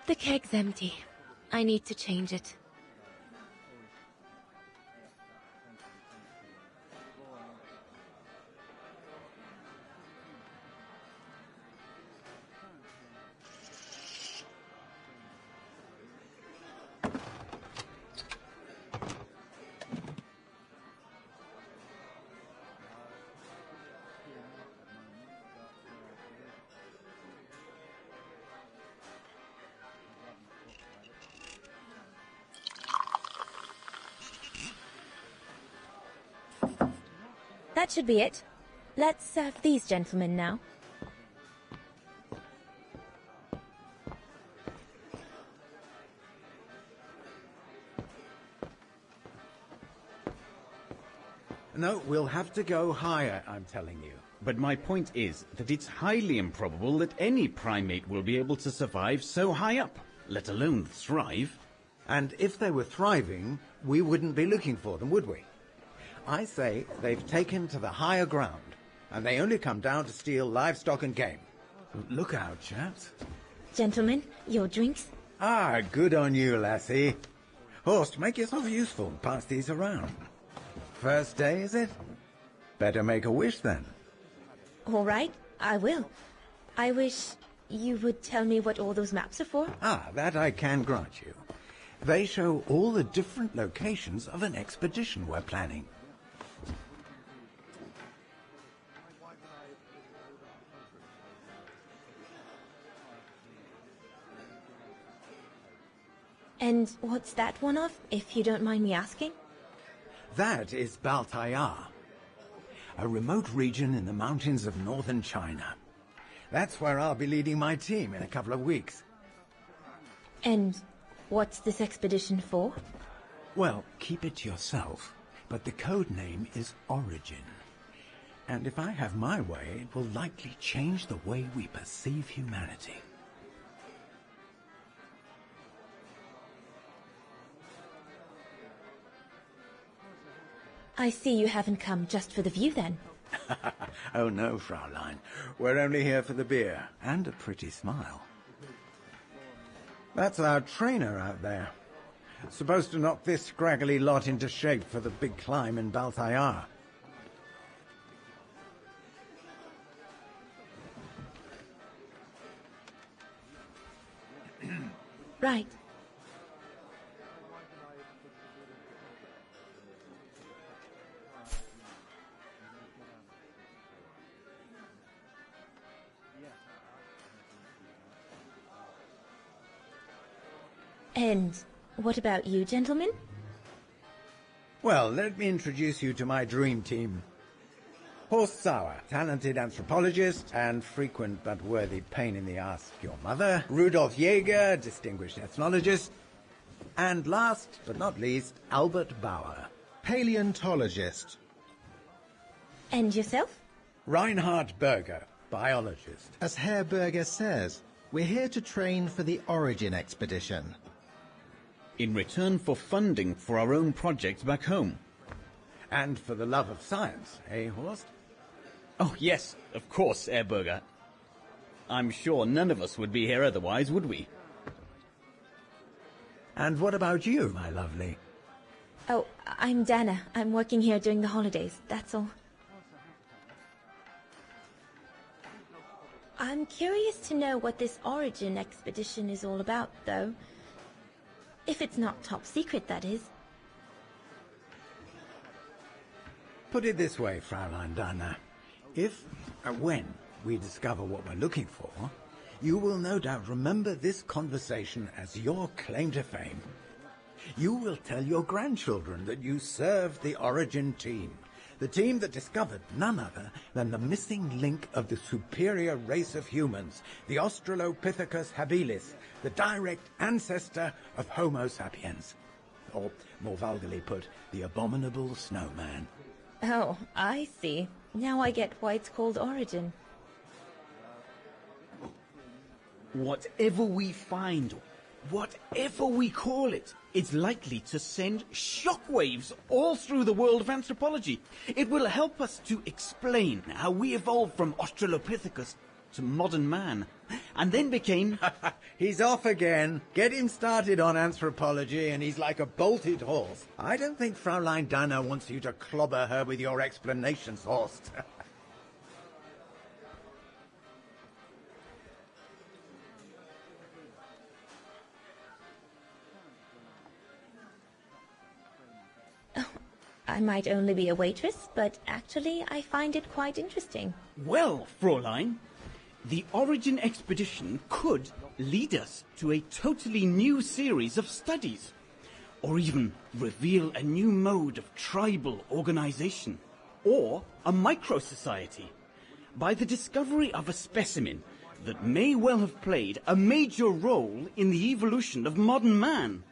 The keg's empty. I need to change it. That should be it. Let's serve these gentlemen now. No, we'll have to go higher, I'm telling you. But my point is that it's highly improbable that any primate will be able to survive so high up, let alone thrive. And if they were thriving, we wouldn't be looking for them, would we? I say they've taken to the higher ground, and they only come down to steal livestock and game. Look out, chaps. Gentlemen, your drinks? Ah, good on you, lassie. Horst, make yourself useful and pass these around. First day, is it? Better make a wish, then. All right, I will. I wish you would tell me what all those maps are for. Ah, that I can grant you. They show all the different locations of an expedition we're planning. And what's that one of, if you don't mind me asking? That is Baltayar, a remote region in the mountains of northern China. That's where I'll be leading my team in a couple of weeks. And what's this expedition for? Well, keep it to yourself, but the code name is Origin. And if I have my way, it will likely change the way we perceive humanity. I see you haven't come just for the view, then. Oh no, Fraulein. We're only here for the beer, and a pretty smile. That's our trainer out there. Supposed to knock this scraggly lot into shape for the big climb in Baltayar. Right. And what about you, gentlemen? Well, let me introduce you to my dream team. Horst Sauer, talented anthropologist and frequent but worthy pain in the ass your mother. Rudolf Jäger, distinguished ethnologist. And last but not least, Albert Bauer, paleontologist. And yourself? Reinhard Berger, biologist. As Herr Berger says, we're here to train for the Origin expedition. In return for funding for our own projects back home. And for the love of science, eh, Horst? Oh, yes, of course, Herr Berger. I'm sure none of us would be here otherwise, would we? And what about you, my lovely? Oh, I'm Dana. I'm working here during the holidays, that's all. I'm curious to know what this Origin expedition is all about, though. If it's not top secret, that is. Put it this way, Fraulein Dana. If, when, we discover what we're looking for, you will no doubt remember this conversation as your claim to fame. You will tell your grandchildren that you served the Origin team, the team that discovered none other than the missing link of the superior race of humans, the Australopithecus habilis, the direct ancestor of Homo sapiens. Or, more vulgarly put, the abominable snowman. Oh, I see. Now I get why it's called Origin. Whatever we find, whatever we call it, it's likely to send shockwaves all through the world of anthropology. It will help us to explain how we evolved from Australopithecus to modern man, and then became... He's off again. Get him started on anthropology, and he's like a bolted horse. I don't think Fraulein Danner wants you to clobber her with your explanations, Horst. I might only be a waitress, but actually I find it quite interesting. Well, Fräulein, the Origin expedition could lead us to a totally new series of studies, or even reveal a new mode of tribal organization, or a micro-society, by the discovery of a specimen that may well have played a major role in the evolution of modern man.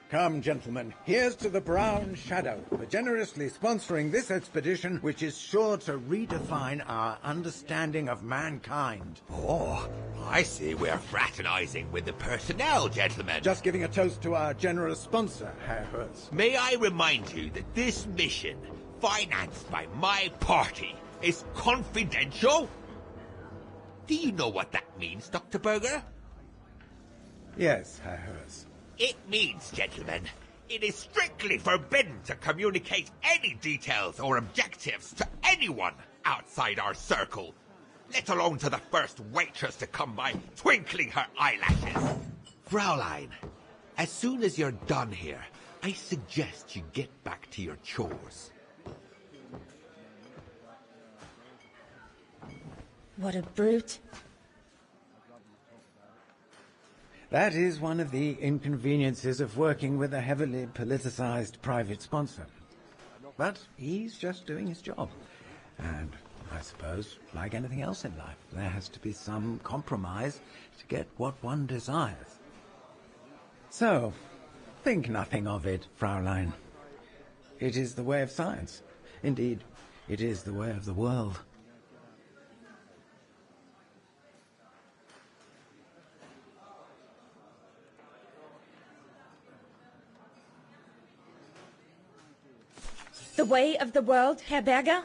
Come, gentlemen, here's to the Brown Shadow for generously sponsoring this expedition, which is sure to redefine our understanding of mankind. Oh, I see we're fraternizing with the personnel, gentlemen. Just giving a toast to our generous sponsor, Herr Hertz. May I remind you that this mission, financed by my party, is confidential? Do you know what that means, Dr. Berger? Yes, Herr Hertz. It means, gentlemen, it is strictly forbidden to communicate any details or objectives to anyone outside our circle, let alone to the first waitress to come by twinkling her eyelashes. Fraulein, as soon as you're done here, I suggest you get back to your chores. What a brute. That is one of the inconveniences of working with a heavily politicized private sponsor. But he's just doing his job. And I suppose, like anything else in life, there has to be some compromise to get what one desires. So, think nothing of it, Fraulein. It is the way of science. Indeed, it is the way of the world. The way of the world, Herr Berger?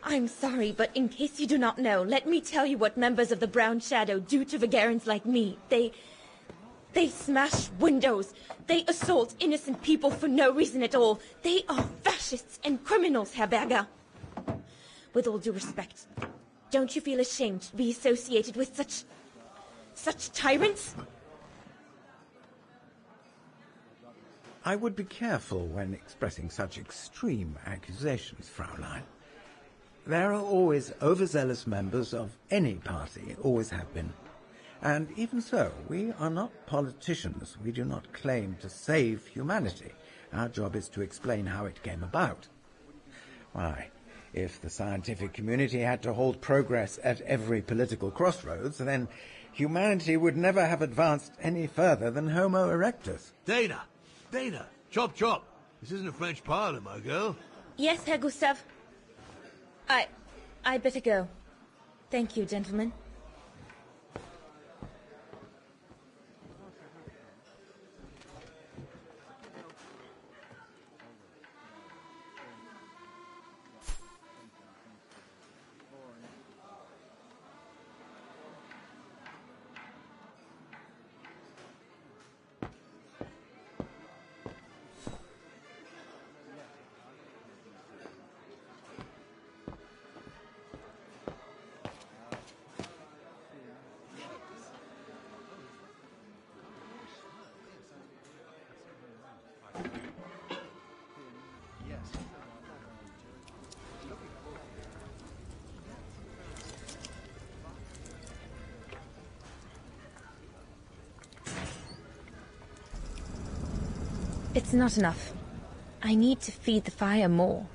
I'm sorry, but in case you do not know, let me tell you what members of the Brown Shadow do to Vagarans like me. They smash windows. They assault innocent people for no reason at all. They are fascists and criminals, Herr Berger. With all due respect, don't you feel ashamed to be associated with such tyrants? I would be careful when expressing such extreme accusations, Fraulein. There are always overzealous members of any party, always have been. And even so, we are not politicians. We do not claim to save humanity. Our job is to explain how it came about. Why, if the scientific community had to halt progress at every political crossroads, then humanity would never have advanced any further than Homo erectus. Dana, chop chop. This isn't a French parlor, my girl. Yes, Herr Gustav. I better go. Thank you, gentlemen. It's not enough. I need to feed the fire more.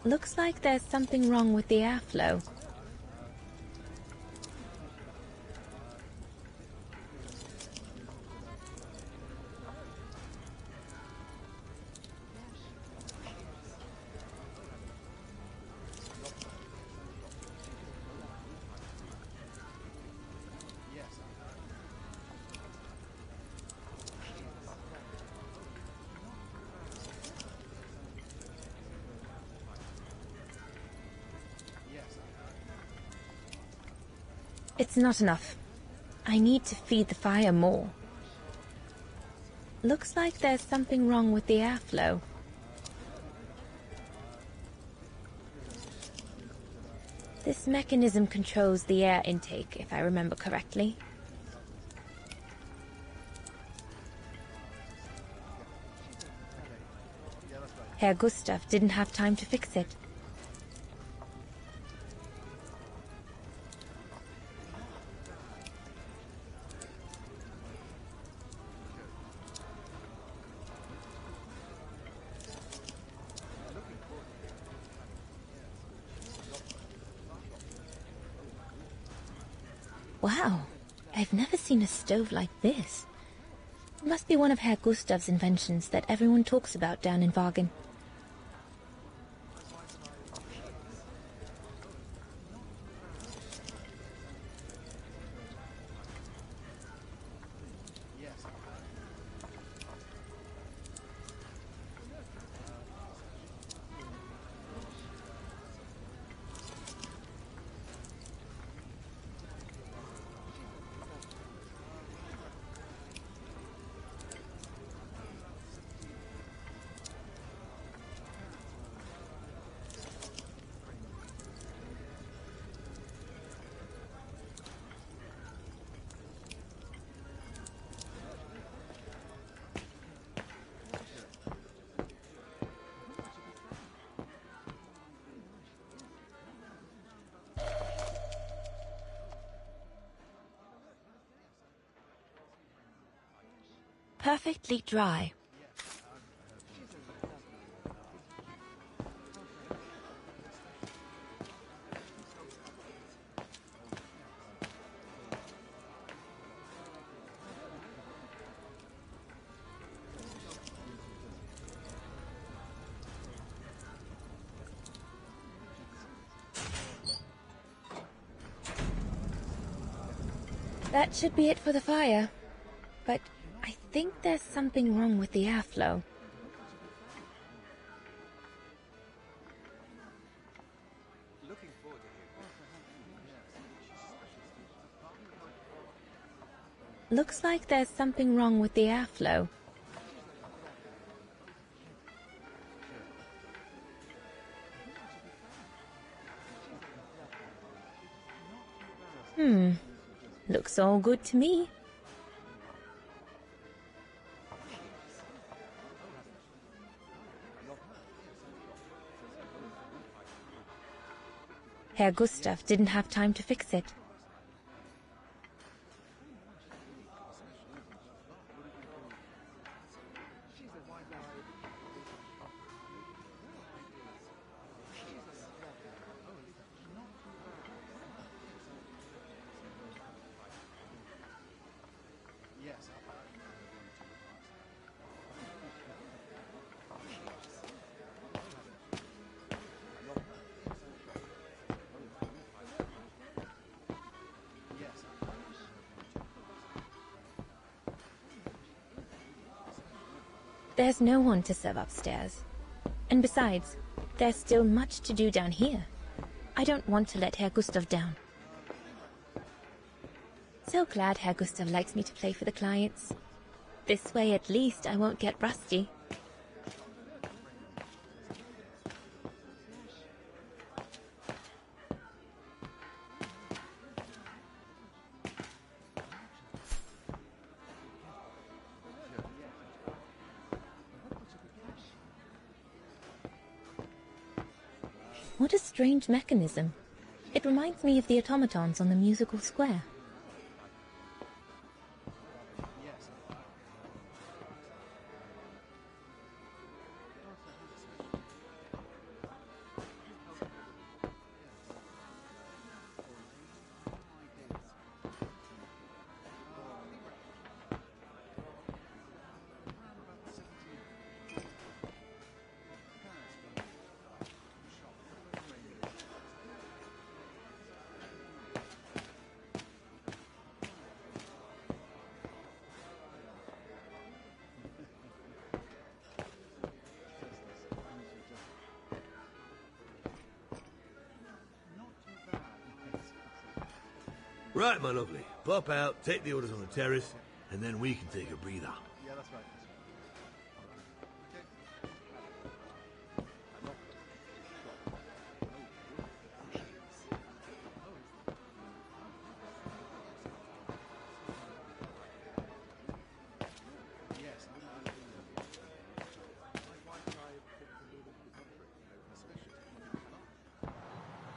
Looks like there's something wrong with the airflow. It's not enough. I need to feed the fire more. Looks like there's something wrong with the airflow. This mechanism controls the air intake, if I remember correctly. Herr Gustav didn't have time to fix it. Wow, I've never seen a stove like this. It must be one of Herr Gustav's inventions that everyone talks about down in Wagen. Perfectly dry. That should be it for the fire, but I think there's something wrong with the airflow. Looks like there's something wrong with the airflow. Looks all good to me. Herr Gustav didn't have time to fix it. There's no one to serve upstairs. And besides, there's still much to do down here. I don't want to let Herr Gustav down. So glad Herr Gustav likes me to play for the clients. This way at least I won't get rusty. What a strange mechanism. It reminds me of the automatons on the musical square. Right, my lovely. Pop out, take the orders on the terrace, and then we can take a breather. Yeah, that's right.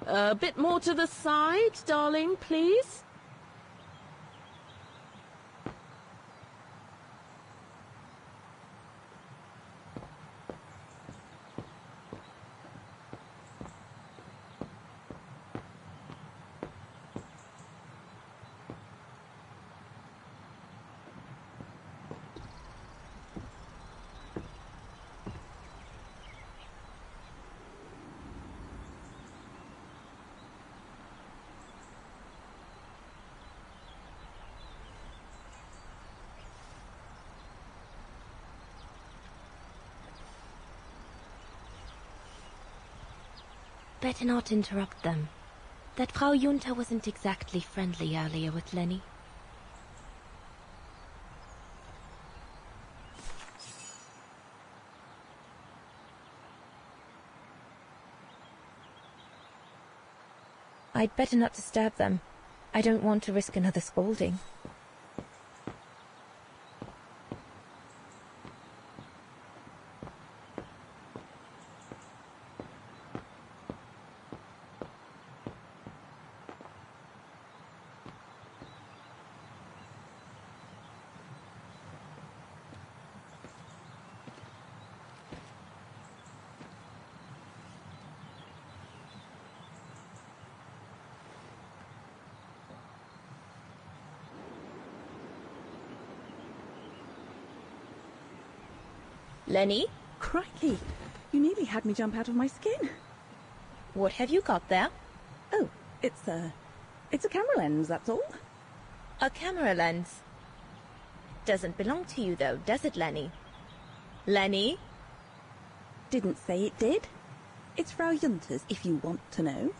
A bit more to the side, darling, please. Better not interrupt them. That Frau Junta wasn't exactly friendly earlier with Lenny. I'd better not disturb them. I don't want to risk another scolding. Lenny? Crikey, you nearly had me jump out of my skin. What have you got there? Oh, it's a camera lens, that's all. A camera lens? Doesn't belong to you though, does it, Lenny? Lenny? Didn't say it did. It's Frau Junta's, if you want to know.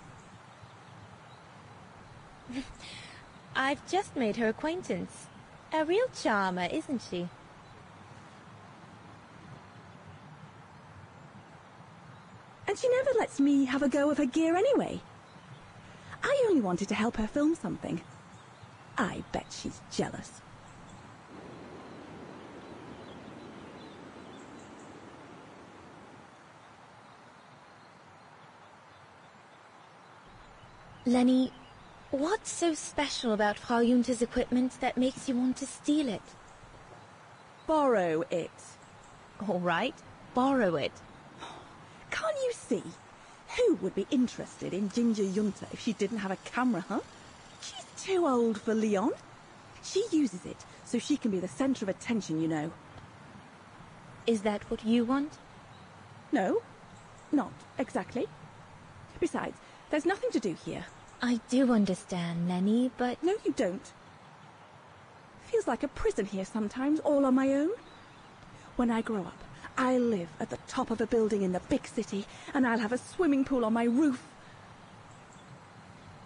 I've just made her acquaintance. A real charmer, isn't she? And she never lets me have a go of her gear anyway. I only wanted to help her film something. I bet she's jealous. Lenny, what's so special about Frau Junta's equipment that makes you want to steal it? Borrow it. All right, borrow it. Can't you see? Who would be interested in Ginger Junta if she didn't have a camera, huh? She's too old for Leon. She uses it so she can be the centre of attention, you know. Is that what you want? No, not exactly. Besides, there's nothing to do here. I do understand, Lenny, but... No, you don't. Feels like a prison here sometimes, all on my own. When I grow up, I'll live at the top of a building in the big city, and I'll have a swimming pool on my roof.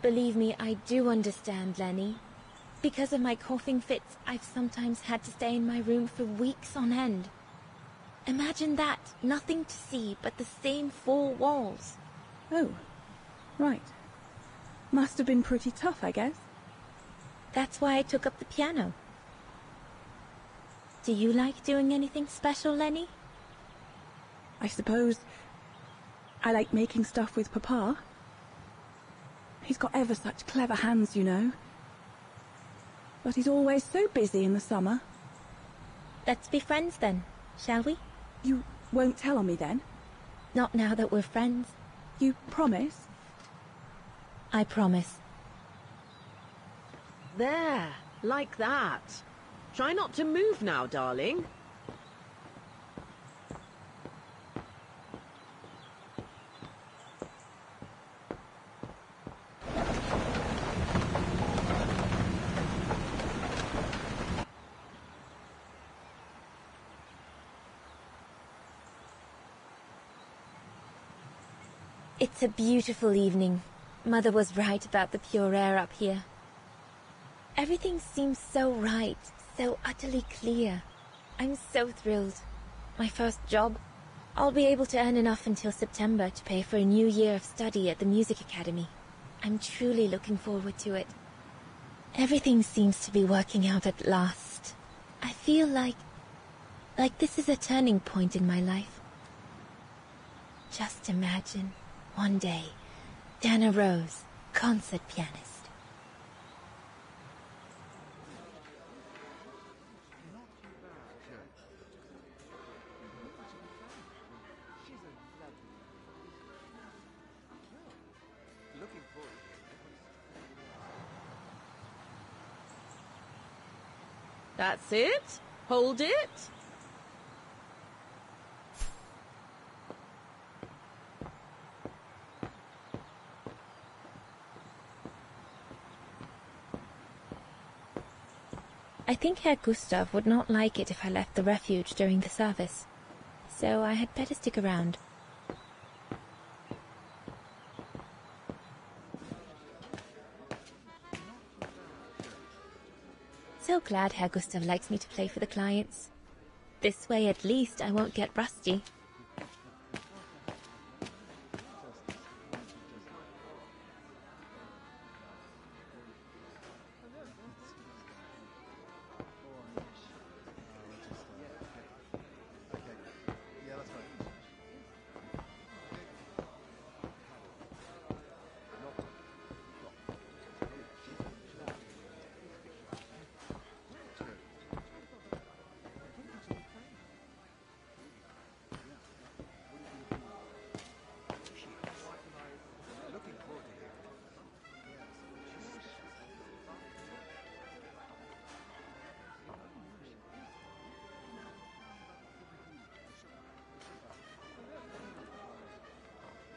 Believe me, I do understand, Lenny. Because of my coughing fits, I've sometimes had to stay in my room for weeks on end. Imagine that, nothing to see but the same four walls. Oh, right. Must have been pretty tough, I guess. That's why I took up the piano. Do you like doing anything special, Lenny? I suppose I like making stuff with Papa. He's got ever such clever hands, you know. But he's always so busy in the summer. Let's be friends then, shall we? You won't tell on me then? Not now that we're friends. You promise? I promise. There, like that. Try not to move now, darling. It's a beautiful evening. Mother was right about the pure air up here. Everything seems so right, so utterly clear. I'm so thrilled. My first job. I'll be able to earn enough until September to pay for a new year of study at the music academy. I'm truly looking forward to it. Everything seems to be working out at last. I feel like this is a turning point in my life. Just imagine, one day, Dana Rose, concert pianist. That's it. Hold it. I think Herr Gustav would not like it if I left the refuge during the service, so I had better stick around. So glad Herr Gustav likes me to play for the clients. This way at least I won't get rusty.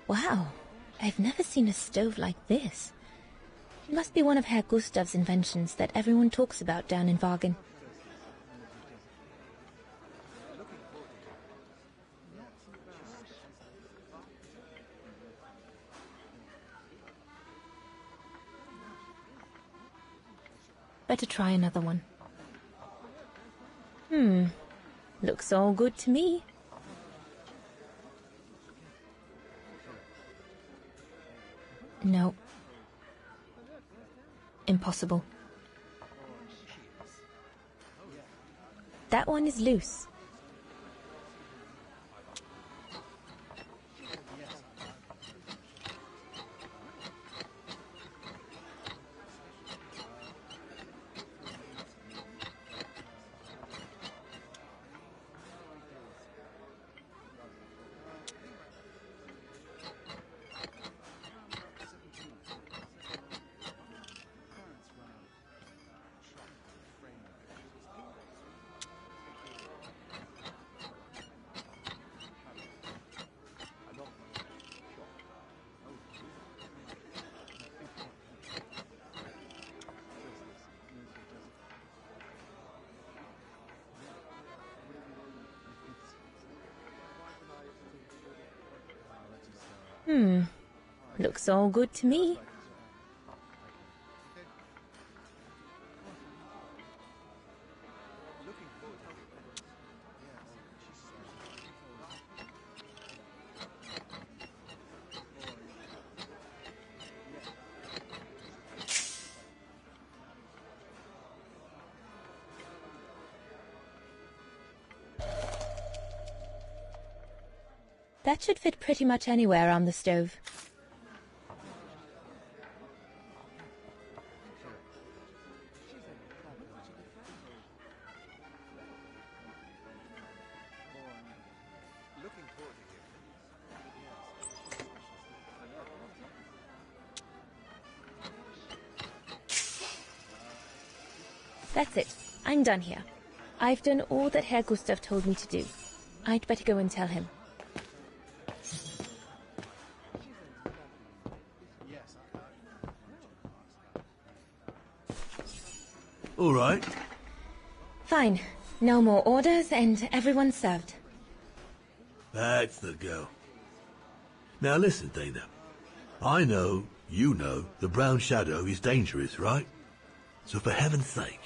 Wow, I've never seen a stove like this. It must be one of Herr Gustav's inventions that everyone talks about down in Wagen. Better try another one. Looks all good to me. No. Impossible. That one is loose. Looks all good to me. That should fit pretty much anywhere on the stove. That's it. I'm done here. I've done all that Herr Gustav told me to do. I'd better go and tell him. All right. Fine. No more orders and everyone's served. That's the girl. Now listen, Dana. I know, you know, the Brown Shadow is dangerous, right? So for heaven's sake,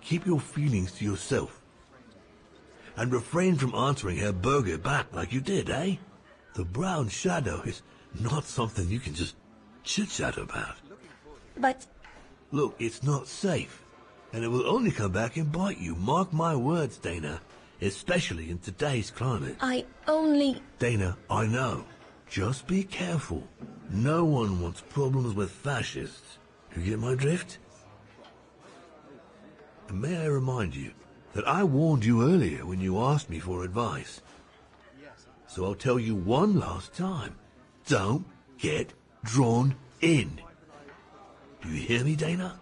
keep your feelings to yourself. And refrain from answering Herr Berger back like you did, eh? The brown shadow is not something you can just chit-chat about. But... Look, it's not safe. And it will only come back and bite you. Mark my words, Dana. Especially in today's climate. I only... Dana, I know. Just be careful. No one wants problems with fascists. You get my drift? And may I remind you that I warned you earlier when you asked me for advice. So I'll tell you one last time. Don't get drawn in. Do you hear me, Dana?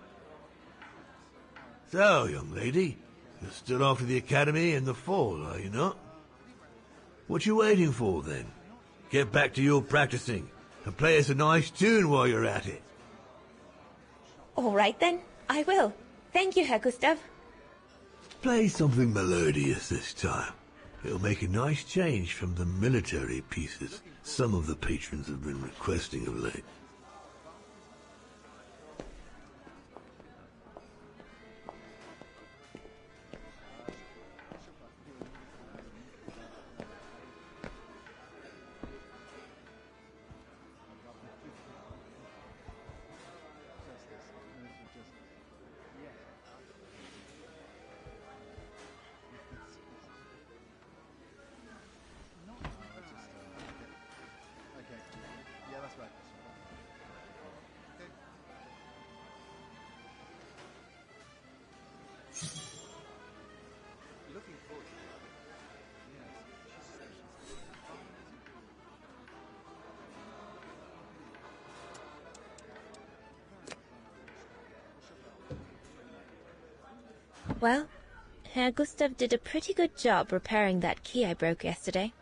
So, young lady, you're still off to the academy in the fall, are you not? What you waiting for, then? Get back to your practicing and play us a nice tune while you're at it. All right, then. I will. Thank you, Herr Gustav. Play something melodious this time. It'll make a nice change from the military pieces some of the patrons have been requesting of late. Well, Herr Gustav did a pretty good job repairing that key I broke yesterday.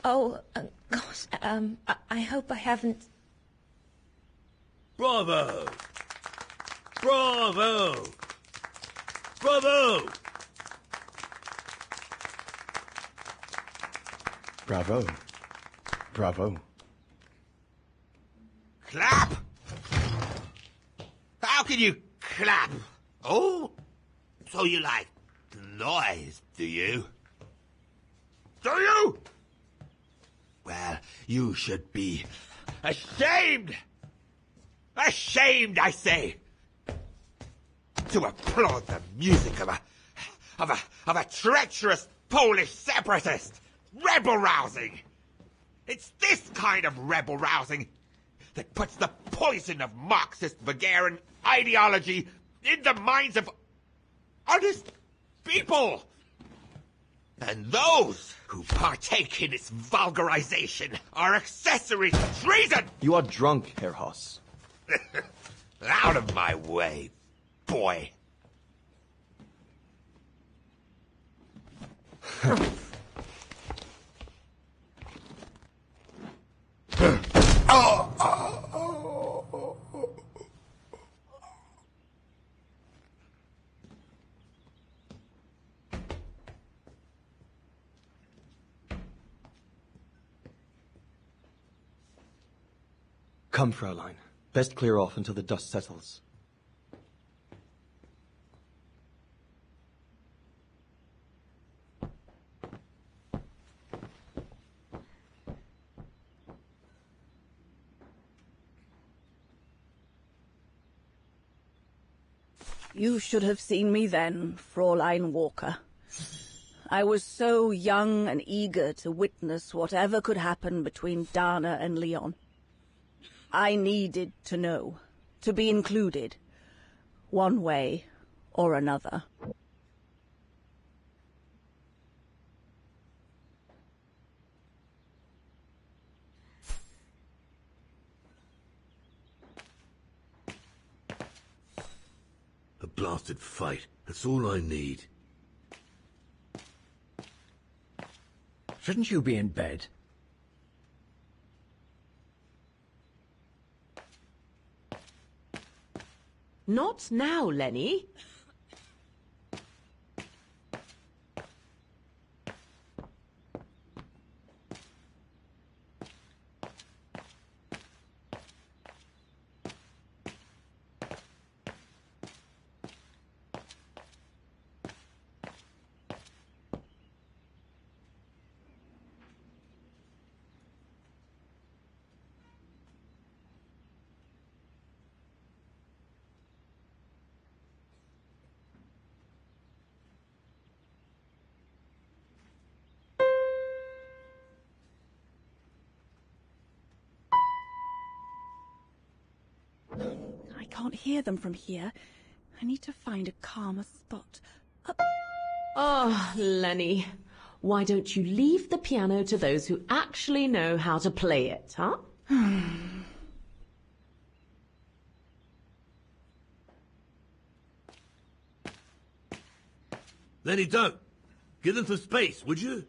Oh, gosh, I hope I haven't... Bravo! Bravo! Bravo! Bravo. Bravo. Clap! How can you clap? Oh? So you like noise, do you? Do you? Well, you should be ashamed! Ashamed, I say! To applaud the music of a treacherous Polish separatist! Rebel-rousing! It's this kind of rebel-rousing that puts the poison of Marxist Bulgarian ideology in the minds of honest people! And those who partake in its vulgarization are accessories to treason! You are drunk, Herr Hoss. Out of my way, boy. Come, Fraulein. Best clear off until the dust settles. You should have seen me then, Fräulein Walker. I was so young and eager to witness whatever could happen between Dana and Leon. I needed to know, to be included, one way or another. A blasted fight. That's all I need. Shouldn't you be in bed? Not now, Lenny. I can't hear them from here. I need to find a calmer spot. Oh, Lenny. Why don't you leave the piano to those who actually know how to play it, huh? Lenny, don't. Give them some space, would you?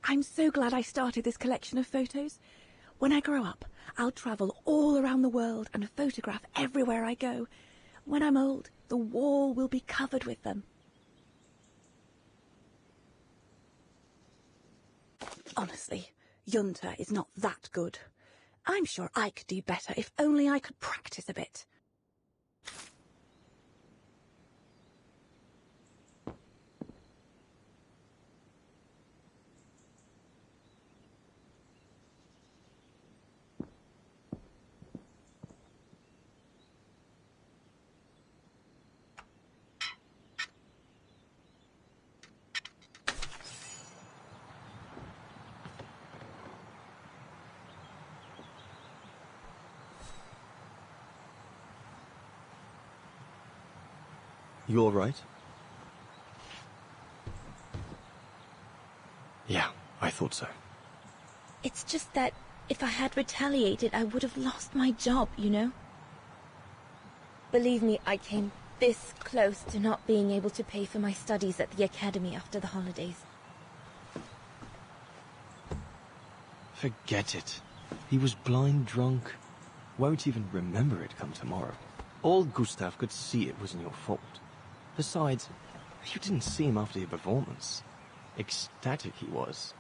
I'm so glad I started this collection of photos. When I grow up, I'll travel all around the world and photograph everywhere I go. When I'm old, the wall will be covered with them. Honestly, Junta is not that good. I'm sure I could do better if only I could practice a bit. You all right? Yeah, I thought so. It's just that if I had retaliated, I would have lost my job, you know? Believe me, I came this close to not being able to pay for my studies at the academy after the holidays. Forget it. He was blind drunk. Won't even remember it come tomorrow. All Gustav could see it wasn't your fault. Besides, you didn't see him after your performance. Ecstatic he was.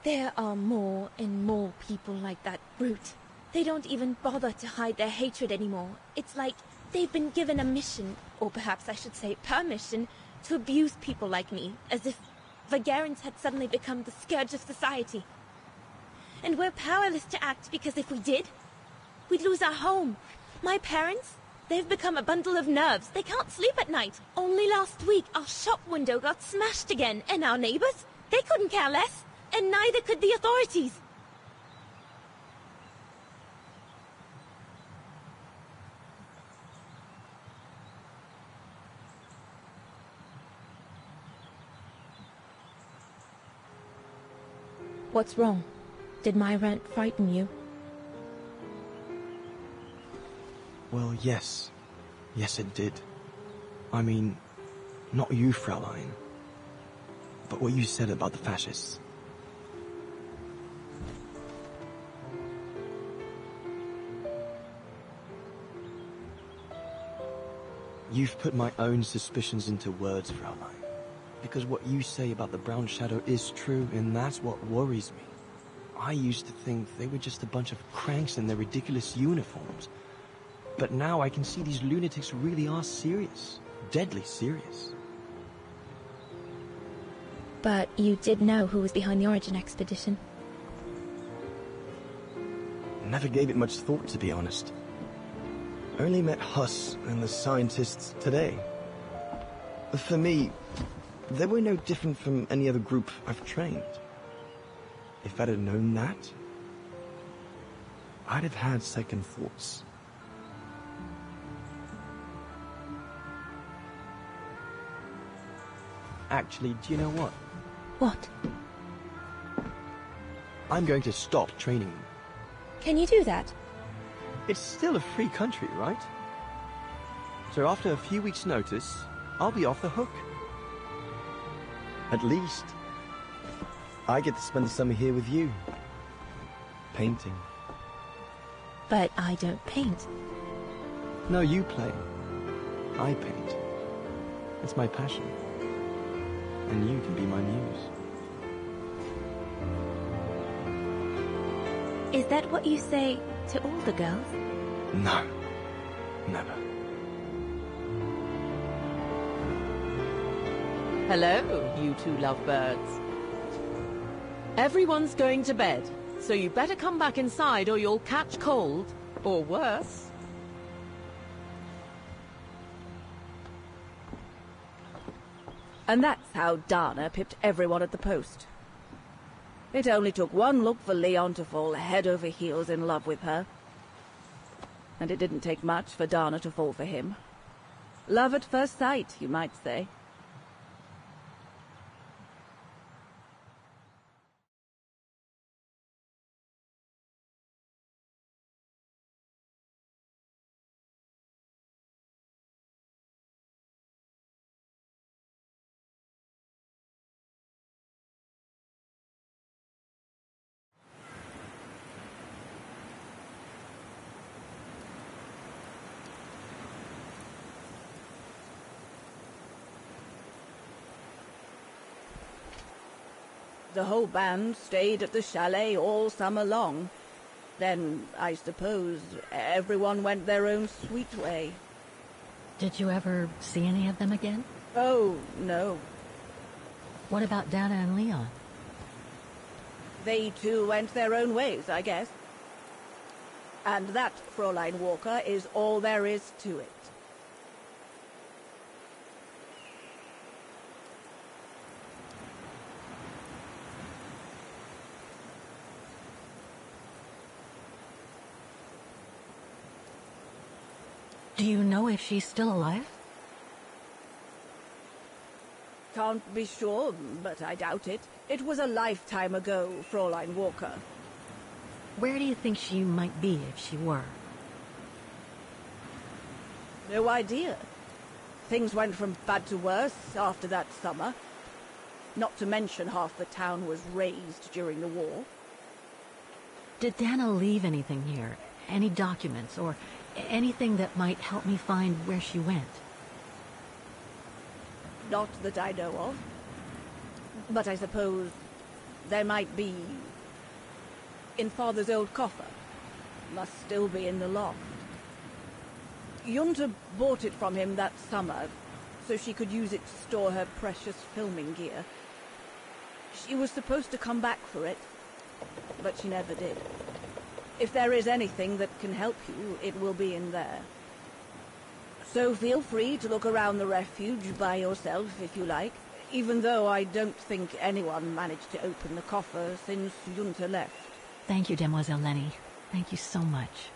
There are more and more people like that brute. They don't even bother to hide their hatred anymore. It's like they've been given a mission, or perhaps I should say permission, to abuse people like me, as if Vagarans had suddenly become the scourge of society. And we're powerless to act because if we did, we'd lose our home. My parents, they've become a bundle of nerves. They can't sleep at night. Only last week, our shop window got smashed again, and our neighbors, they couldn't care less, and neither could the authorities. What's wrong? Did my rant frighten you? Well, yes. Yes, it did. I mean, not you, Fraulein. But what you said about the fascists. You've put my own suspicions into words, Fraulein. Because what you say about the Brown Shadow is true, and that's what worries me. I used to think they were just a bunch of cranks in their ridiculous uniforms. But now I can see these lunatics really are serious. Deadly serious. But you did know who was behind the Origin expedition? Never gave it much thought, to be honest. Only met Huss and the scientists today. For me, they were no different from any other group I've trained. If I'd have known that, I'd have had second thoughts. Actually, do you know what? What? I'm going to stop training them. Can you do that? It's still a free country, right? So after a few weeks' notice, I'll be off the hook. At least, I get to spend the summer here with you. Painting. But I don't paint. No, you play. I paint. It's my passion. And you can be my muse. Is that what you say to all the girls? No. Never. Hello, you two lovebirds. Everyone's going to bed, so you better come back inside or you'll catch cold, or worse. And that's how Dana pipped everyone at the post. It only took one look for Leon to fall head over heels in love with her. And it didn't take much for Dana to fall for him. Love at first sight, you might say. The whole band stayed at the chalet all summer long. Then, I suppose, everyone went their own sweet way. Did you ever see any of them again? Oh, no. What about Dana and Leon? They too went their own ways, I guess. And that, Fräulein Walker, is all there is to it. Do you know if she's still alive? Can't be sure, but I doubt it. It was a lifetime ago, Fräulein Walker. Where do you think she might be if she were? No idea. Things went from bad to worse after that summer. Not to mention half the town was razed during the war. Did Dana leave anything here? Any documents or anything that might help me find where she went? Not that I know of. But I suppose there might be in Father's old coffer. Must still be in the loft. Junta bought it from him that summer, so she could use it to store her precious filming gear. She was supposed to come back for it, but she never did. If there is anything that can help you, it will be in there. So feel free to look around the refuge by yourself if you like, even though I don't think anyone managed to open the coffer since Junta left. Thank you, Demoiselle Lenny. Thank you so much.